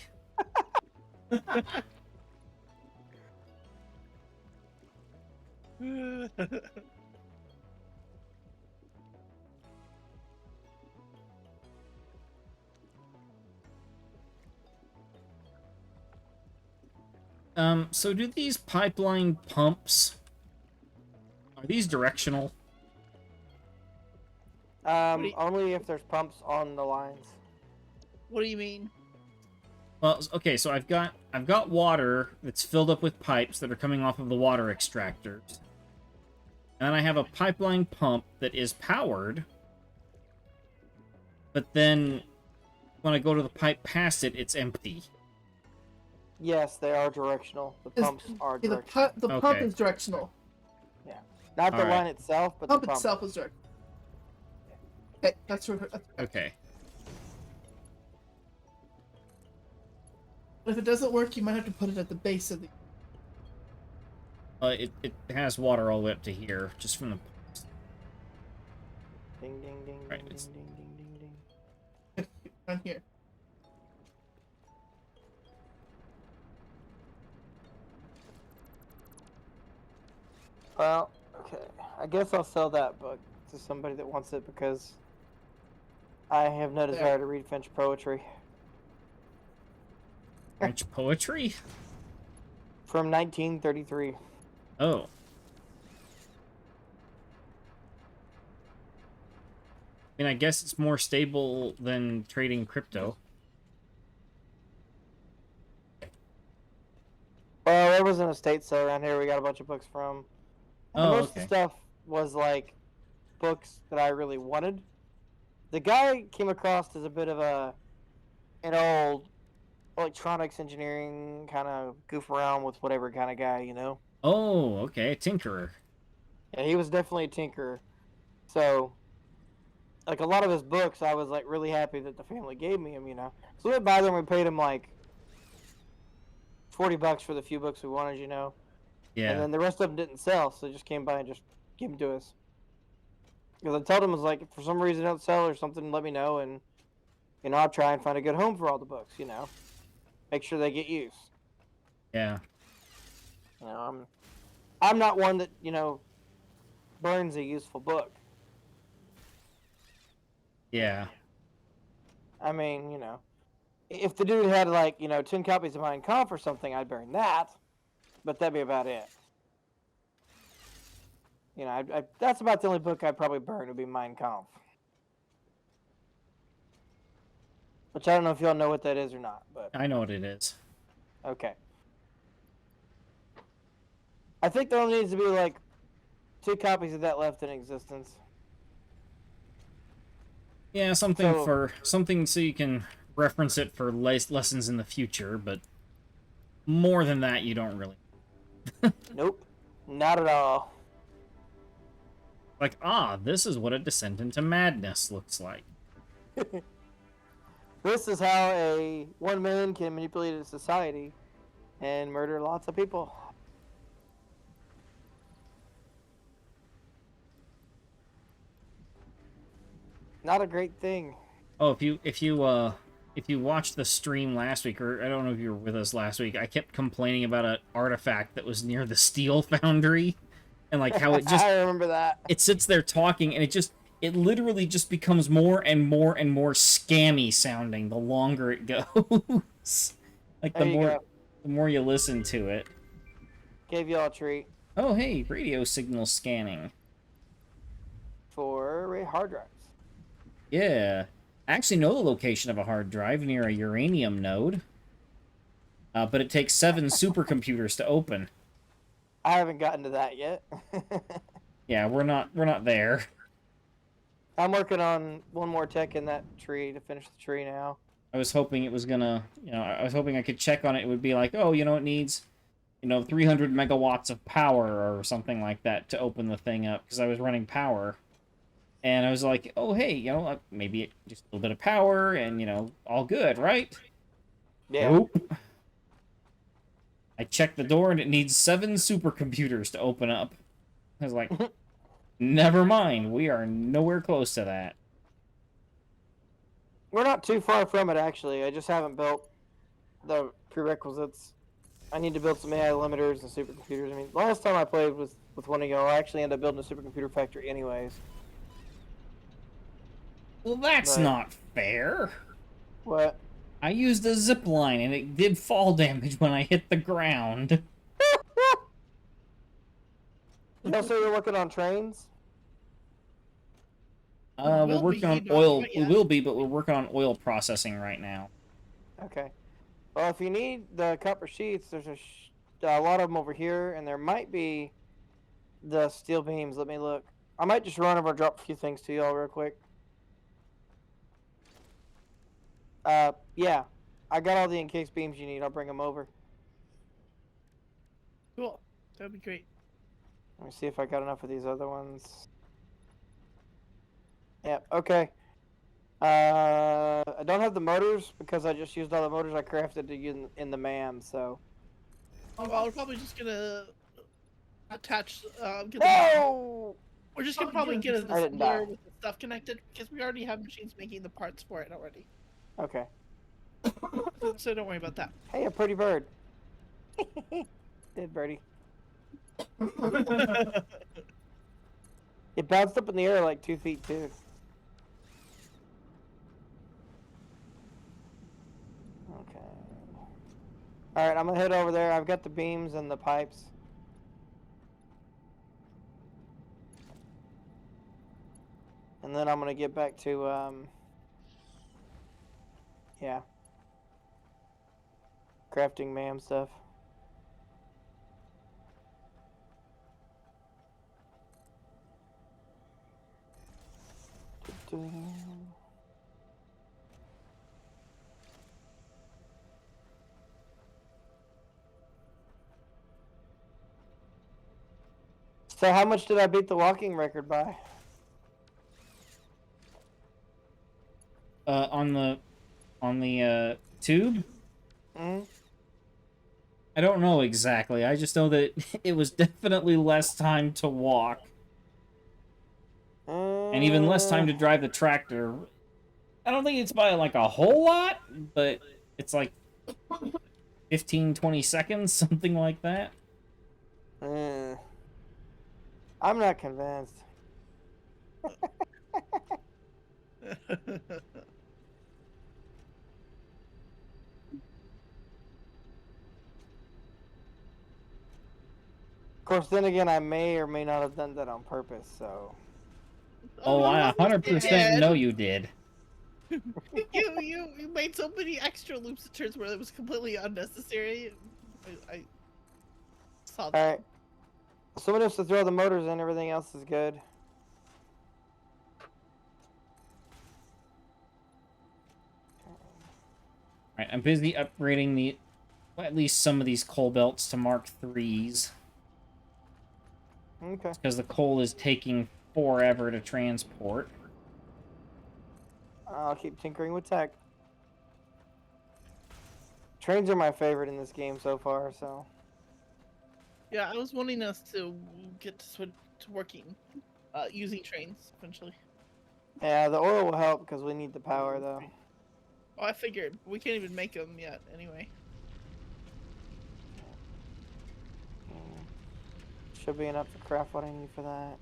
So do these pipeline pumps, are these directional?
Only if there's pumps on the lines.
What do you mean?
Well, okay, so I've got water that's filled up with pipes that are coming off of the water extractors. And then I have a pipeline pump that is powered. But then when I go to the pipe past it, it's empty.
Yes, they are directional. The pumps are directional.
The pump
Okay.
is directional.
Yeah. Not the
All right.
line itself, but
Pump
the pump.
itself is directional. Okay, that's right.
Okay.
If it doesn't work, you might have to put it at the base of the.
It has water all the way up to here, just from the...
Ding ding ding
Right,
ding
it's-
ding ding ding ding ding.
Down here.
Well, okay. I guess I'll sell that book to somebody that wants it because I have no desire to read French poetry.
French poetry?
From 1933.
Oh. I mean, I guess it's more stable than trading crypto.
Well, there was an estate sale around here we got a bunch of books from. And
Oh,
most of
okay.
the stuff was like books that I really wanted. The guy came across as a bit of an old electronics engineering, kind of goof around with whatever kind of guy, you know.
Oh, okay, tinkerer.
Yeah, he was definitely a tinkerer. So, like a lot of his books, I was like really happy that the family gave me him, you know. So we went by there and we paid him like $40 for the few books we wanted, you know. And
Yeah,
then the rest of them didn't sell, so they just came by and just gave them to us. Because I told him, I was like, if for some reason they don't sell or something, let me know, and you know, I'll try and find a good home for all the books, you know. Make sure they get used.
yeah,
You know, I'm not one that, you know, burns a useful book.
yeah.
I mean, you know, if the dude had like, you know, 10 copies of Mein Kampf or something, I'd burn that. But that'd be about it. You know, that's about the only book I'd probably burn would be Mein Kampf. Which I don't know if y'all know what that is or not, but
I know what it is.
okay. I think there only needs to be like 2 copies of that left in existence.
Yeah, something
So-
for something so you can reference it for lessons in the future, but more than that, you don't really.
Nope. Not at all.
Like, this is what a descent into madness looks like.
This is how a one man can manipulate a society and murder lots of people. Not a great thing.
Oh, if you watched the stream last week, or I don't know if you were with us last week, I kept complaining about an artifact that was near the steel foundry, and like how it just
I remember that.
it sits there talking, and it literally just becomes more and more and more scammy sounding the longer it goes. Like
There you go.
the more you listen to it.
Gave y'all a treat
Oh, hey, radio signal scanning.
for hard drives.
Yeah. I actually know the location of a hard drive near a uranium node. But it takes 7 supercomputers to open.
I haven't gotten to that yet.
Yeah, we're not there.
I'm working on one more tech in that tree to finish the tree now.
I was hoping it was gonna, I was hoping I could check on it. It would be like, oh, it needs, 300 megawatts of power or something like that to open the thing up, because I was running power. And I was like, oh, hey, maybe just a little bit of power and, all good, right?
Yeah.
Nope. I checked the door and it needs 7 supercomputers to open up. I was like, never mind, we are nowhere close to that.
We're not too far from it, actually. I just haven't built the prerequisites. I need to build some AI limiters and supercomputers. I mean, last time I played with one of y'all, I actually ended up building a supercomputer factory anyways.
Well, that's
Right.
not fair.
What?
I used a zip line and it did fall damage when I hit the ground.
Also, you're working on trains?
We're
Will
working
be,
on
but
oil.
not
We
yet.
will be, but we're working on oil processing right now.
Okay. Well, if you need the copper sheets, there's a lot of them over here, and there might be the steel beams. Let me look. I might just run over and drop a few things to y'all real quick. Yeah. I got all the encased beams you need. I'll bring them over.
Cool. That'd be great.
Let me see if I got enough of these other ones. Yep, okay. I don't have the motors because I just used all the motors I crafted to use in the MAM, so.
Oh, well, we're probably just gonna attach. Get the,
No!
we're just gonna probably get a
I didn't die.
assembler with the stuff connected because we already have machines making the parts for it already.
Okay.
So don't worry about that.
Hey, a pretty bird. Dead birdie. It bounced up in the air like 2 feet too. Okay. Alright, I'm gonna head over there. I've got the beams and the pipes. And then I'm gonna get back to, yeah. Crafting MAM stuff. So how much did I beat the walking record by?
On the tube?
Hmm?
I don't know exactly. I just know that it was definitely less time to walk. And even less time to drive the tractor. I don't think it's by, like, a whole lot, but it's like 15, 20 seconds, something like that.
I'm not convinced. Of course, then again, I may or may not have done that on purpose, so...
Oh, I 100%
Yeah.
know you did.
You made so many extra loops and turns where it was completely unnecessary. I saw that.
Alright. Someone has to throw the motors in, everything else is good.
Alright, I'm busy upgrading the... well, at least some of these coal belts to Mark 3s.
Okay.
Because the coal is taking forever to transport.
I'll keep tinkering with tech. Trains are my favorite in this game so far, so...
Yeah, I was wanting us to get to switch to working, using trains eventually.
Yeah, the oil will help because we need the power, though.
Oh, I figured we can't even make them yet. Anyway,
Should be enough to craft what I need for that.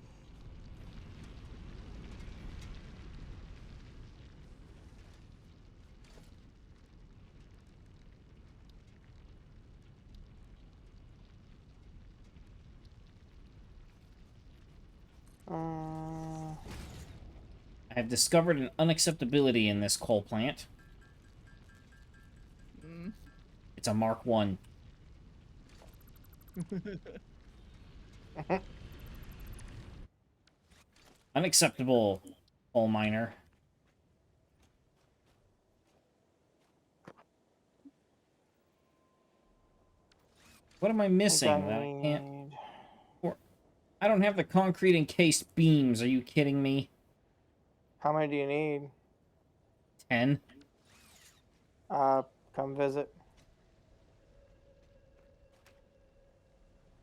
I have discovered an unacceptability in this coal plant. It's a Mark 1. Unacceptable, coal miner. What am I missing that I can't... I don't have the concrete encased beams. Are you kidding me?
How many do you need?
10?
Come visit.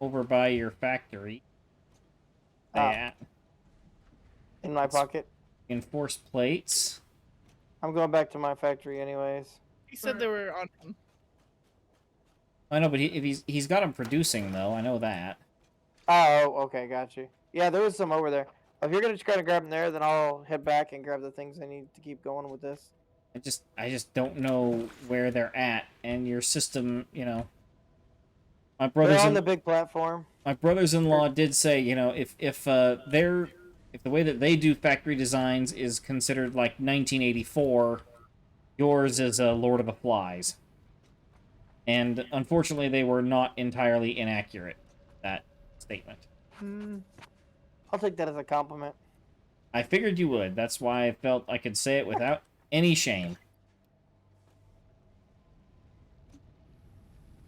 Over by your factory. Yeah.
In my pocket.
Reinforced plates.
I'm going back to my factory anyways.
he said they were on him.
I know, but if he's got them producing, though. I know that.
Oh, okay, got you. Yeah, there was some over there. If you're gonna try to grab them there, then I'll head back and grab the things I need to keep going with this.
I just don't know where they're at, and your system, you know.
They're on the big platform.
My brothers-in-law did say, you know, if the way that they do factory designs is considered like 1984, yours is Lord of the Flies. And unfortunately, they were not entirely inaccurate, that statement.
I'll take that as a compliment.
I figured you would. That's why I felt I could say it without any shame.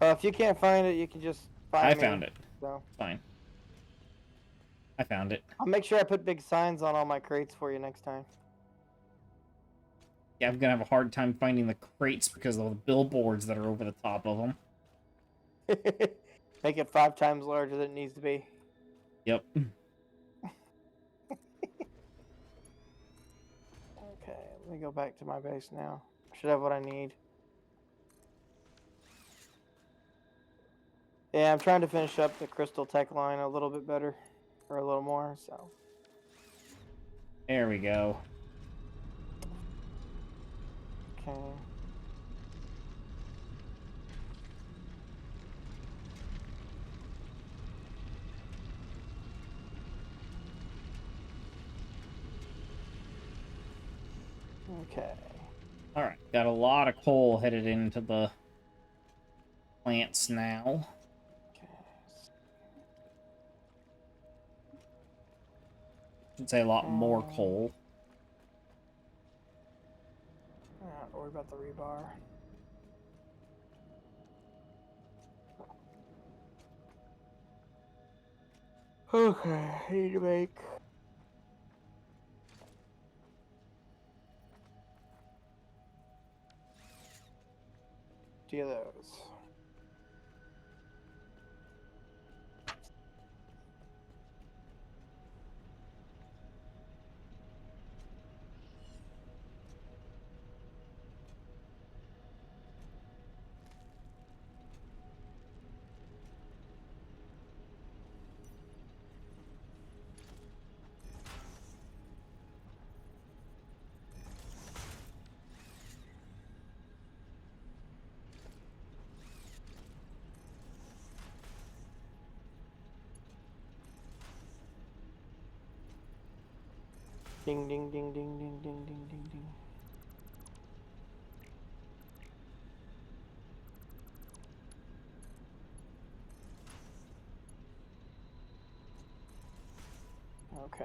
If you can't find it, you can just find me.
I found it.
So.
Fine. I found it.
I'll make sure I put big signs on all my crates for you next time.
Yeah, I'm gonna have a hard time finding the crates because of the billboards that are over the top of them.
Make it 5 times larger than it needs to be.
Yep.
Okay, let me go back to my base now. I should have what I need. Yeah, I'm trying to finish up the crystal tech line a little bit better. Or a little more, so.
There we go.
Okay. Okay.
Alright, got a lot of coal headed into the plants now. Should say a lot more coal.
Don't worry about the rebar. Okay, I need to make. Do those. Ding ding ding ding ding ding ding ding ding. Okay.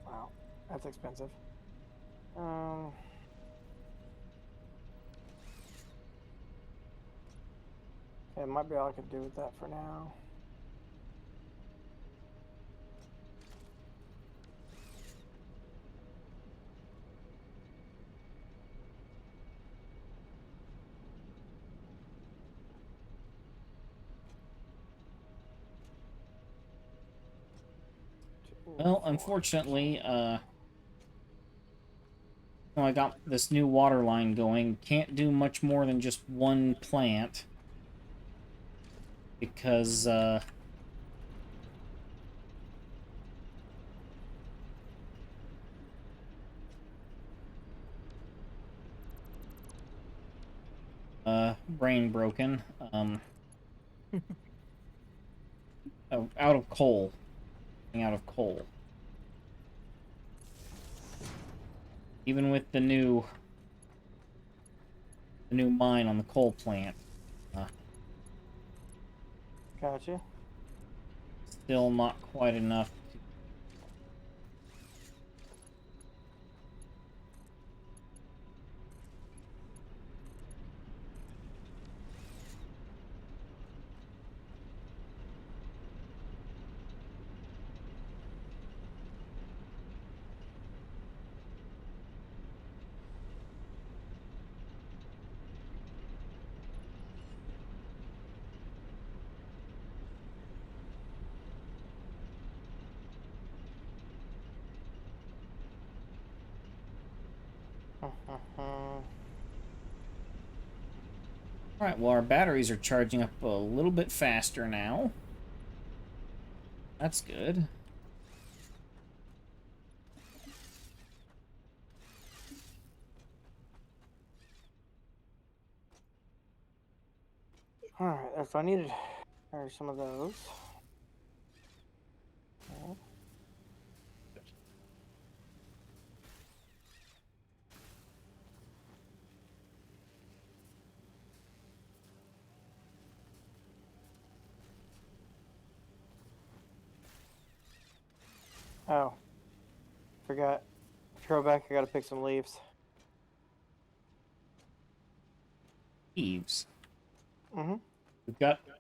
Wow, that's expensive. It might be all I can do with that for now.
Well, unfortunately, I got this new water line going. Can't do much more than just one plant. Because, brain broken. Oh, out of coal. Out of coal. Even with the new mine on the coal plant.
Gotcha.
Still not quite enough. Alright, well our batteries are charging up a little bit faster now. That's good.
Alright, so I needed some of those. Okay. Oh, forgot. Throwback, I gotta pick some leaves.
Leaves.
Mm-hmm.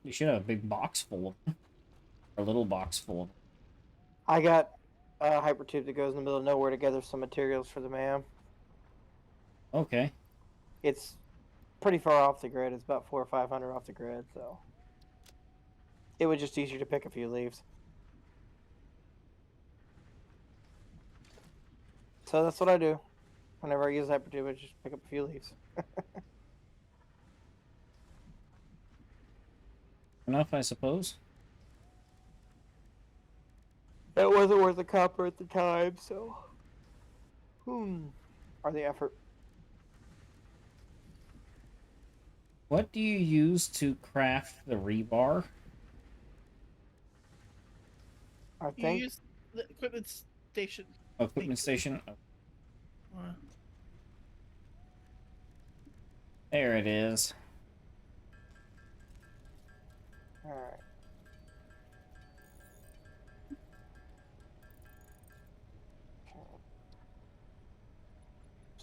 We should have a big box full of them. Or a little box full of them.
I got a hyper tube that goes in the middle of nowhere to gather some materials for the MAM.
Okay.
It's pretty far off the grid. It's about 400 or 500 off the grid, so it was just easier to pick a few leaves. So that's what I do. Whenever I use hyper tube, I just pick up a few leaves.
Enough, I suppose.
It wasn't worth the copper at the time, so or the effort.
What do you use to craft the rebar?
I
You
think
use the equipment station.
Oh, equipment station. Oh, there it is.
Alright.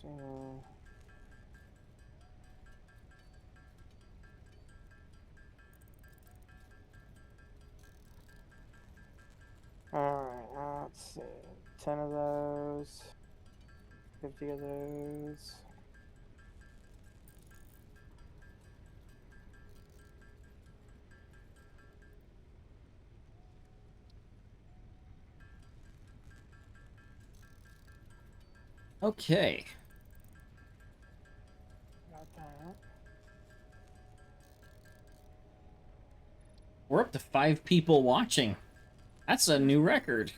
So... Alright, let's see. 10 of those. 50 of those.
Okay.
Got that.
We're up to 5 people watching. That's a new record.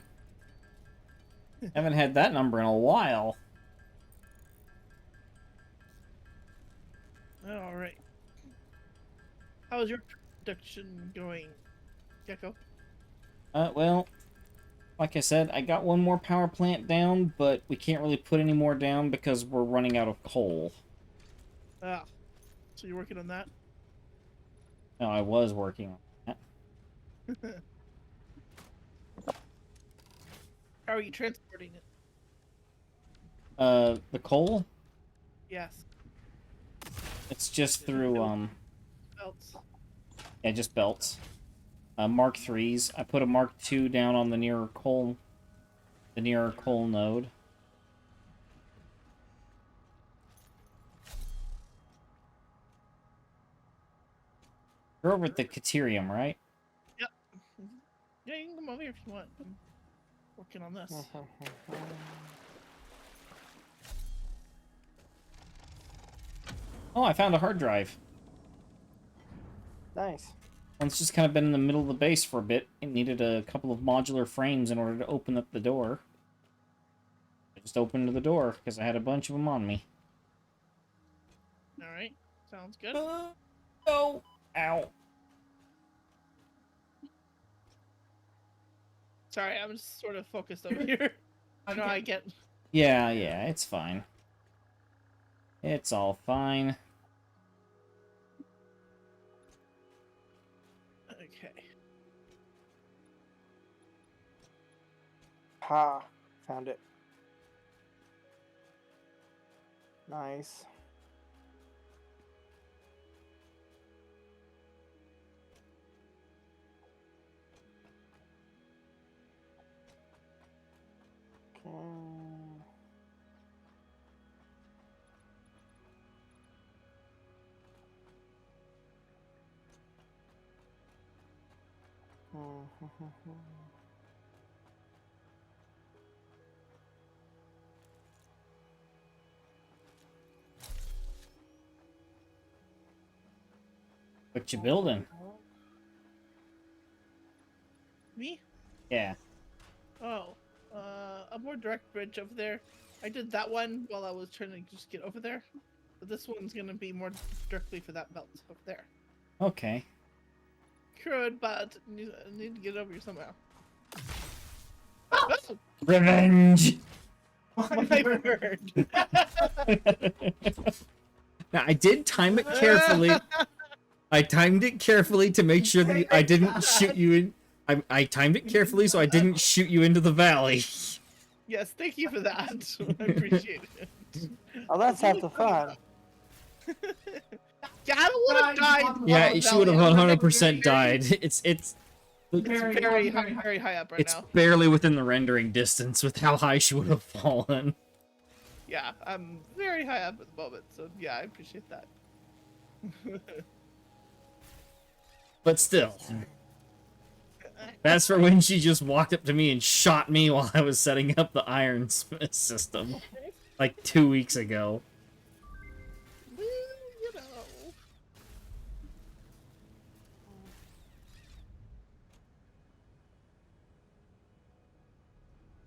Haven't had that number in a while.
All right. How's your production going, Gecko?
Well, like I said, I got one more power plant down, but we can't really put any more down because we're running out of coal.
Ah, so you're working on that?
No, I was working on that.
How are you transporting it?
The coal?
Yes.
It's just through,
Belts.
yeah, just belts. Mark 3s. I put a Mark 2 down on the nearer coal node. You're over at the Caterium, right?
Yep. Yeah, you can come over here if you want. I'm working on this.
Oh, I found a hard drive.
Nice.
Well, it's just kind of been in the middle of the base for a bit. It needed a couple of modular frames in order to open up the door. I just opened the door because I had a bunch of them on me.
All right. Sounds good.
Oh! Ow.
Sorry, I'm just sort of focused over here. I know I get.
Yeah, it's fine. It's all fine.
Okay.
Ha! Found it. Nice. Okay.
What you building?
Me?
Yeah.
Oh, a more direct bridge over there. I did that one while I was trying to just get over there. But this one's gonna be more directly for that belt over there.
Okay.
Good, but I need to get over here somehow. Oh,
Revenge!
my word.
Now, I did time it carefully. I timed it carefully to make sure that I didn't shoot you in. I timed it carefully so I didn't shoot you into the valley.
Yes, thank you for that. I appreciate it.
Oh, that's half the fun.
Yeah, I don't want to die.
Yeah, she would have 100% died. It's
very high up right now.
barely within the rendering distance with how high she would have fallen.
Yeah, I'm very high up at the moment, so yeah, I appreciate that.
But still. That's for when she just walked up to me and shot me while I was setting up the iron system. Like 2 weeks ago.
Well, you know.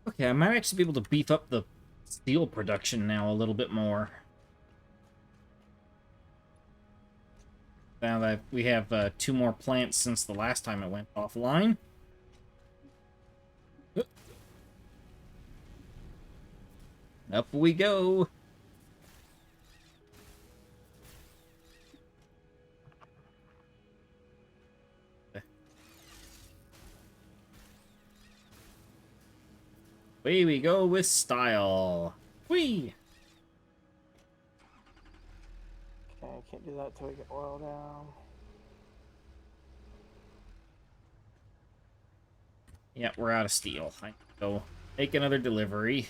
Okay, I might actually be able to beef up the steel production now a little bit more. Now that we have 2 more plants since the last time it went offline. Up we go. Away we go with style. Whee!
Okay, I can't do that till we get oil down.
Yeah, we're out of steel. I go make another delivery.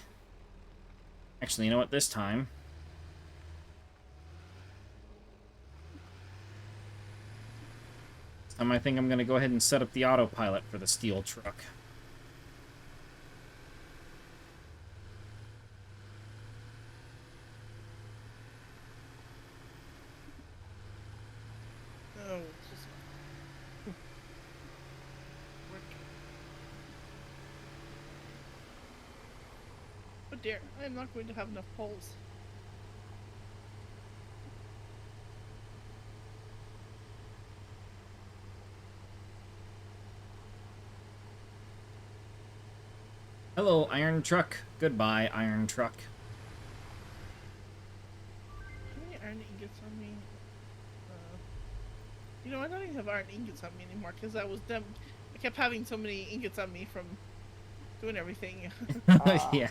Actually, you know what? This time I think I'm going to go ahead and set up the autopilot for the steel truck.
Oh, it's just... Work. Oh dear, I am not going to have enough poles.
Hello, iron truck. Goodbye, iron truck.
How many iron ingots on me? You know, I don't even have iron ingots on me anymore because I kept having so many ingots on me from doing everything.
Yeah.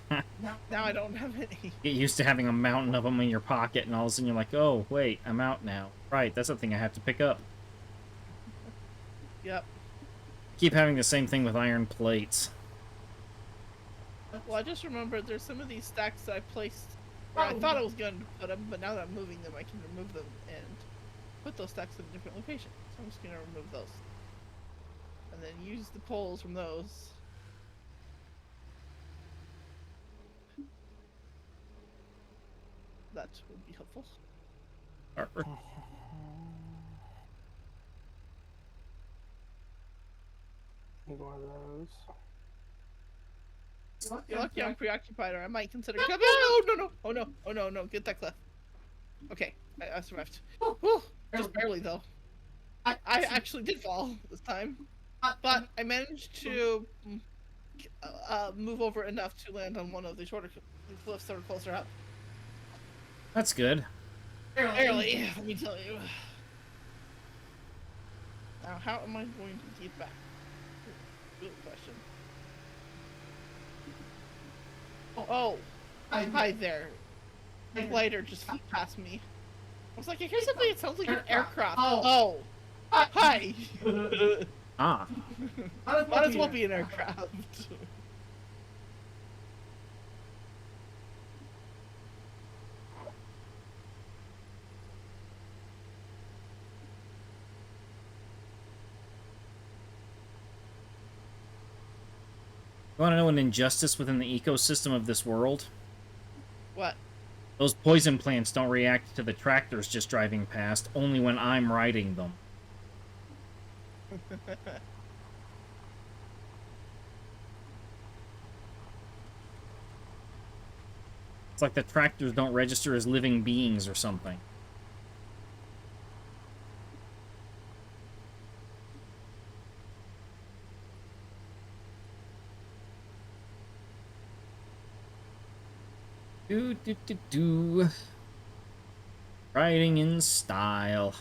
Now I don't have any.
Get used to having a mountain of them in your pocket, and all of a sudden you're like, oh, wait, I'm out now. Right, that's the thing I have to pick up.
Yep.
Keep having the same thing with iron plates.
Well, I just remembered there's some of these stacks that I placed where I thought I was going to put them, but now that I'm moving them, I can remove them and put those stacks in a different location. So I'm just going to remove those. And then use the poles from those. That would be helpful.
Need one of those.
You're lucky I'm preoccupied, or I might consider. Oh no! Oh no! Oh no! No! Get that cliff. Okay, I survived. Whew, just barely though. I actually did fall this time, but I managed to move over enough to land on one of the shorter cliffs that are closer up.
That's good.
Barely, let me tell you. Now, how am I going to get back? Good question. Oh, hi there. The glider just flew past me. I was like, I hear something that sounds like an aircraft. Oh, hi.
Ah.
Might as well be an aircraft.
You want to know an injustice within the ecosystem of this world?
What?
Those poison plants don't react to the tractors just driving past, only when I'm riding them. It's like the tractors don't register as living beings or something. Do. Riding in style.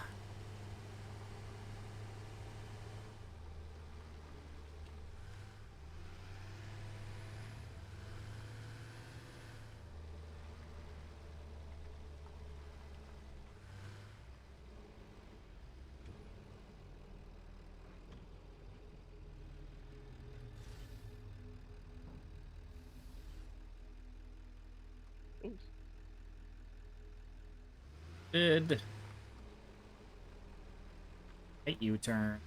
Did. Hey, U-turn.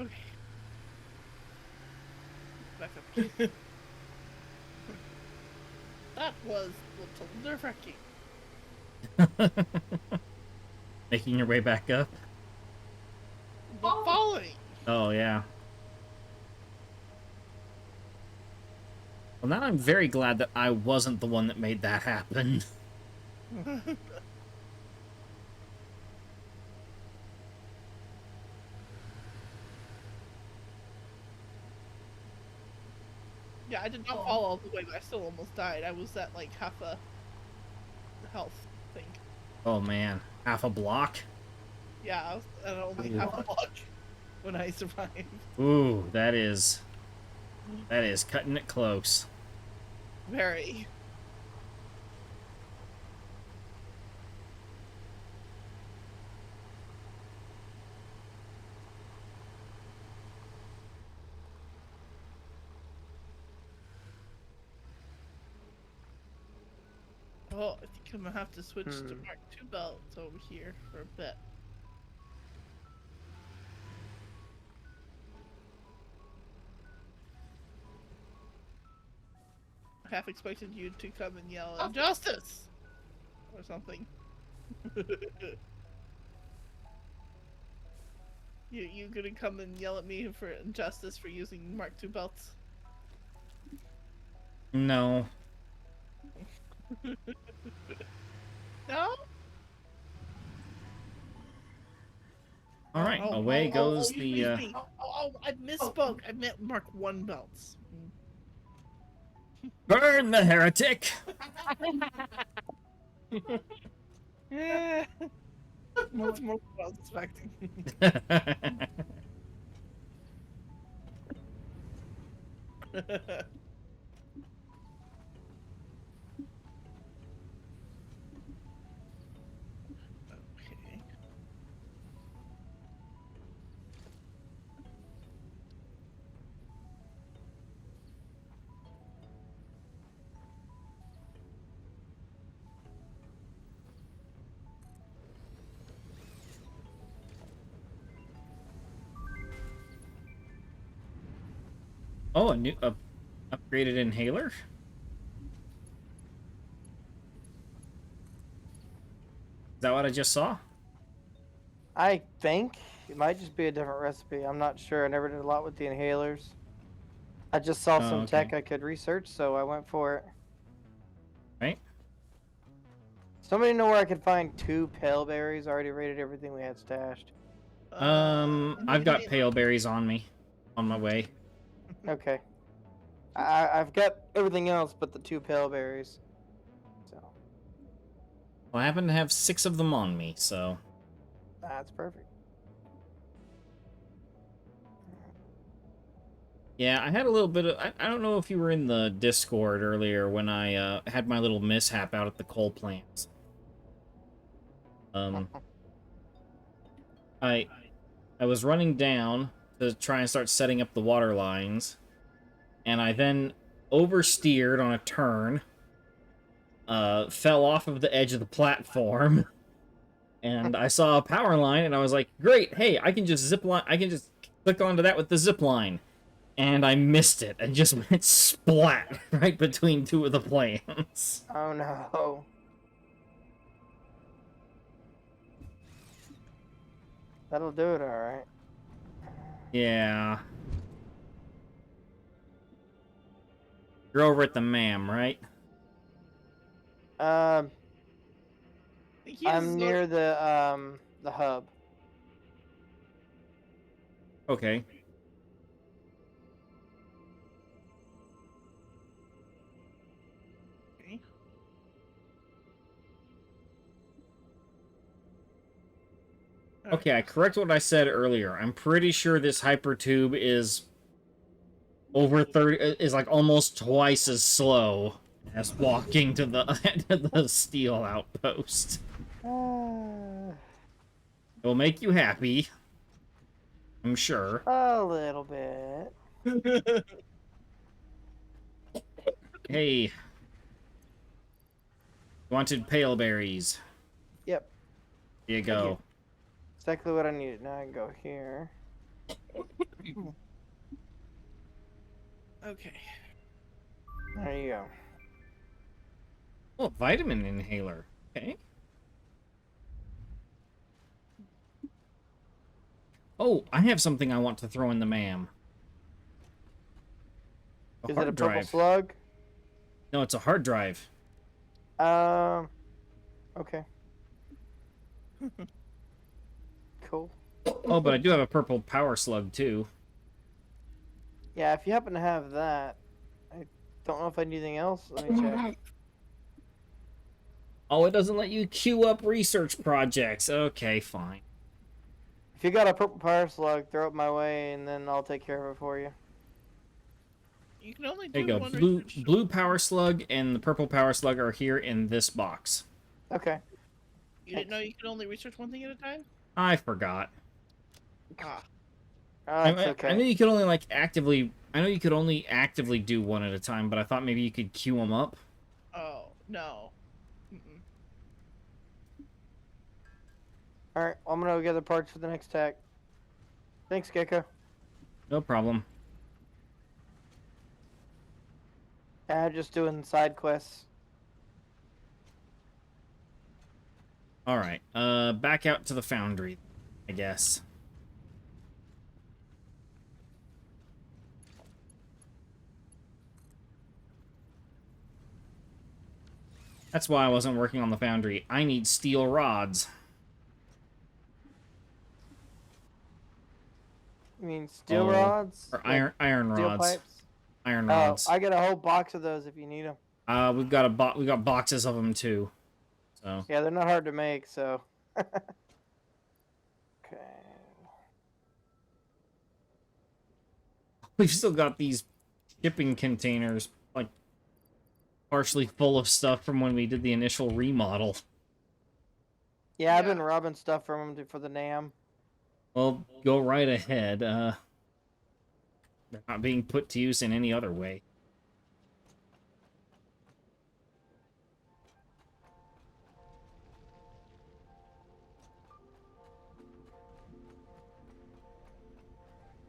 Okay. Back up. That was a little nerve-wracking.
Making your way back up?
But falling!
Oh, yeah. Well, now I'm very glad that I wasn't the one that made that happen.
Yeah, I did not fall all the way, but I still almost died. I was at like half a health, I think.
Oh man, half a block?
Yeah, I was at only
Ooh.
half a block when I survived.
Ooh, that is cutting it close.
Very. Oh, I think I'm gonna have to switch to Mark II belts over here for a bit. I half expected you to come and yell "Injustice!" or something. You gonna come and yell at me for injustice for using Mark II belts?
No.
No?
Alright, away goes the,
I misspoke. I meant Mark I belts.
Burn the heretic!
Yeah. That's more what I was expecting. Okay.
Oh, a new, upgraded inhaler? Is that what I just saw?
I think it might just be a different recipe. I'm not sure. I never did a lot with the inhalers. I just saw some
okay.
tech I could research, so I went for it.
Right?
Somebody know where I could find 2 pale berries? I already rated everything we had stashed.
I've got pale berries on me. On my way.
Okay. I've got everything else but the 2 pale berries. So
Well, I happen to have 6 of them on me, so...
that's perfect.
Yeah, I had a little bit of... I don't know if you were in the Discord earlier when I had my little mishap out at the coal plants. I was running down to try and start setting up the water lines, and I then oversteered on a turn, fell off of the edge of the platform, and I saw a power line, and I was like, great, hey, I can just click onto that with the zip line. And I missed it, and just went splat right between 2 of the plants.
Oh no. That'll do it, alright.
Yeah. You're over at the MAM, right?
I'm
He's
near the hub.
Okay. Okay, I correct what I said earlier. I'm pretty sure this hypertube is over 30, is like almost twice as slow as walking to the to the steel outpost. It will make you happy, I'm sure.
A little bit.
Hey, you wanted pale berries.
Yep.
Here you
Thank
go.
you. Exactly what I needed. Now I can go here.
Okay.
There you go.
Oh, vitamin inhaler. Okay. Oh, I have something I want to throw in the MAM.
Is it a purple slug?
No, it's a hard drive.
Okay. Cool.
Oh, but I do have a purple power slug too.
Yeah, if you happen to have that, I don't know if I need anything else. Let me check.
Oh, it doesn't let you queue up research projects. Okay, fine.
If you got a purple power slug, throw it my way, and then I'll take care of it for you.
You can only
There you
do
go.
one
Blue
research.
blue power slug and the purple power slug are here in this box.
Okay.
You didn't know you could only research one thing at a time?
I forgot.
Ah.
That's okay.
I know you could only like actively. I know you could only actively do one at a time, but I thought maybe you could queue them up.
Oh, no. Mm-mm.
Alright, I'm gonna go get the parts for the next tech. Thanks, Gecko.
No problem.
Just doing side quests.
All right. Back out to the foundry, I guess. That's why I wasn't working on the foundry. I need steel rods.
You mean steel rods?
Or
Like
iron
steel
rods.
pipes?
Iron
Oh,
rods.
I got a whole box of those if you need them.
We got boxes of them too. So
Yeah, they're not hard to make, so. Okay.
we've still got these shipping containers like partially full of stuff from when we did the initial remodel.
Yeah, I've
Yeah.
been robbing stuff from them for the NAM.
Well, go right ahead. They're not being put to use in any other way.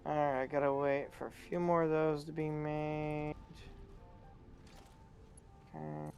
Alright, I gotta wait for a few more of those to be made. Okay.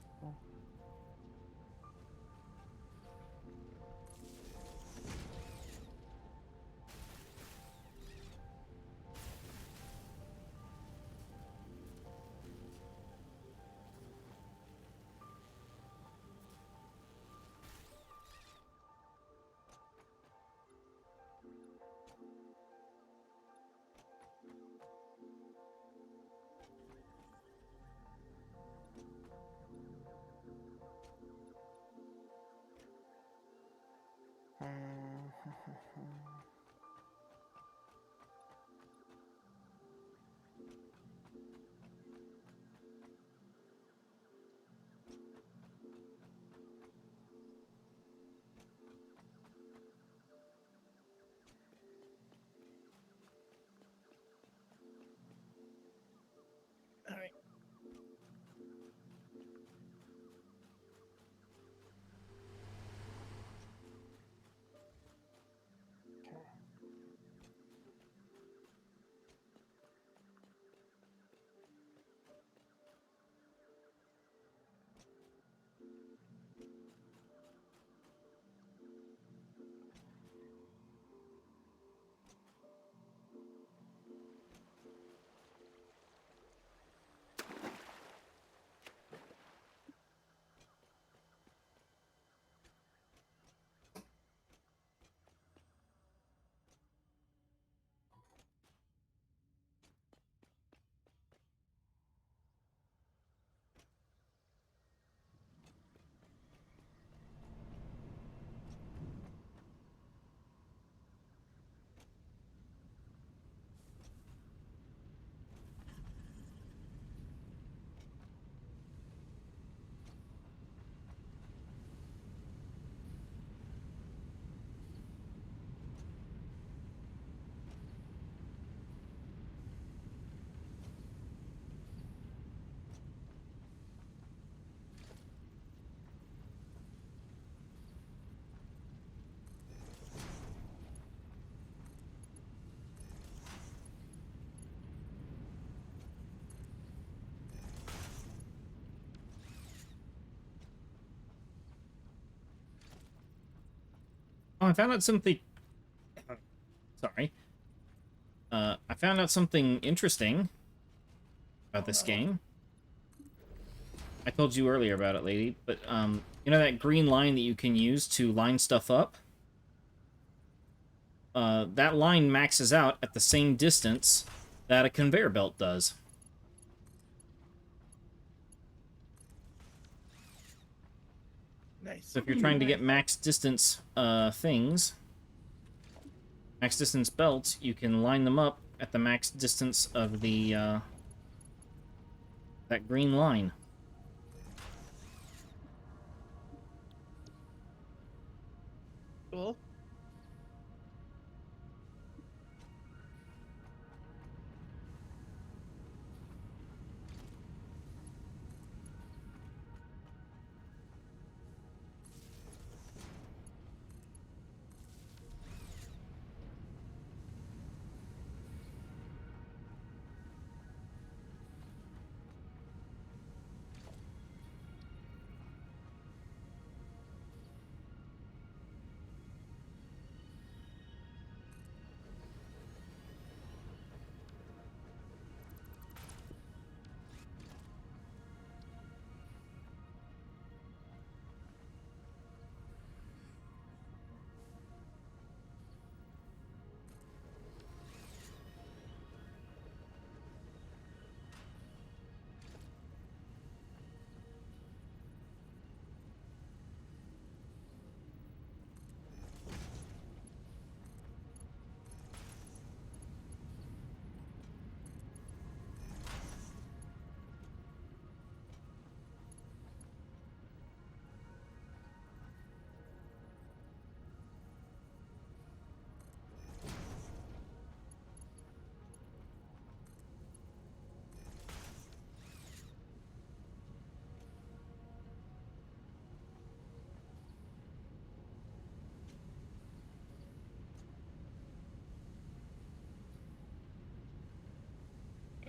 Alright.
Oh, I found out something. Sorry. I found out something interesting about this game. I told you earlier about it, lady, but, you know that green line that you can use to line stuff up? That line maxes out at the same distance that a conveyor belt does.
Nice.
So if you're trying to get max distance things, max distance belts, you can line them up at the max distance of the that green line.
Cool.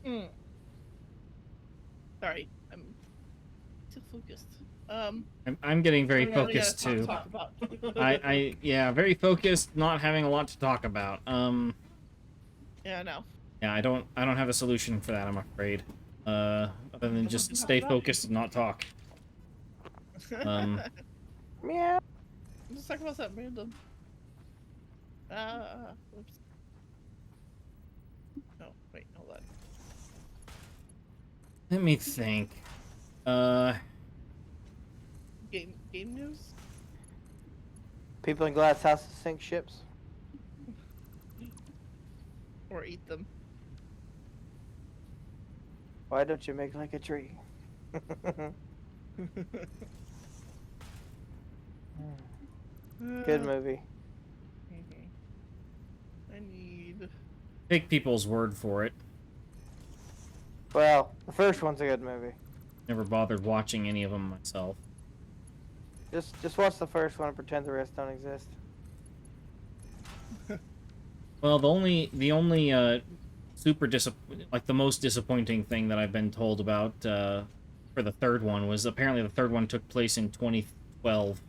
Mm. Sorry, I'm too focused.
I'm getting very
I gotta
focused too.
talk about.
Yeah, very focused, not having a lot to talk about.
Yeah, I know.
Yeah, I don't have a solution for that, I'm afraid. Other than just stay focused and not talk.
Meow.
Let's talk about something random. Oops. No, wait, hold on.
Let me think.
Game news?
People in glass houses sink ships.
Or eat them.
Why don't you make like a tree? Good movie.
I need...
Take people's word for it.
Well, the first one's a good movie.
Never bothered watching any of them myself.
Just watch the first one and pretend the rest don't exist.
Well, the only the most disappointing thing that I've been told about for the third one was apparently the third one took place in 2012.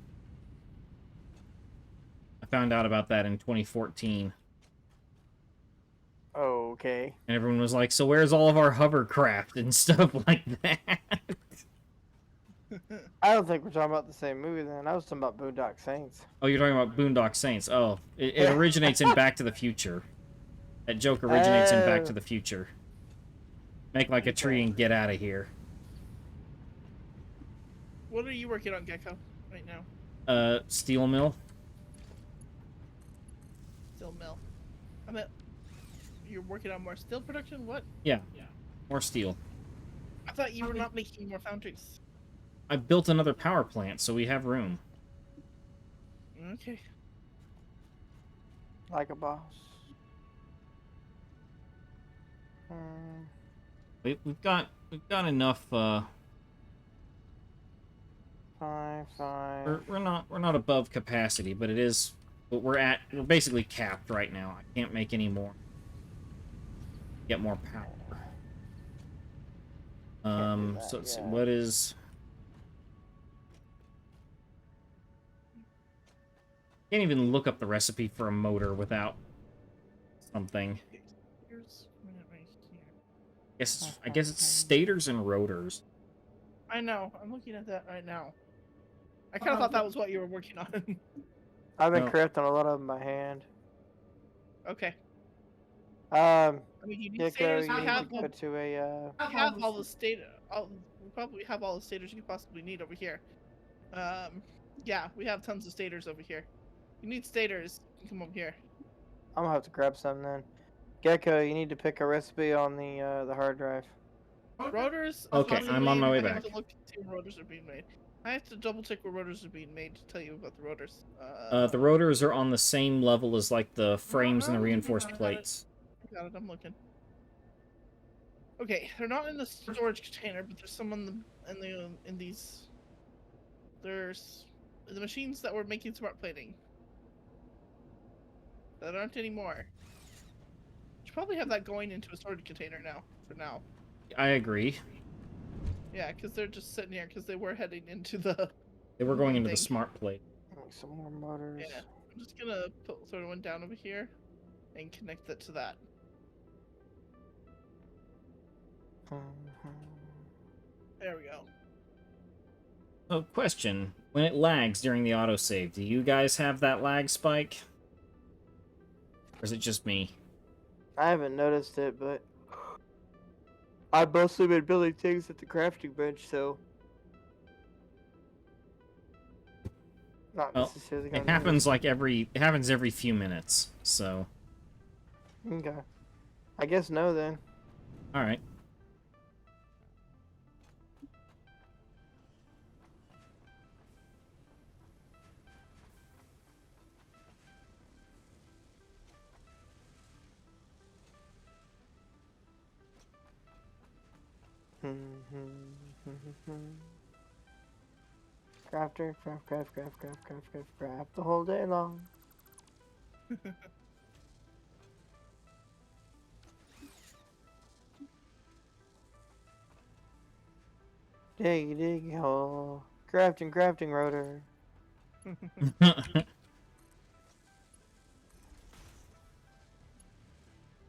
I found out about that in 2014.
Okay.
And everyone was like, so where's all of our hovercraft and stuff like that?
I don't think we're talking about the same movie then. I was talking about Boondock Saints.
Oh, you're talking about Boondock Saints. Oh, it originates in Back to the Future. That joke originates in Back to the Future. Make like a tree and get out of here.
What are you working on, Gecko, right now?
Steel mill.
Steel mill. You're working on more steel production? What?
Yeah. More steel.
I thought you were not making more foundries.
I built another power plant, so we have room.
Okay.
Like a boss.
We've got enough.
Five.
We're not above capacity, but it is. But we're basically capped right now. I can't make any more. Get more power. So let's see, what is? Can't even look up the recipe for a motor without something.
Here's right here.
I guess it's stators and rotors.
I know. I'm looking at that right now. I kind of thought that was what you were working on.
I've been
No.
crafting a lot of them by hand.
Okay. I
Um,
mean, you need
Gecko,
stators.
you
We
need
have
to go to a,
we have all the state. We probably have all the stators you could possibly need over here. Yeah, we have tons of stators over here. You need stators. You can come over here.
I'm gonna have to grab some then. Gecko, you need to pick a recipe on the hard drive.
Rotors.
Okay, I'm on my way
I have
back.
to look to see where rotors are being made. I have to double check where rotors are being made to tell you about the rotors.
The rotors are on the same level as like the frames and the reinforced plates.
Got it. I'm looking. Okay, they're not in the storage container, but there's some in these. There's the machines that were making smart plating. That aren't anymore. Should probably have that going into a storage container now. For now.
I agree.
Yeah, because they're just sitting here because they were heading into the.
They were going into the
thing.
smart plate.
Make some more motors.
Yeah, I'm just gonna throw one down over here, and connect it to that. There we go.
Oh, question. When it lags during the autosave, do you guys have that lag spike? Or is it just me?
I haven't noticed it, but I've mostly been building things at the crafting bench, so not
Well,
necessarily.
it happens like it happens every few minutes, so.
Okay. I guess no then.
Alright.
Crafter, craft the whole day long. Dig hole. Crafting rotor.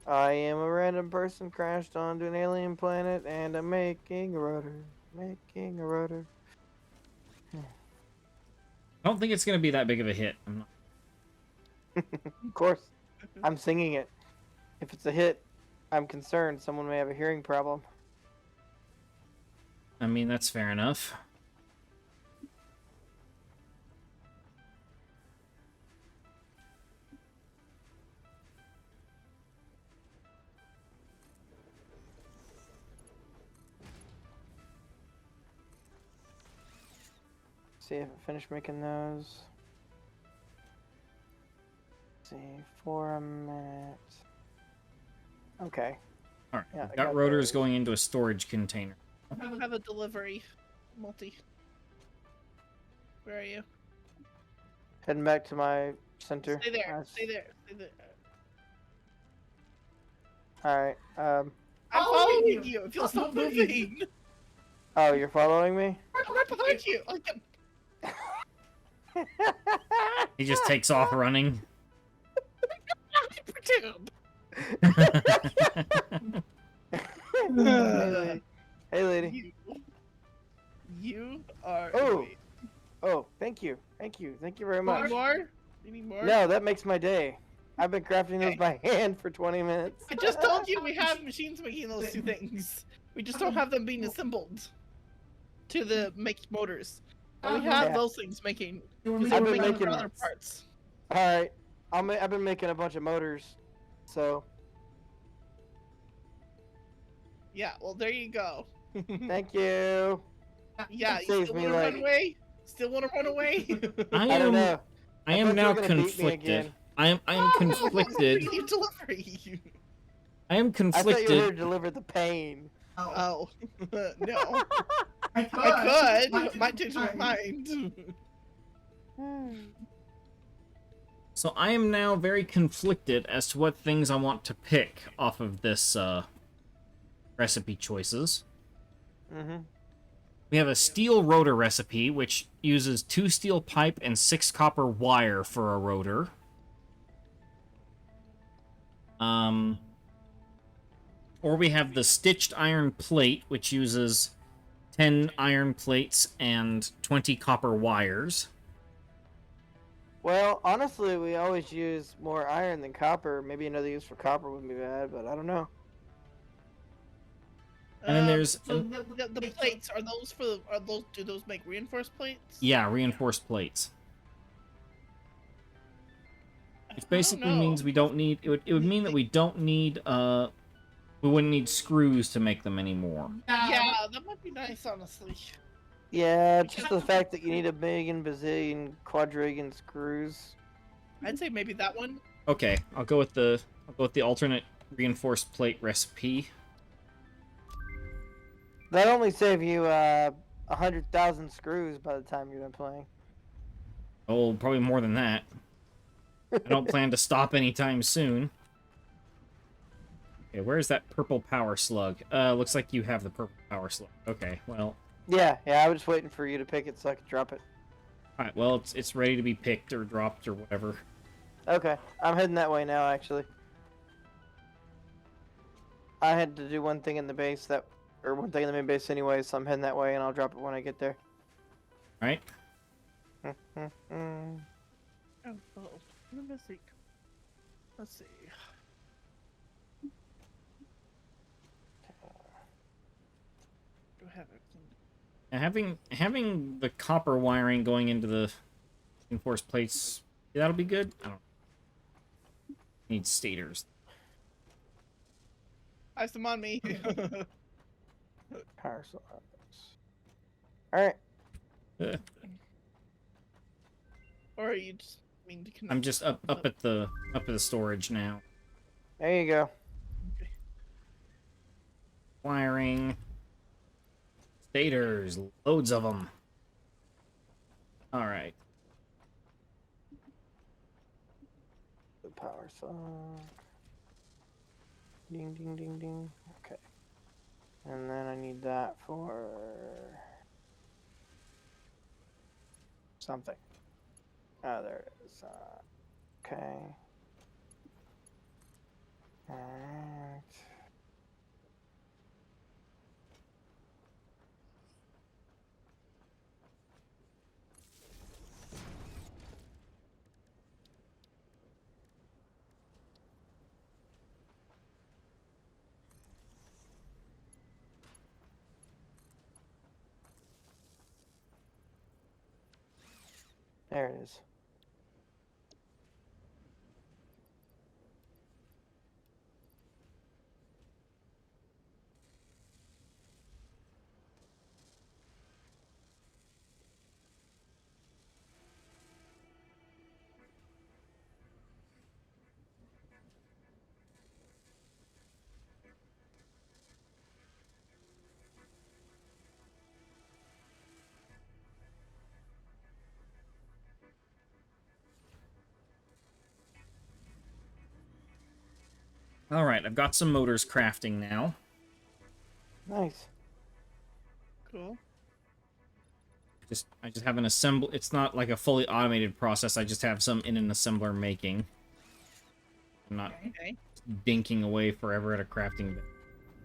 I am a random person crashed onto an alien planet and I'm making a rotor. Making a rotor.
I don't think it's gonna be that big of a hit. I'm not...
Of course. I'm singing it. If it's a hit, I'm concerned someone may have a hearing problem.
I mean, that's fair enough.
See if I finish making those. See, for a minute. Okay.
Alright,
Yeah,
we've
I
got
got
rotors
those.
going into a storage container.
I have a delivery. Multi. Where are you?
Heading back to my center.
Stay there. Stay there. Stay there.
Alright,
I'm following you. If you'll stop moving.
oh, you're following me?
I'm right behind you.
He just takes off running.
Pretend.
Hey, lady.
You are.
Oh. Oh, thank you. Thank you very much.
More? You need more?
No, that makes my day. I've been crafting those by hand for 20 minutes.
I just told you we have machines making those two things. We just don't have them being assembled to the make motors. We have
Yeah.
those things making.
You
Because
want
we're
me to
making
make
for
making
other parts.
Alright, I've been making a bunch of motors, so
Yeah, well, there you go.
thank you.
Yeah,
That
you
saves
still
me,
want to run
like-
away? Still want to run away?
I don't know.
I
I
am
thought you
now
were gonna beat me
conflicted.
again.
I am conflicted.
You delivery.
I am
I thought you were here
conflicted.
to deliver the pain.
Oh, no.
I could.
I could. Might change my mind.
So I am now very conflicted as to what things I want to pick off of this recipe choices.
Mm-hmm.
We have a steel rotor recipe, which uses 2 steel pipe and 6 copper wire for a rotor. Or we have the stitched iron plate, which uses 10 iron plates and 20 copper wires.
Well, honestly, we always use more iron than copper. Maybe another use for copper wouldn't be bad, but I don't know.
And then there's
So the plates are those for do those make reinforced plates?
yeah, reinforced plates. Which
I
basically
don't know.
means we don't need it would mean that we don't need we wouldn't need screws to make them anymore.
Yeah, that might be nice, honestly.
Yeah, just the fact that you need a million, bazillion, quadrillion screws.
I'd say maybe that one.
Okay, I'll go with the alternate reinforced plate recipe.
That'd only save you 100,000 screws by the time you're done playing.
Oh, probably more than that. I don't plan to stop anytime soon. Okay, where's that purple power slug? Looks like you have the purple power slug. Okay, well.
Yeah, I was just waiting for you to pick it so I could drop it.
Alright, well, it's ready to be picked or dropped or whatever.
Okay, I'm heading that way now, actually. I had to do one thing in the base one thing in the main base anyway, so I'm heading that way and I'll drop it when I get there.
Alright?
Oh, what am I missing? Let's see. Do I have everything?
Now, having the copper wiring going into the reinforced plates, that'll be good? I don't need stators.
Ice them on me.
Power slots. Alright.
Or you just mean to connect?
I'm just up at the storage now.
There you go.
Okay.
Wiring. Stators, loads of them. Alright.
The power slot. Ding, ding, ding, ding. Okay. And then I need that for something. Oh, there it is. Okay. Alright. There it is.
Alright, I've got some motors crafting now.
Nice.
Cool.
I just have an assemble. It's not like a fully automated process. I just have some in an assembler making. I'm not
Okay.
dinking away forever at a crafting bit.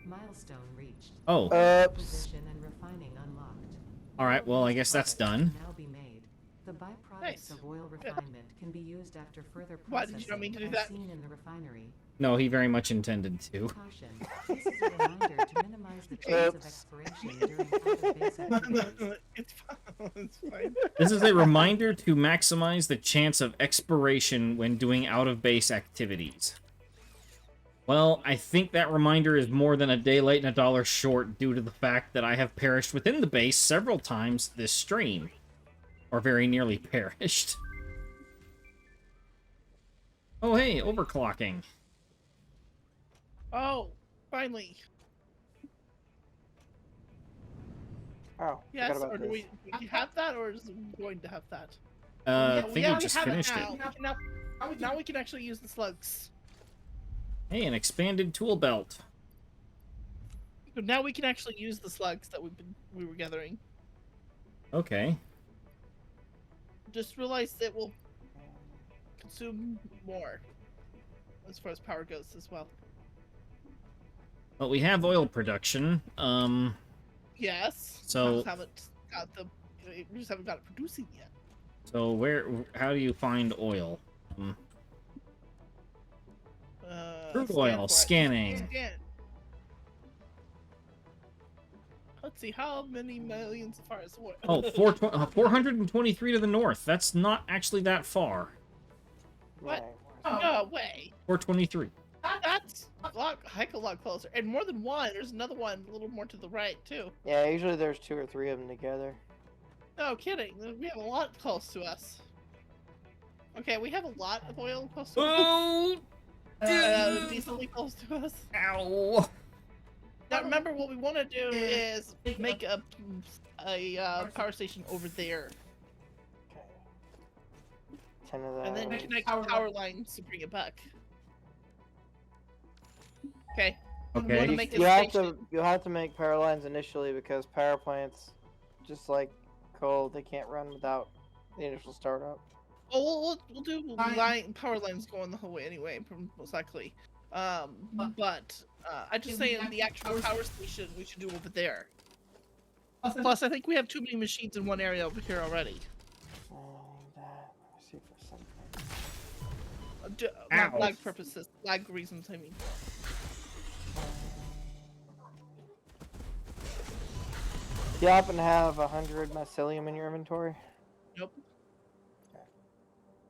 Milestone reached.
Oh,
Oops.
Position and refining unlocked.
alright, well, I guess that's done.
Can now be made. The byproducts
Nice.
of oil refinement can be used after further
Why,
processing
did you not mean to do
as
that?
seen in the refinery.
No, he very much intended to.
Caution. This is a reminder to minimize the chance of
Oops.
expiration during out-of-base activities.
It's fine. It's fine.
This is a reminder to maximize the chance of expiration when doing out-of-base activities. Well, I think that reminder is more than a day late and a dollar short due to the fact that I have perished within the base several times this stream. Or very nearly perished. Oh hey, overclocking.
Oh, finally.
Oh,
Yes,
forgot
or
about
do
this.
we have that, or is it going to have that?
I
Yeah,
think we just
have
finished
now.
it.
Now we can actually use the slugs.
Hey, an expanded tool belt.
So now we can actually use the slugs that we were gathering.
Okay.
Just realized it will consume more as far as power goes as well.
Well, we have oil production.
Yes.
So-
We just haven't got it producing yet.
So how do you find oil? Crude
Scan
oil,
for it.
scanning.
Scan. Let's see, how many millions as far as what?
Oh, 423 to the north. That's not actually that far.
What?
Right.
No way.
423.
That's a heck of a lot closer. And more than one. There's another one a little more to the right, too.
Yeah, usually there's 2 or 3 of them together.
No kidding. We have a lot close to us. Okay, we have a lot of oil close to us.
Oh,
Decently close to us.
ow.
Now remember, what we want to do is make a power station over there.
Okay. 10 of those.
And then connect power lines to bring it back. Okay.
Okay.
Wanna make this
You'll have to make power lines initially because power plants, just like coal, they can't run without the initial startup.
Oh, we'll do power lines going the whole way anyway, most likely. But I just saying the actual power station we should do over there. Plus, I think we have too many machines in one area over here already.
Let me see for something.
Ow.
Lag purposes, lag reasons, I mean.
Do you happen to have 100 mycelium in your inventory?
Nope.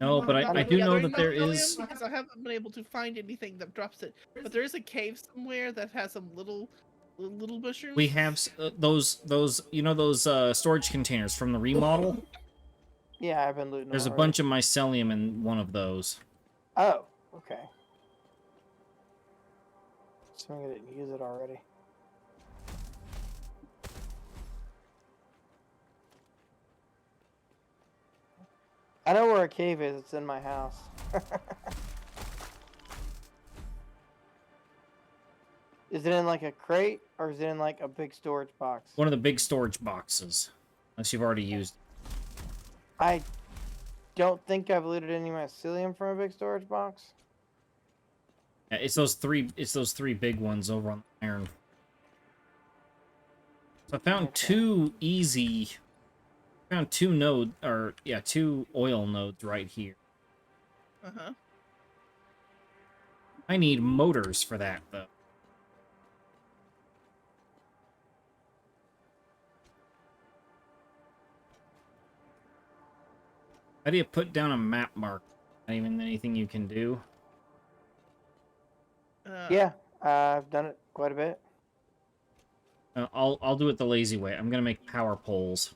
No, but I do know that there is.
Because I haven't been able to find anything that drops it. But there is a cave somewhere that has some little mushrooms.
We have those storage containers from the remodel.
Yeah, I've been looting.
There's a
them
bunch of mycelium in one of those.
already. Oh, okay. Assuming I didn't use it already. I know where a cave is. It's in my house. Is it in like a crate or is it in like a big storage box?
One of the big storage boxes, unless you've already used.
I don't think I've looted any mycelium from a big storage box.
Yeah, it's those three. It's those 3 big ones over on the iron. So I found
Okay.
2 oil nodes right here.
Uh-huh.
I need motors for that though. How do you put down a map mark? Not even anything you can do.
Yeah, I've done it quite a bit.
I'll do it the lazy way. I'm gonna make power poles.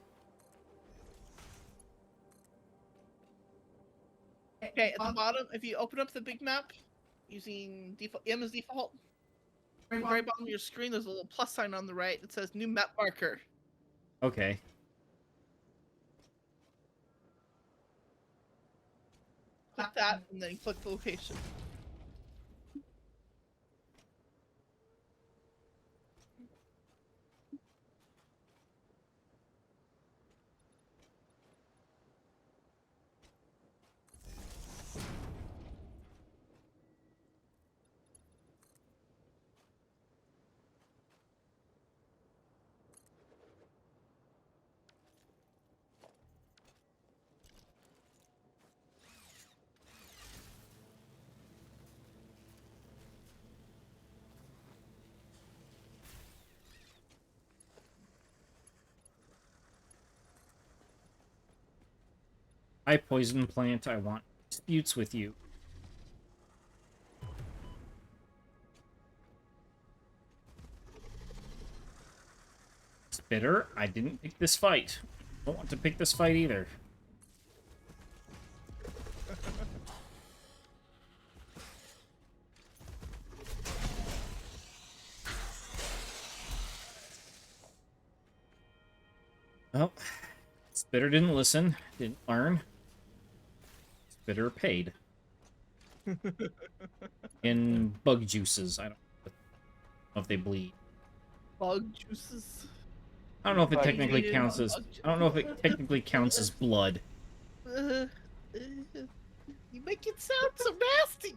Okay, at the bottom, if you open up the big map using default M as default, at the very bottom of your screen, there's a little plus sign on the right that says new map marker.
Okay.
Click that, and then click the location.
Hi, poison plant. I want disputes with you. Spitter, I didn't pick this fight. I don't want to pick this fight either. Well, Spitter didn't listen, didn't learn. Spitter paid. In bug juices. I don't know if they bleed.
Bug juices.
I don't know if it
Bug
technically
juice.
counts as. I don't know if it technically counts as blood.
You make it sound so nasty.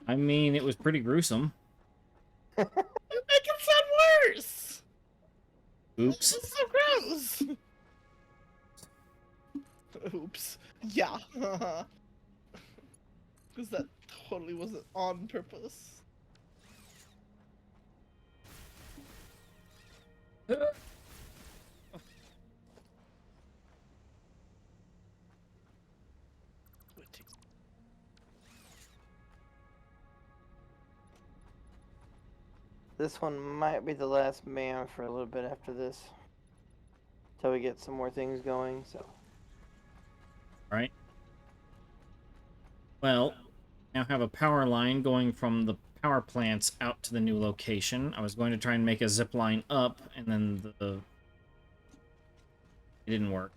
I mean, it was pretty gruesome.
You make it sound worse.
Oops.
This is so gross. Oops. Yeah. Because that totally wasn't on purpose.
This one might be the last man for a little bit after this. Till we get some more things going, so.
Right. Well, now have a power line going from the power plants out to the new location. I was going to try and make a zip line up, and then it didn't work.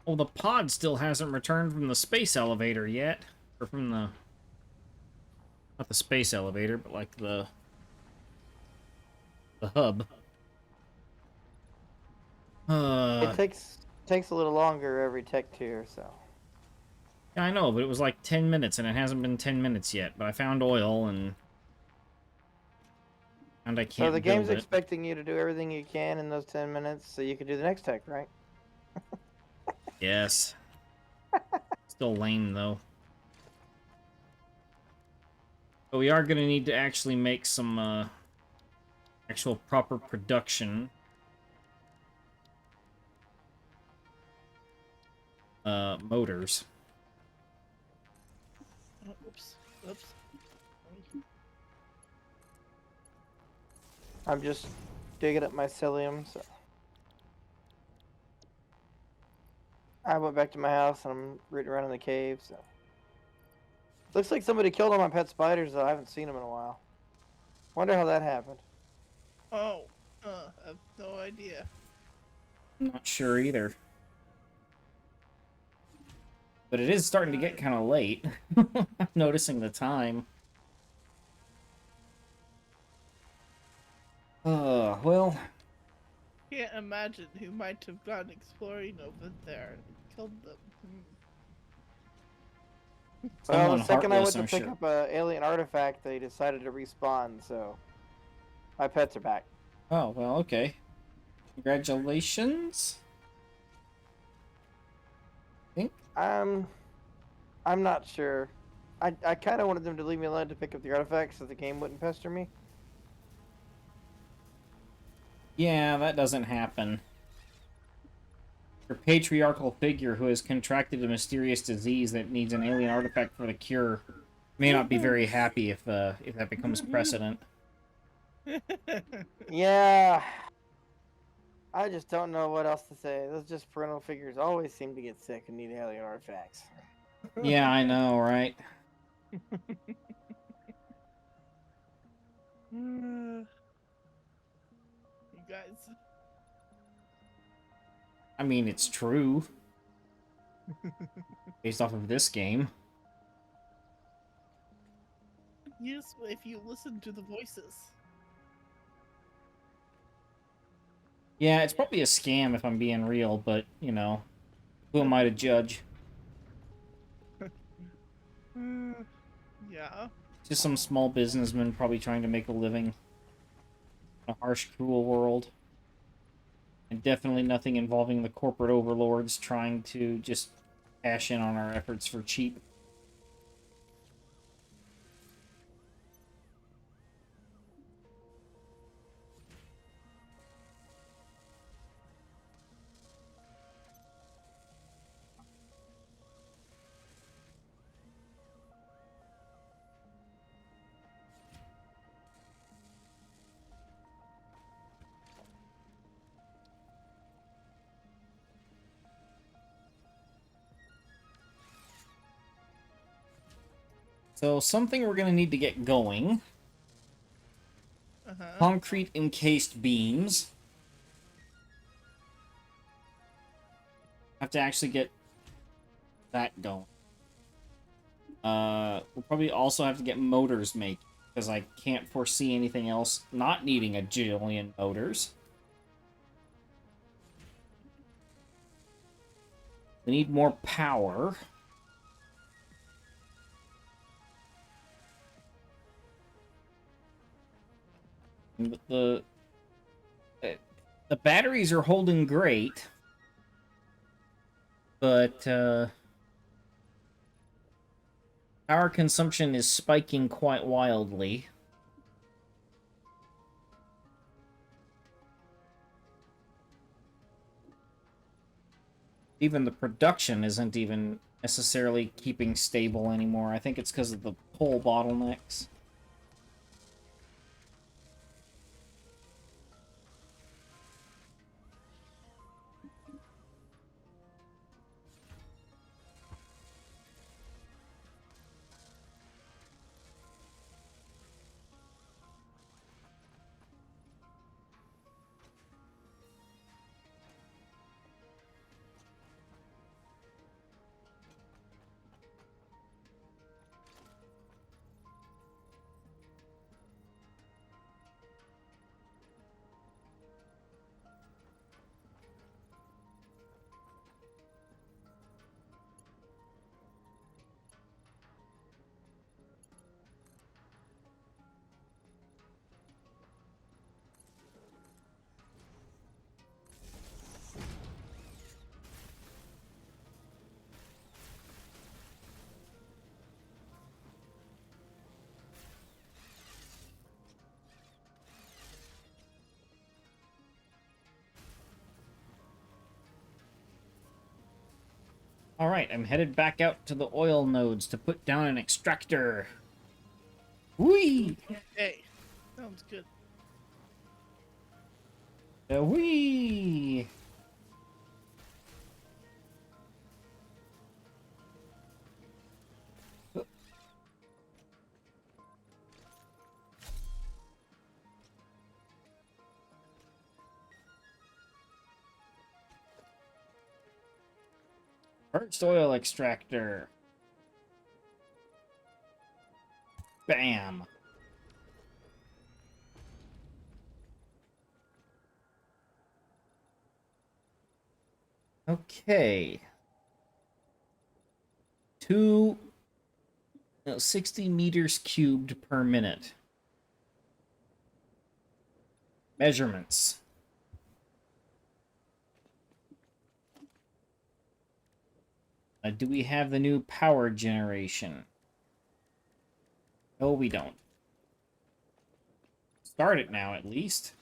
Oh, the pod still hasn't returned from the space elevator yet. Or from the... Not the space elevator, but like the hub.
It takes a little longer every tech tier, so.
Yeah, I know, but it was like 10 minutes, and it hasn't been 10 minutes yet. But I found oil, and I can't
So the game's
build it.
expecting you to do everything you can in those 10 minutes so you can do the next tech, right?
Yes. Still lame, though. But we are going to need to actually make some, actual proper production. Motors.
Oh, oops. Oops.
I'm just digging up my psyllium, so. I went back to my house and I'm rooting around in the cave, so. Looks like somebody killed all my pet spiders, though. I haven't seen them in a while. Wonder how that happened.
Oh, I have no idea.
Not sure either. But it is starting to get kind of late. I'm noticing the time. Well...
Can't imagine who might have gone exploring over there and killed them.
Well,
Someone
the second I went
heartless,
to
I'm
pick
sure.
up an alien artifact, they decided to respawn, so. My pets are back.
Oh, well, okay. Congratulations. I think.
I'm not sure. I kind of wanted them to leave me alone to pick up the artifacts so the game wouldn't pester me.
Yeah, that doesn't happen. Your patriarchal figure who has contracted a mysterious disease that needs an alien artifact for the cure may not be very happy if that becomes precedent.
Yeah. I just don't know what else to say. Those just parental figures always seem to get sick and need alien artifacts.
Yeah, I know, right?
You guys.
I mean, it's true. Based off of this game.
Yes, if you listen to the voices.
Yeah, it's probably a scam if I'm being real, but, you know, who am I to judge?
Yeah.
Just some small businessman probably trying to make a living in a harsh, cruel world. And definitely nothing involving the corporate overlords trying to just cash in on our efforts for cheap. So something we're gonna need to get going. Concrete encased beams. Have to actually get that going. We'll probably also have to get motors made, because I can't foresee anything else not needing a jillion motors. We need more power. The batteries are holding great, but power consumption is spiking quite wildly. Even the production isn't even necessarily keeping stable anymore. I think it's because of the pole bottlenecks. Alright, I'm headed back out to the oil nodes to put down an extractor. Whee!
Hey, sounds good.
Whee! First oil extractor. Bam. Okay. 60 meters cubed per minute. Measurements. Do we have the new power generation? No, we don't. Start it now, at least.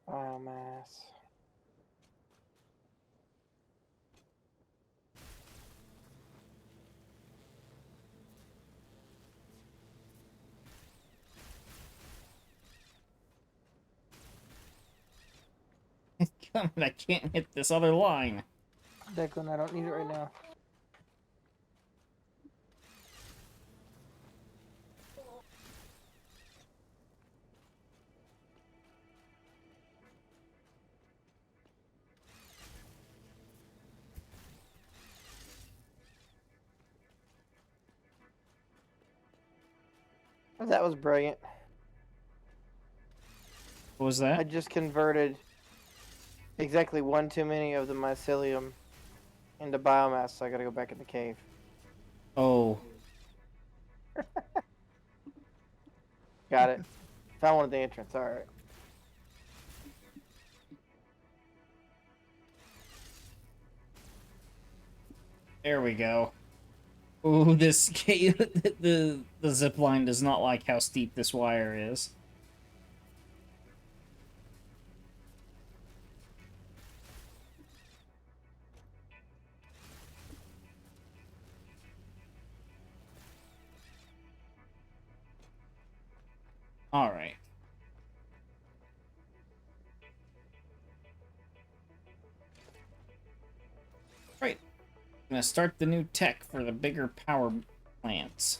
Biomass.
Come on, I can't hit this other line.
Declan, I don't need it right now. That was brilliant.
What was
I
that?
just converted exactly one too many of the mycelium into biomass, so I gotta go back in the cave.
Oh.
Got it. Found one at the entrance, alright.
There we go. Ooh, this the zip line does not like how steep this wire is. All right. Right. Gonna start the new tech for the bigger power plants.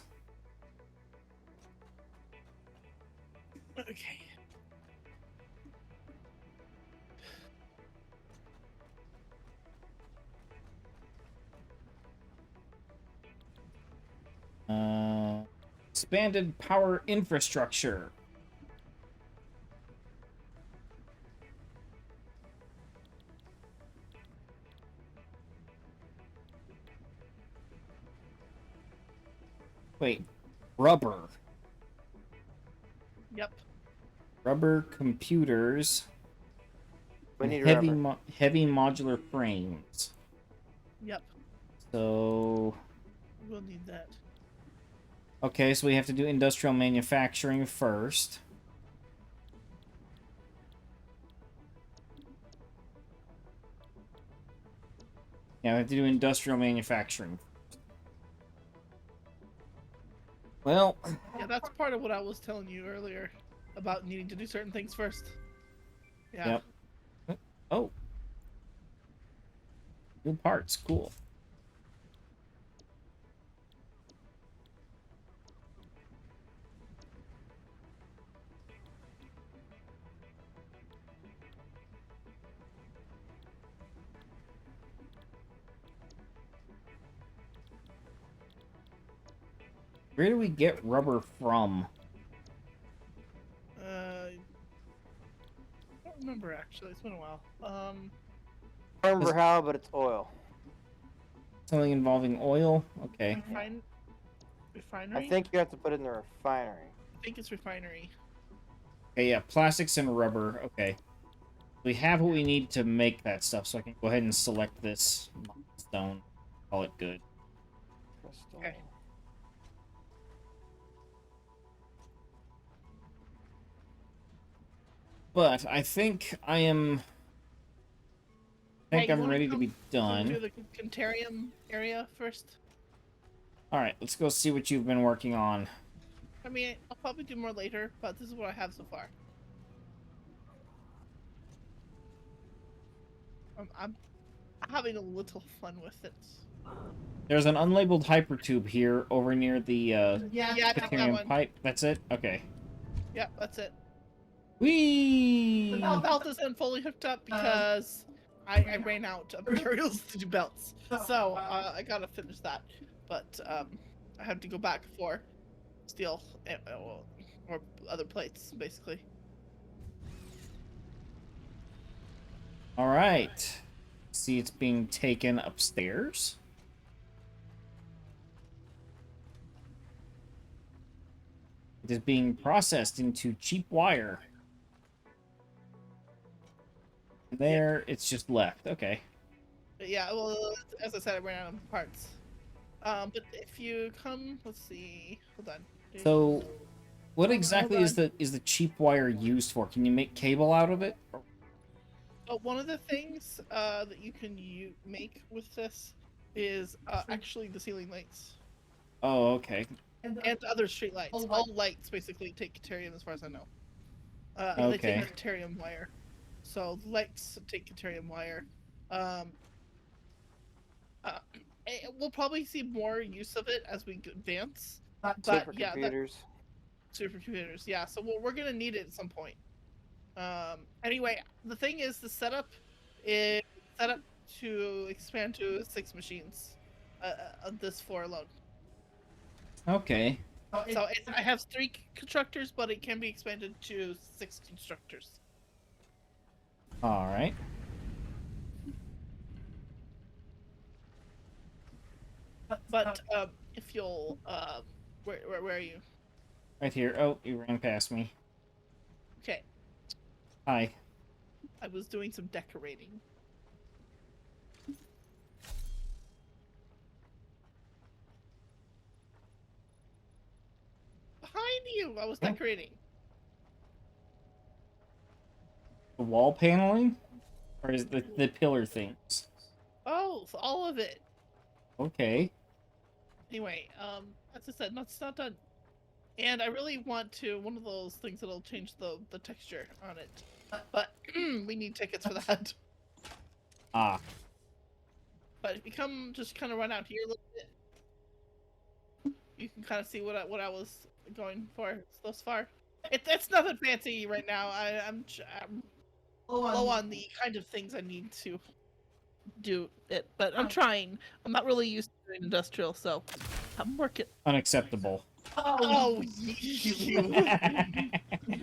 Okay.
Expanded power infrastructure. Wait, rubber.
Yep.
Rubber computers.
We
and
need
heavy
rubber.
heavy modular frames.
Yep.
So,
We'll need that.
okay, so we have to do industrial manufacturing first. Yeah, we have to do industrial manufacturing. Well,
Yeah, that's part of what I was telling you earlier about needing to do certain things first. Yeah.
yep. Oh. New parts, cool. Where do we get rubber from?
I don't remember actually. It's been a while.
I don't remember how, but it's oil.
Something involving oil? Okay.
Refinery.
I think you have to put it in the refinery.
I think it's refinery.
Okay, yeah, plastics and rubber. Okay. We have what we need to make that stuff, so I can go ahead and select this stone. Call it good.
Crystal.
Okay.
But I think I am... I think
Hey, you
I'm
wanna
ready to
come
be done.
Do the Contarium area first.
Alright, let's go see what you've been working on.
I mean, I'll probably do more later, but this is what I have so far. I'm having a little fun with it.
There's an unlabeled hypertube here over near the
Yeah, I got that
Ethereum
one.
pipe. That's it? Okay.
Yeah, that's it.
Whee!
The belt isn't fully hooked up because I ran out of materials to do belts. So I gotta finish that. But I have to go back for steel or other plates, basically.
Alright. See, it's being taken upstairs. It is being processed into cheap wire. There, it's just left. Okay.
But yeah, well, as I said, I ran out of parts. But if you come, let's see. Hold on.
So, what
Hold
exactly
on.
is the cheap wire used for? Can you make cable out of it?
One of the things that you can make with this is actually the ceiling lights
Oh, okay.
and other street lights. All lights basically take Caterium, as far as I know. They
Okay.
take Caterium wire, so lights take Caterium wire. We'll probably see more use of it as we advance. But yeah, supercomputers. Yeah, so we're gonna need it at some point. Anyway, the thing is, the setup is set up to expand to 6 machines on this floor alone.
Okay.
So I have 3 constructors, but it can be expanded to 6 constructors.
Alright.
But if you'll where are you?
Right here. Oh, you ran past me.
Okay,
Hi.
I was doing some decorating. you. I was decorating.
The wall paneling? Or is the pillar things?
Oh, so all of it.
Okay.
Anyway, as I said, it's not done. And I really want to one of those things that'll change the texture on it. But we need tickets for that.
Ah.
But if you come, just kind of run out here a little bit, you can kind of see what I was going for thus far. It's nothing fancy right now. I'm low on the kind of things I need to do it, but I'm trying. I'm not really used to doing industrial, so I'm working.
Unacceptable.
Oh, you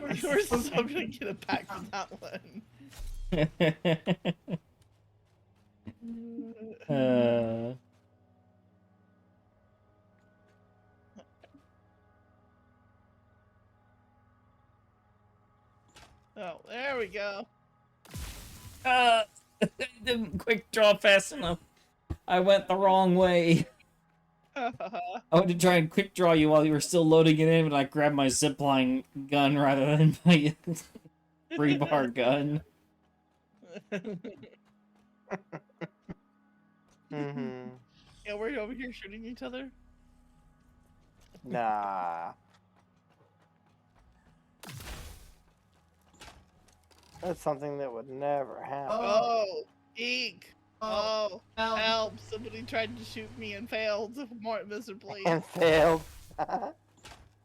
were so gonna get it back from that one. Oh, there we go.
Didn't quick draw fast enough. I went the wrong way. I went to try and quick draw you while you were still loading it in, but I grabbed my zipline gun rather than my rebar gun.
Mm-hmm.
Yeah, we're over here shooting each other.
Nah. That's something that would never happen.
Oh, eek. Oh, help. Somebody tried to shoot me and failed more miserably.
And failed.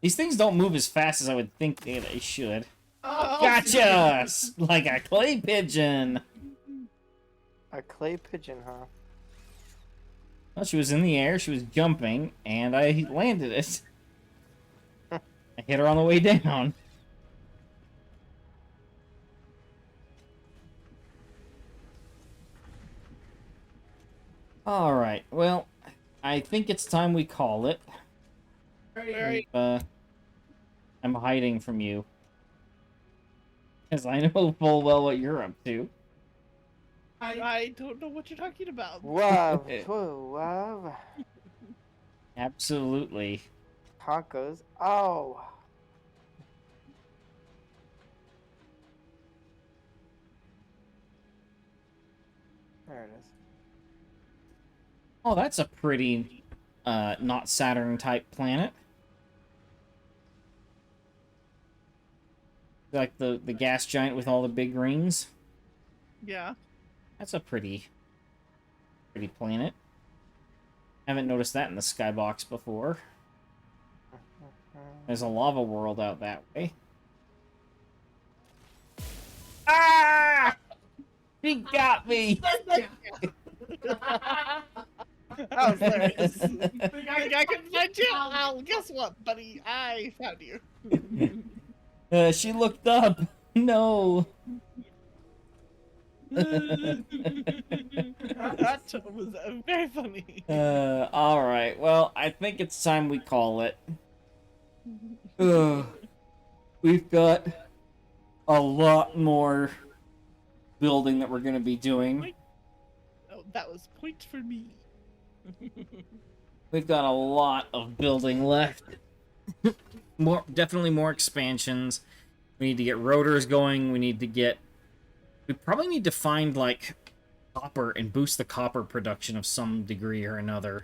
These things don't move as fast as I would think they should.
Oh,
Gotcha! Like a clay pigeon!
A clay pigeon, huh?
Well, she was in the air, she was jumping, and I landed it. I hit her on the way down. Alright, well, I think it's time we call it.
Very
I'm hiding from you. Because I know full well what you're up to.
I don't know what you're talking about.
Wow. Wow.
Absolutely.
Tacos. Oh. There it is.
Oh, that's a pretty, not Saturn-type planet. Like the gas giant with all the big rings.
Yeah.
That's a pretty planet. Haven't noticed that in the skybox before. There's a lava world out that way. Ah! He got me!
Oh, hilarious. I couldn't find you. Well, guess what, buddy? I found you.
She looked up. No.
That was very funny.
Alright. Well, I think it's time we call it. We've got a lot more building that we're going to be doing.
Oh, that was point for me.
We've got a lot of building left. Definitely more expansions. We need to get rotors going. We probably need to find, like, copper and boost the copper production of some degree or another.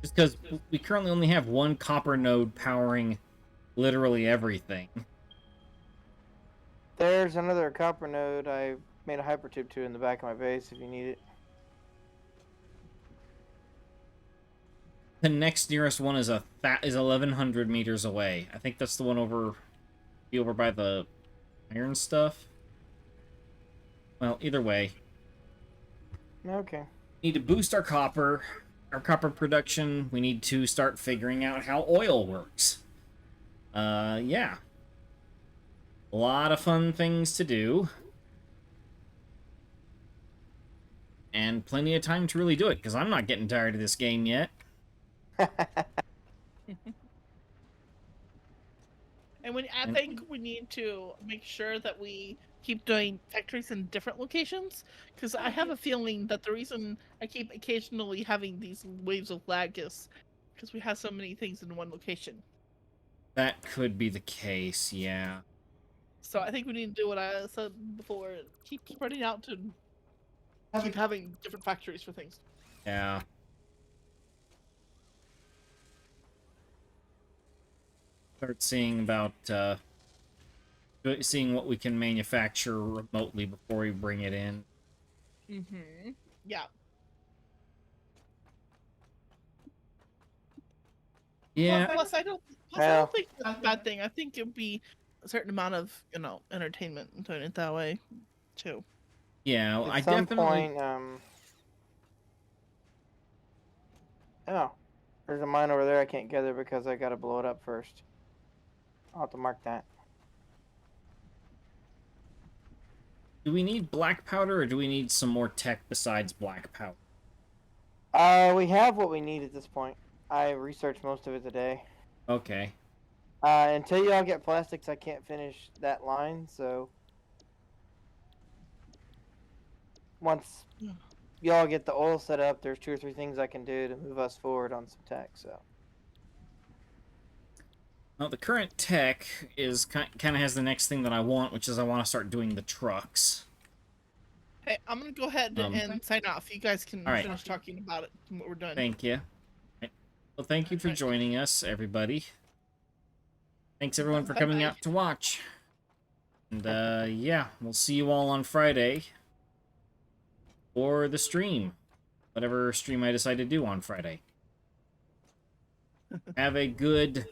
Just because we currently only have one copper node powering literally everything.
There's another copper node I made a hypertube to in the back of my base if you need it.
The next nearest one is 1,100 meters away. I think that's the one over by the iron stuff. Well, either way.
Okay.
Need to boost our copper production. We need to start figuring out how oil works. Yeah. A lot of fun things to do. And plenty of time to really do it, because I'm not getting tired of this game yet.
And I think we need to make sure that we keep doing factories in different locations, because I have a feeling that the reason I keep occasionally having these waves of lag is because we have so many things in one location.
That could be the case, yeah.
So I think we need to do what I said before. Keep spreading out to keep having different factories for things.
Yeah. Start seeing about, seeing what we can manufacture remotely before we bring it in.
Mm-hmm. Yeah.
Yeah.
Plus, I don't think that's a bad thing. I think it'd be a certain amount of, entertainment doing it that way, too.
Yeah,
At
I
some
definitely...
point, oh, there's a mine over there I can't gather because I gotta blow it up first. I'll have to mark that.
Do we need black powder, or do we need some more tech besides black powder?
We have what we need at this point. I researched most of it today.
Okay.
Until y'all get plastics, I can't finish that line, so... Once y'all get the oil set up, there's 2 or 3 things I can do to move us forward on some tech, so...
Well, the current tech is kind of has the next thing that I want, which is I want to start doing the trucks.
Hey, I'm gonna go ahead and sign off. You guys can
All right.
finish talking about it when we're done.
Thank you. Well, thank you for
Alright.
joining us, everybody. Thanks, everyone, for coming out to watch. And, yeah, we'll see you all on Friday. Or the stream. Whatever stream I decide to do on Friday. Have a good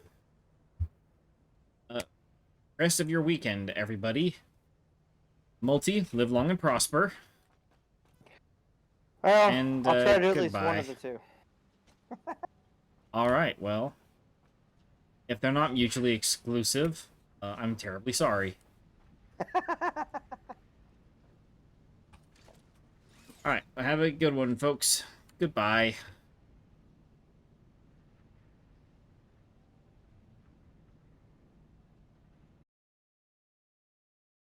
rest of your weekend, everybody. Multi, live long and prosper.
Well,
And,
I'll try to do at least
goodbye.
one of the 2.
Alright, well, if they're not mutually exclusive, I'm terribly sorry. Alright, have a good one, folks. Goodbye.